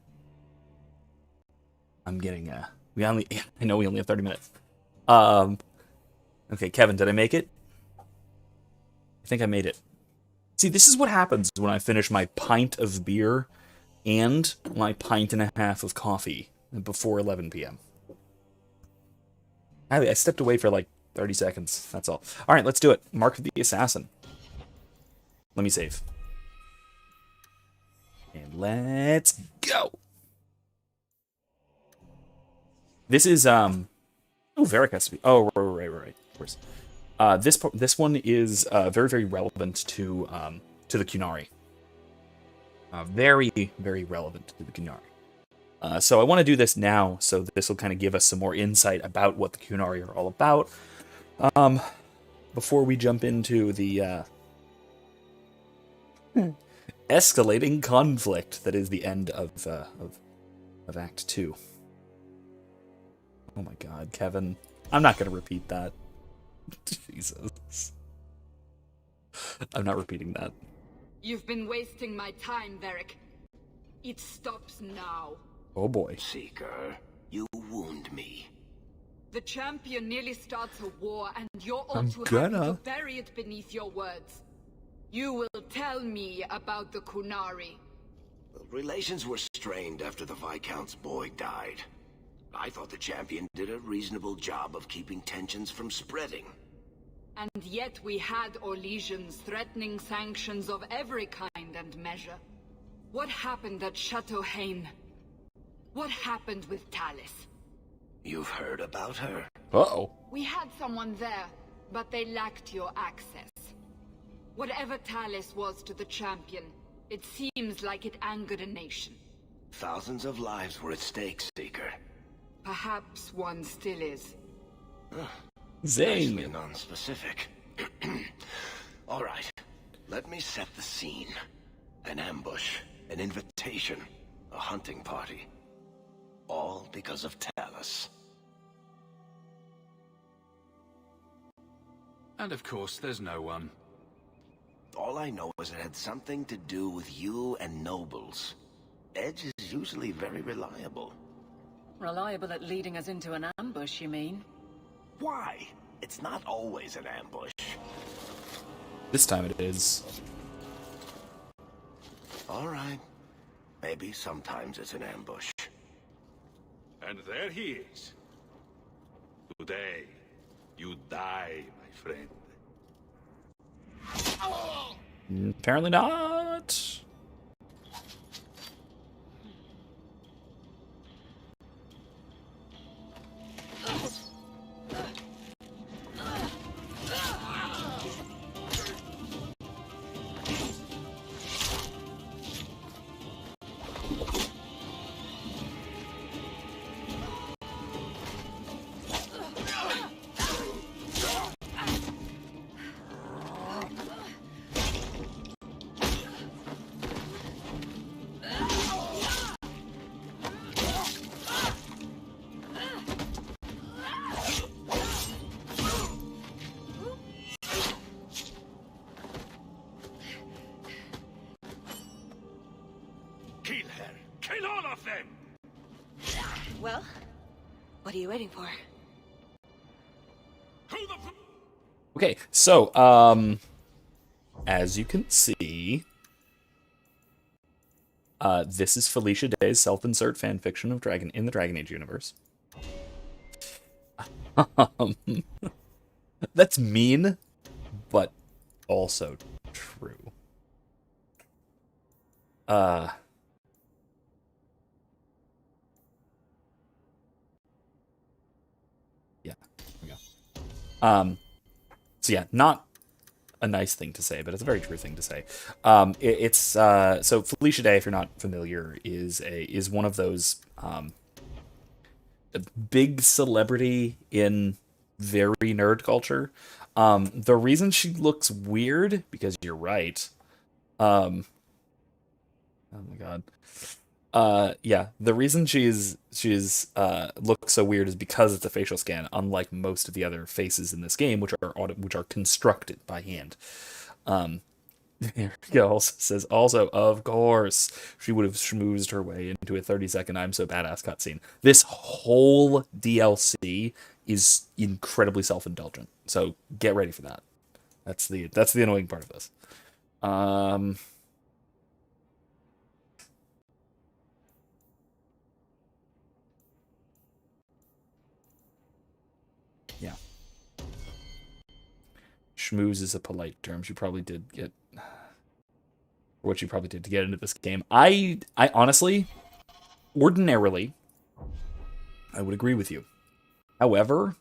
I'm getting I know we only have 30 minutes. Okay, Kevin, did I make it? I think I made it. See, this is what happens when I finish my pint of beer and my pint and a half of coffee before 11 p.m. I stepped away for like 30 seconds. That's all. All right, let's do it. Mark of the Assassin. Let me save. And let's go. This is Varric has to be. Oh, right. Of course. This one is very, very relevant to the Qunari. Very, very relevant to the Qunari. So I want to do this now, so this will kind of give us some more insight about what the Qunari are all about. Before we jump into the escalating conflict that is the end of Act 2. Oh my God, Kevin. I'm not going to repeat that. Jesus. I'm not repeating that. You've been wasting my time, Varric. It stops now. Oh boy. Seeker, you wound me. The Champion nearly starts a war, and you're all I'm too happy gonna. to bury it beneath your words. You will tell me about the Qunari. Relations were strained after the Viscount's boy died. I thought the Champion did a reasonable job of keeping tensions from spreading. And yet we had Orlesians threatening sanctions of every kind and measure. What happened at Chateau Haine? What happened with Talis? You've heard about her? Uh-oh. We had someone there, but they lacked your access. Whatever Talis was to the Champion, it seems like it angered a nation. Thousands of lives were at stake, Seeker. Perhaps one still is. Zing. Nicely non-specific. All right, let me set the scene. An ambush, an invitation, a hunting party. All because of Talis. And of course, there's no one. All I know is it had something to do with you and nobles. Edge is usually very reliable. Reliable at leading us into an ambush, you mean? Why? It's not always an ambush. This time it is. All right. Maybe sometimes it's an ambush. And there he is. Today, you die, my friend. Apparently not. then. Well, what are you waiting for? Okay, so, as you can see, this is Felicia Day's self-insert fanfiction of in the Dragon Age universe. That's mean, but also true. Yeah, there we go. So yeah, not a nice thing to say, but it's a very true thing to say. So Felicia Day, if you're not familiar, is one of those big celebrity in very nerd culture. The reason she looks weird, because you're right. Oh my god. Yeah, the reason she's looks so weird is because it's a facial scan, unlike most of the other faces in this game, which are constructed by hand. There we go. Also says, of course, she would have schmoozed her way into a 30-second I'm so badass cutscene. This whole DLC is incredibly self-indulgent, so get ready for that. That's the annoying part of this. Yeah. Schmooze is a polite term. She probably did get what she probably did to get into this game. I honestly, ordinarily, I would agree with you. However,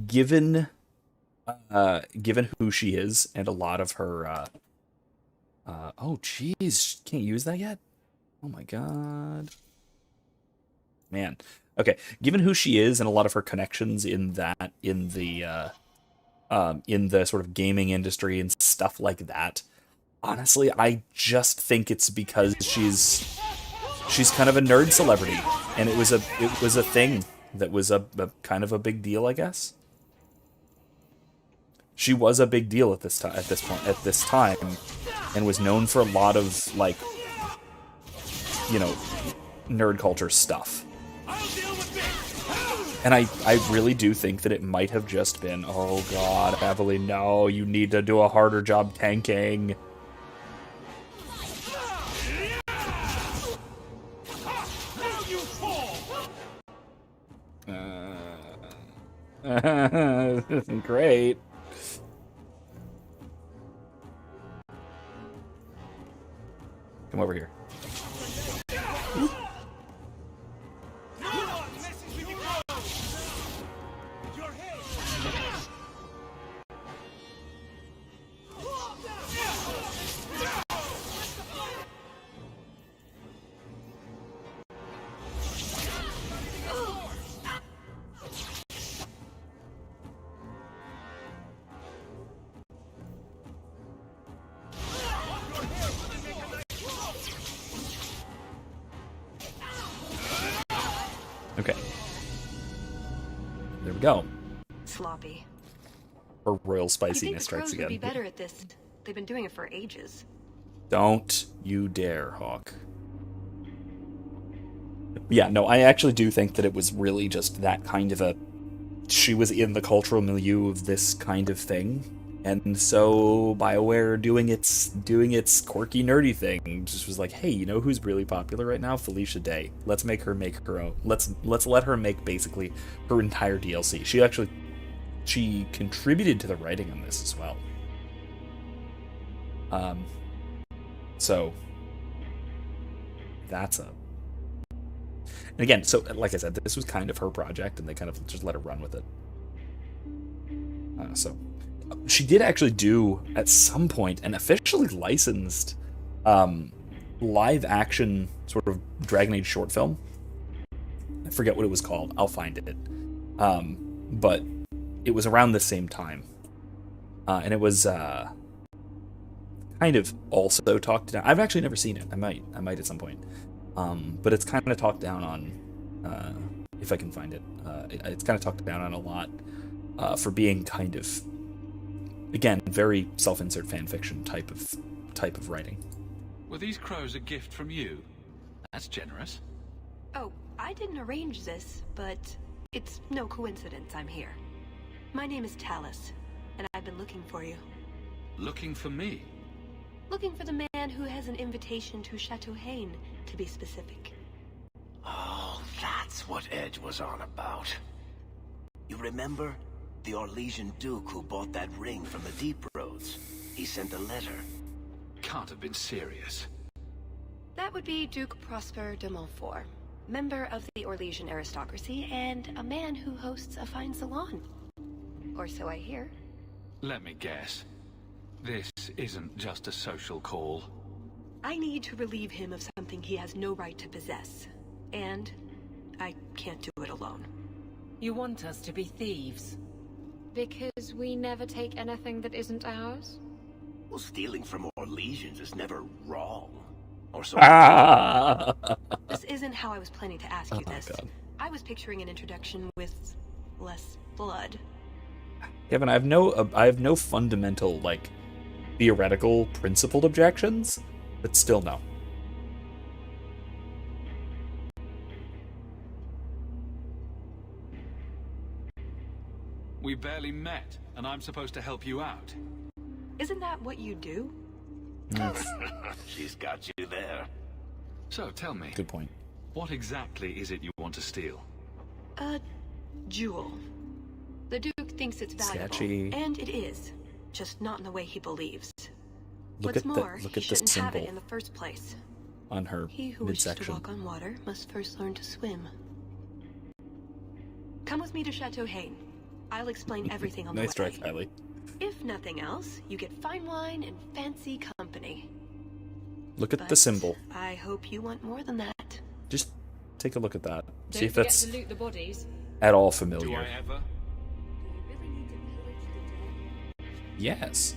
given who she is and a lot of her oh jeez, can't use that yet? Oh my god. Man. Okay, given who she is and a lot of her connections in the sort of gaming industry and stuff like that, honestly, I just think it's because she's kind of a nerd celebrity, and it was a thing that was a kind of a big deal, I guess. She was a big deal at this time, and was known for a lot of, like, you know, nerd culture stuff. And I really do think that it might have just been, oh god, Evelyn, no, you need to do a harder job tanking. This isn't great. Come over here. Okay. There we go. Sloppy. Or royal spiciness strikes strikes again. Would be again. better at this. They've been doing it for ages. Don't you dare, Hawke. Yeah, no, I actually do think that it was really just that kind of a... She was in the cultural milieu of this kind of thing, and so BioWare doing its quirky, nerdy thing just was like, hey, you know who's really popular right now? Felicia Day. Let's make her make her own. Let's let her make basically her entire DLC. She contributed to the writing on this as well. So that's a... And again, so like I said, this was kind of her project, and they kind of just let her run with it. So she did actually do, at some point, an officially licensed live-action sort of Dragon Age short film. I forget what it was called. I'll find it. But it was around the same time. And it was kind of also talked down. I've actually never seen it. I might at some point. But it's kind of talked down on, if I can find it. It's kind of talked down on a lot for being kind of, again, very self-insert fanfiction type of writing. Were these crows a gift from you? That's generous. Oh, I didn't arrange this, but it's no coincidence I'm here. My name is Talus, and I've been looking for you. Looking for me? Looking for the man who has an invitation to Chateau Haine, to be specific. Oh, that's what Edge was on about. You remember? The Orlesian Duke who bought that ring from the Deep Roads. He sent a letter. Can't have been serious. That would be Duke Prosper de Montfort, member of the Orlesian aristocracy, and a man who hosts a fine salon. Or so I hear. Let me guess. This isn't just a social call. I need to relieve him of something he has no right to possess. And I can't do it alone. You want us to be thieves? Because we never take anything that isn't ours? Well, stealing from Orlesians is never wrong. Or so. This isn't how I was planning to ask you this. God. I was picturing an introduction with less blood. Kevin, I have no fundamental, like, theoretical, principled objections, but still no. We barely met, and I'm supposed to help you out. Isn't that what you do? She's got you there. So, tell me. Good point. What exactly is it you want to steal? A jewel. The Duke thinks it's valuable, Sketchy. And it is. Just not in the way he believes. Look What's at more, the he shouldn't have it symbol in the first place. on her He who wishes to midsection. walk on water must first learn to swim. Come with me to Chateau Haine. I'll explain everything on the way. Nice try, Kylie. If nothing else, you get fine wine and fancy company. Look at the symbol. I hope you want more than that. Just take a look at that. Don't See if forget that's to loot the bodies. at all Do familiar. I ever? Yes.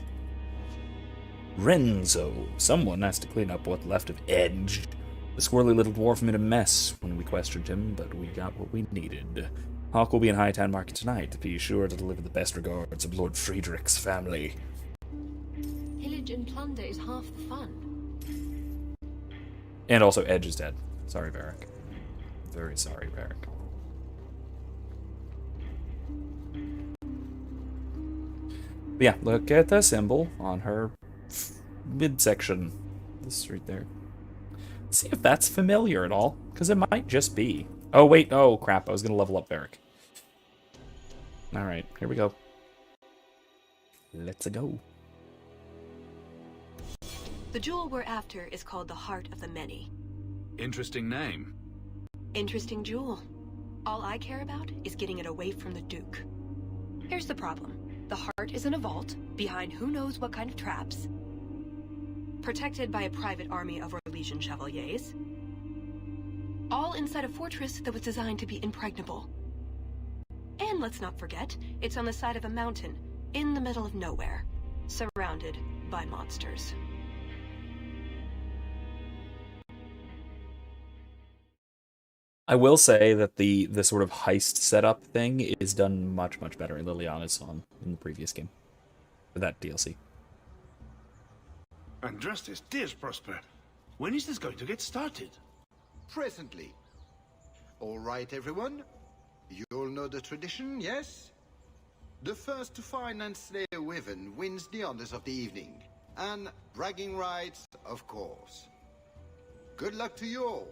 Renzo. Someone has to clean up what's left of Edge. The squirrely little dwarf made a mess when we questioned him, but we got what we needed. Hawke will be in Hightown Market tonight. Be sure to deliver the best regards of Lord Friedrich's family. Pillage and plunder is half the fun. And also, Edge is dead. Sorry, Varric. Very sorry, Varric. But yeah, look at the symbol on her midsection. This right there. See if that's familiar at all, because it might just be. Oh, wait. Oh, crap. I was going to level up Varric. Alright, here we go. Let's go. The jewel we're after is called the Heart of the Many. Interesting name. Interesting jewel. All I care about is getting it away from the Duke. Here's the problem. The heart is in a vault, behind who knows what kind of traps, protected by a private army of Orlesian chevaliers, all inside a fortress that was designed to be impregnable. And let's not forget, it's on the side of a mountain, in the middle of nowhere, surrounded by monsters. I will say that the sort of heist setup thing is done much, much better in Liliana's song in the previous game. For that DLC. And justice, dear Prosper, when is this going to get started? Presently. All right, everyone. You all know the tradition, yes? The first to find and slay a wyvern wins the honors of the evening. And bragging rights, of course. Good luck to you all.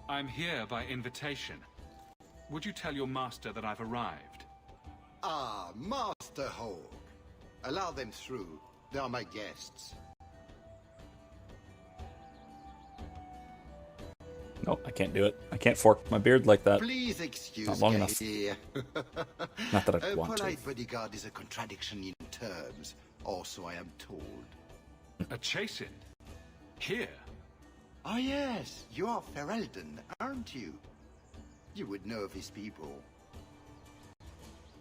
I'm here by invitation. Would you tell your master that I've arrived? Ah, Master Hawke. Allow them through. They are my guests. No, I can't do it. I can't fork my beard like that. Please excuse Not long me. enough. Not that I want to. A polite bodyguard is a contradiction in terms. Also, I am told. A chase-in? Here? Ah, yes. You are Ferelden, aren't you? You would know of his people.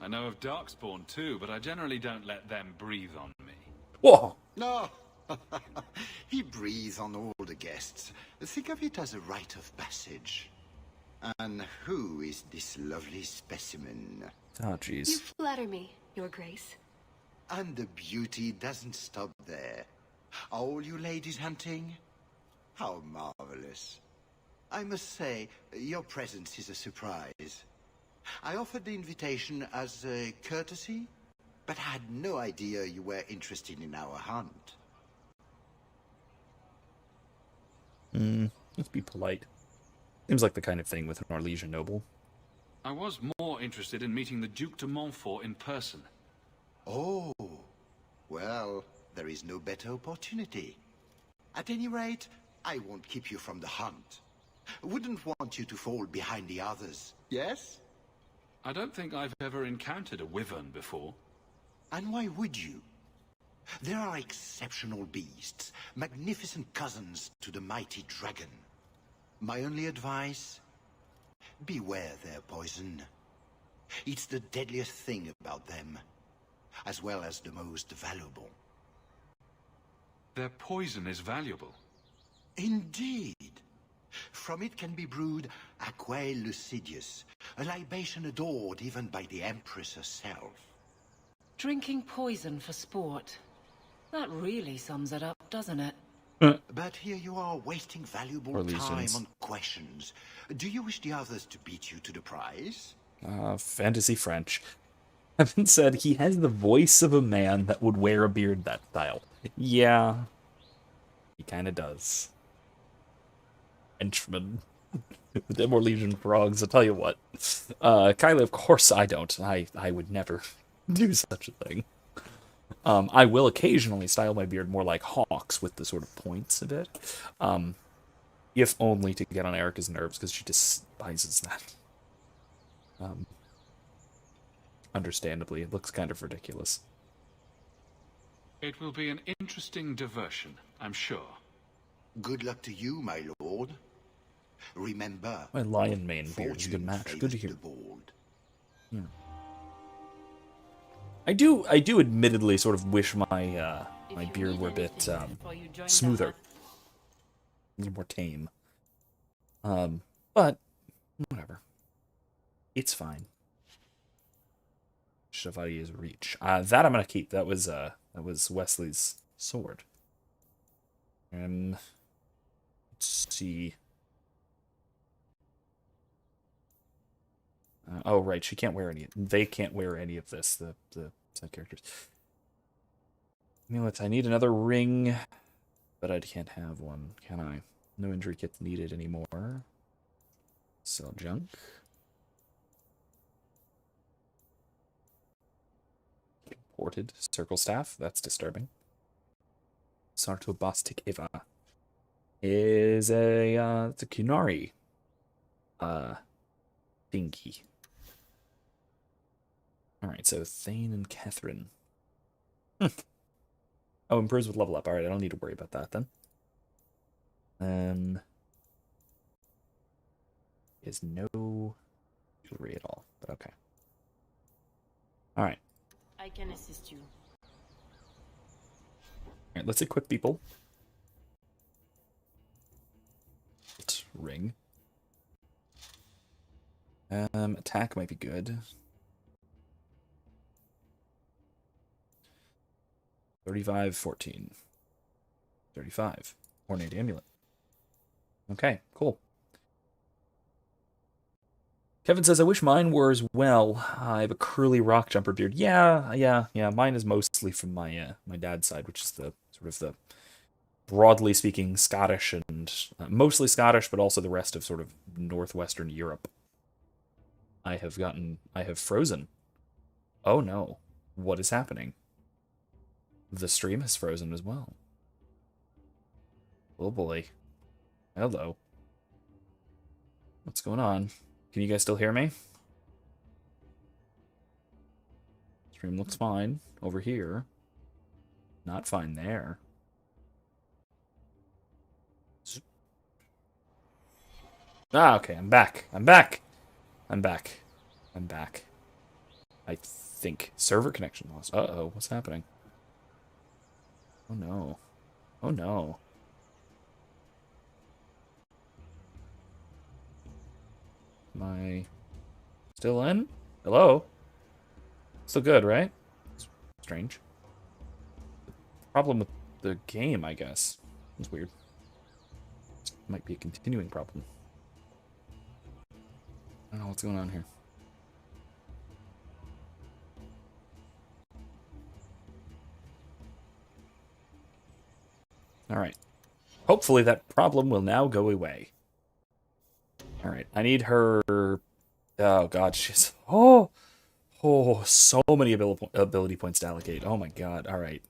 I know of Darkspawn too, but I generally don't let them breathe on me. Whoa! No! He breathes on all the guests. Think of it as a rite of passage. And who is this lovely specimen? Oh, jeez. You flatter me. Your Grace. And the beauty doesn't stop there. Are all you ladies hunting? How marvelous. I must say, your presence is a surprise. I offered the invitation as a courtesy, but had no idea you were interested in our hunt. Let's be polite. Seems like the kind of thing with an Orlesian noble. I was more interested in meeting the Duke de Montfort in person. Oh, well, there is no better opportunity. At any rate, I won't keep you from the hunt. Wouldn't want you to fall behind the others, yes? I don't think I've ever encountered a wyvern before. And why would you? There are exceptional beasts, magnificent cousins to the mighty dragon. My only advice? Beware their poison. It's the deadliest thing about them, as well as the most valuable. Their poison is valuable? Indeed. From it can be brewed Aquae Lucidius, a libation adored even by the Empress herself. Drinking poison for sport. That really sums it up, doesn't it? But here you are wasting valuable time on questions. Do you wish the others to beat you to the prize? Fantasy French. Evan said he has the voice of a man that would wear a beard that style. Yeah, he kind of does. Henchman. Them Orlesian frogs, I'll tell you what. Kylie, of course I don't. I would never do such a thing. I will occasionally style my beard more like Hawke's with the sort of points of it. If only to get on Erica's nerves, because she despises that. Understandably, it looks kind of ridiculous. It will be an interesting diversion, I'm sure. Good luck to you, my lord. Remember, my lion mane beard is a good match. Good to hear. Yeah. I do admittedly sort of wish my my beard were a bit smoother, a little more tame. But whatever, it's fine. Chevalier's reach. That I'm gonna keep. That was Wesley's sword. Let's see. Oh right, she can't wear any. They can't wear any of this. The side characters. I need another ring, but I can't have one, can I? No injury kits needed anymore. Sell junk. Imported circle staff. That's disturbing. Sartobastikeva is it's a Kunari thingy. Alright, so Thane and Catherine. Oh, improves with level up. Alright, I don't need to worry about that then. Is no jewelry at all, but okay. Alright. I can assist you. Alright, let's equip people. Ring. Attack might be good. 35, 14. 35. Ornate amulet. Okay, cool. Kevin says, I wish mine were as well. I have a curly rock jumper beard. Yeah. Mine is mostly from my my dad's side, which is the sort of the broadly speaking Scottish and mostly Scottish, but also the rest of sort of northwestern Europe. I have frozen. Oh no. What is happening? The stream has frozen as well. Oh boy. Hello. What's going on? Can you guys still hear me? Stream looks fine over here. Not fine there. Okay, I'm back. I think. Server connection lost. Uh-oh, what's happening? Oh no. Oh no. Am I still in? Hello? Still good, right? Strange. Problem with the game, I guess. It's weird. Might be a continuing problem. I don't know what's going on here. Alright. Hopefully that problem will now go away. Alright, I need her... Oh god, she's... Oh, so many ability points to allocate. Oh my god, alright.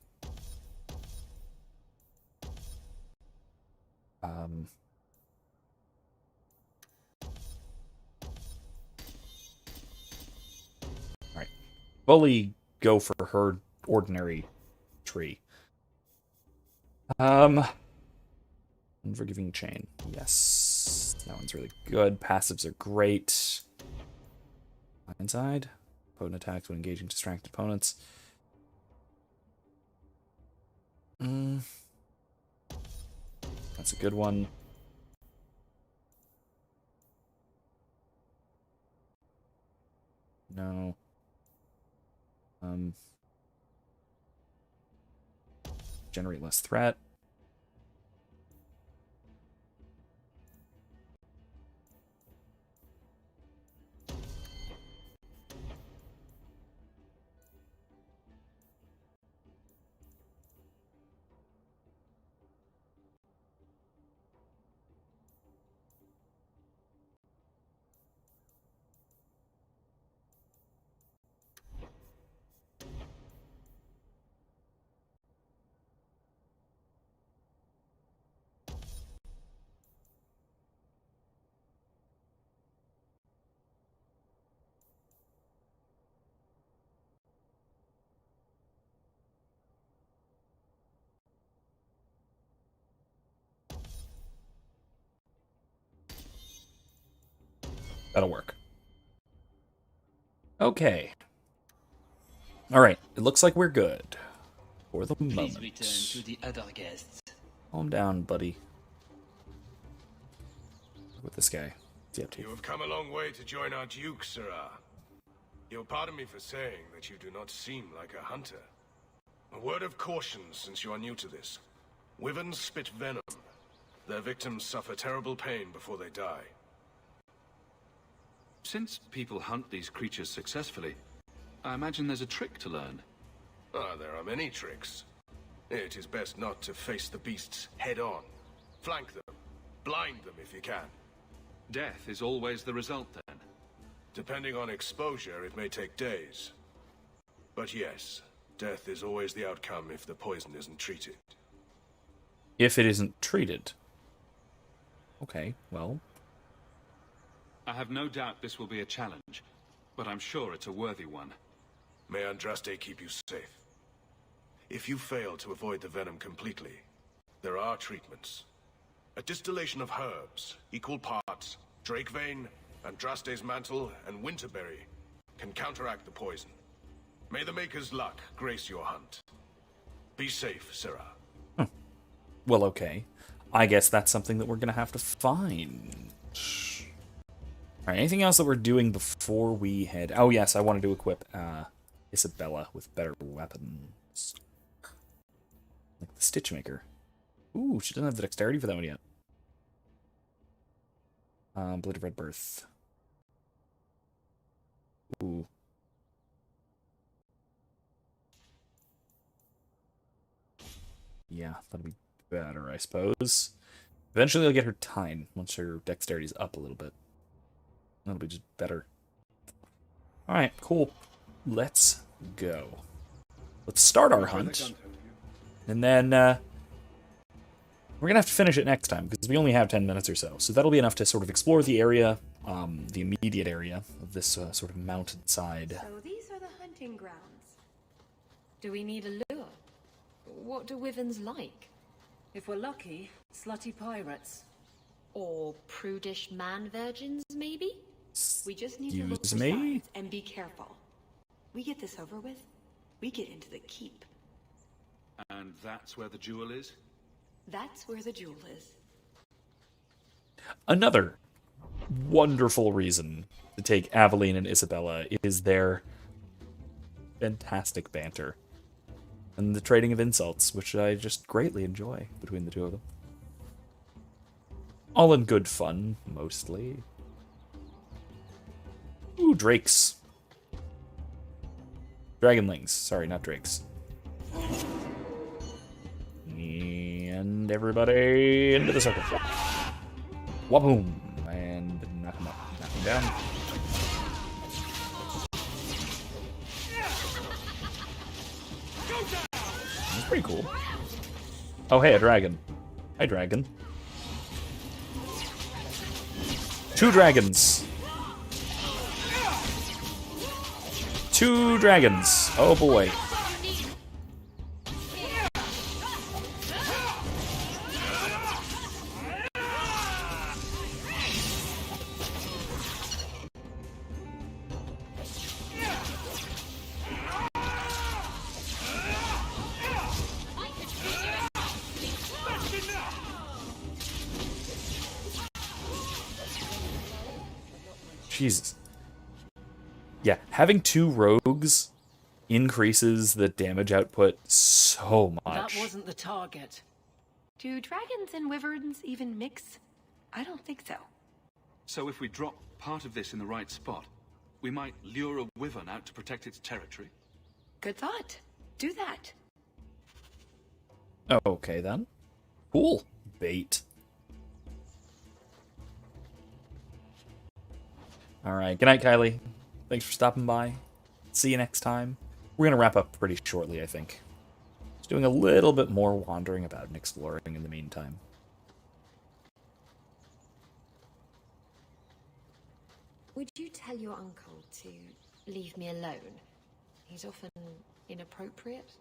Alright. Fully go for her ordinary tree. Unforgiving Chain. Yes. That one's really good. Passives are great. Blindside. Potent attacks when engaging distracted opponents. That's a good one. No. Generate less threat. That'll work. Okay. Alright, it looks like we're good. For the moment. Please return to the other guests. Calm down, buddy. With this guy. What's he up to? You have come a long way to join our Duke, Sirrah. You'll pardon me for saying that you do not seem like a hunter. A word of caution since you are new to this. Wyverns spit venom. Their victims suffer terrible pain before they die. Since people hunt these creatures successfully, I imagine there's a trick to learn. There are many tricks. It is best not to face the beasts head-on. Flank them. Blind them if you can. Death is always the result, then? Depending on exposure, it may take days. But yes, death is always the outcome if the poison isn't treated. If it isn't treated. Okay, well... I have no doubt this will be a challenge, but I'm sure it's a worthy one. May Andraste keep you safe. If you fail to avoid the venom completely, there are treatments. A distillation of herbs, equal parts, Drakevane, Andraste's mantle, and winterberry can counteract the poison. May the Maker's luck grace your hunt. Be safe, Sirrah. Well, okay. I guess that's something that we're going to have to find. Alright, anything else that we're doing before we head... Oh, yes, I wanted to equip Isabella with better weapons. Like the Stitchmaker. Ooh, she doesn't have the dexterity for that one yet. Blade of Red Birth. Ooh. Yeah, that'll be better, I suppose. Eventually I'll get her Tine once her dexterity's up a little bit. That'll be just better. Alright, cool. Let's go. Let's start our hunt. And then, we're going to have to finish it next time, because we only have 10 minutes or so. So that'll be enough to sort of explore the area, the immediate area of this sort of mountainside. So these are the hunting grounds. Do we need a lure? What do wyverns like? If we're lucky, slutty pirates. Or prudish man-virgins, maybe? We just need to look for me? signs and be careful. We get this over with, we get into the keep. And that's where the jewel is? That's where the jewel is. Another wonderful reason to take Aveline and Isabella is their fantastic banter. And the trading of insults, which I just greatly enjoy between the two of them. All in good fun, mostly. Ooh, drakes. Dragonlings. Sorry, not drakes. And everybody into the circle. Waboom! And knock him up. Knock him down. That's pretty cool. Oh, hey, a dragon. Hi, dragon. 2 dragons. 2 dragons. Oh, boy. Jesus. Yeah, having 2 rogues increases the damage output so much. That wasn't the target. Do dragons and wyverns even mix? I don't think so. So if we drop part of this in the right spot, we might lure a wyvern out to protect its territory? Good thought. Do that. Okay, then. Cool. Bait. Alright, good night, Kylie. Thanks for stopping by. See you next time. We're going to wrap up pretty shortly, I think. Just doing a little bit more wandering about and exploring in the meantime. Would you tell your uncle to leave me alone? He's often inappropriate.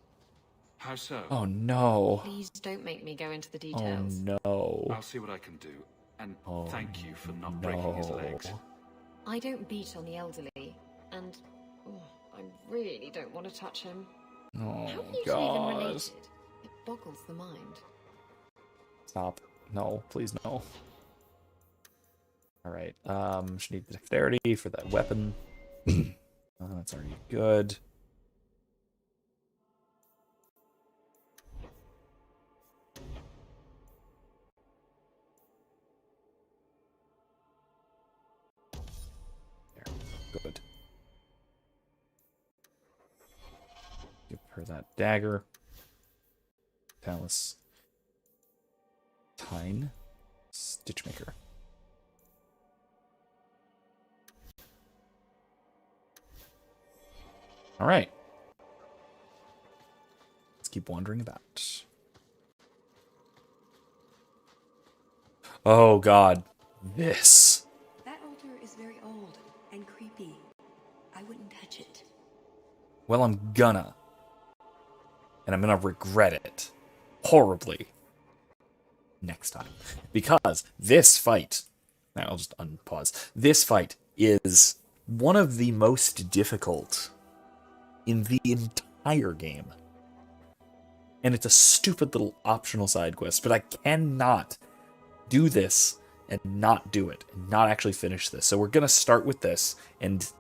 How so? Oh, no. Please don't make me go into the details. Oh, no. I'll see what I can do. And thank you for not breaking his legs. I don't beat on the elderly, and I really don't want to touch him. Oh, How are you two God. even related? It boggles the mind. Stop. No, please no. Alright, should need dexterity for that weapon. That's already good. Good. Give her that dagger. Talus. Tine. Stitchmaker. Alright. Let's keep wandering about. Oh god. This. That altar is very old and creepy. I wouldn't touch it. Well, I'm gonna. And I'm gonna regret it. Horribly. Next time. Because this fight... Now, I'll just unpause. This fight is one of the most difficult in the entire game. And it's a stupid little optional side quest, but I cannot do this and not do it, and not actually finish this. So we're gonna start with this, and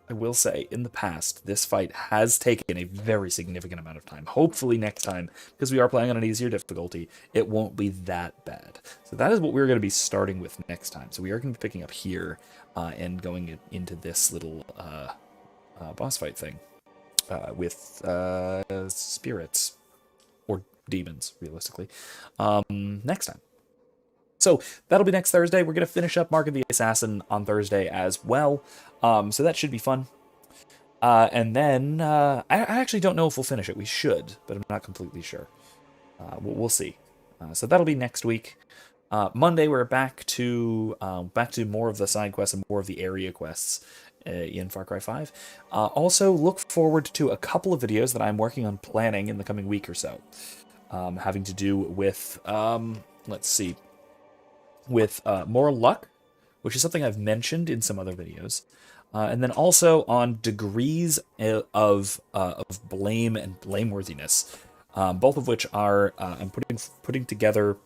I will say, in the past, this fight has taken a very significant amount of time. Hopefully next time, because we are playing on an easier difficulty, it won't be that bad. So that is what we're going to be starting with next time. So we are going to be picking up here and going into this little boss fight thing with spirits, or demons, realistically, next time. So that'll be next Thursday. We're going to finish up Mark of the Assassin on Thursday as well. So that should be fun. And then I actually don't know if we'll finish it. We should, but I'm not completely sure. We'll see. So that'll be next week. Monday we're back to more of the side quests and more of the area quests in Far Cry 5. Also look forward to a couple of videos that I'm working on planning in the coming week or so, having to do with let's see. With more luck, which is something I've mentioned in some other videos, and then also on degrees of blame and blameworthiness, both of which are I'm putting together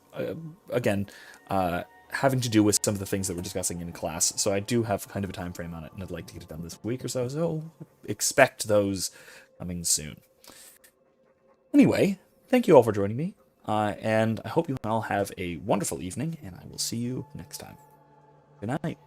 again, having to do with some of the things that we're discussing in class. So I do have kind of a time frame on it, and I'd like to get it done this week or so. So expect those coming soon. Anyway, thank you all for joining me, and I hope you all have a wonderful evening, and I will see you next time. Good night.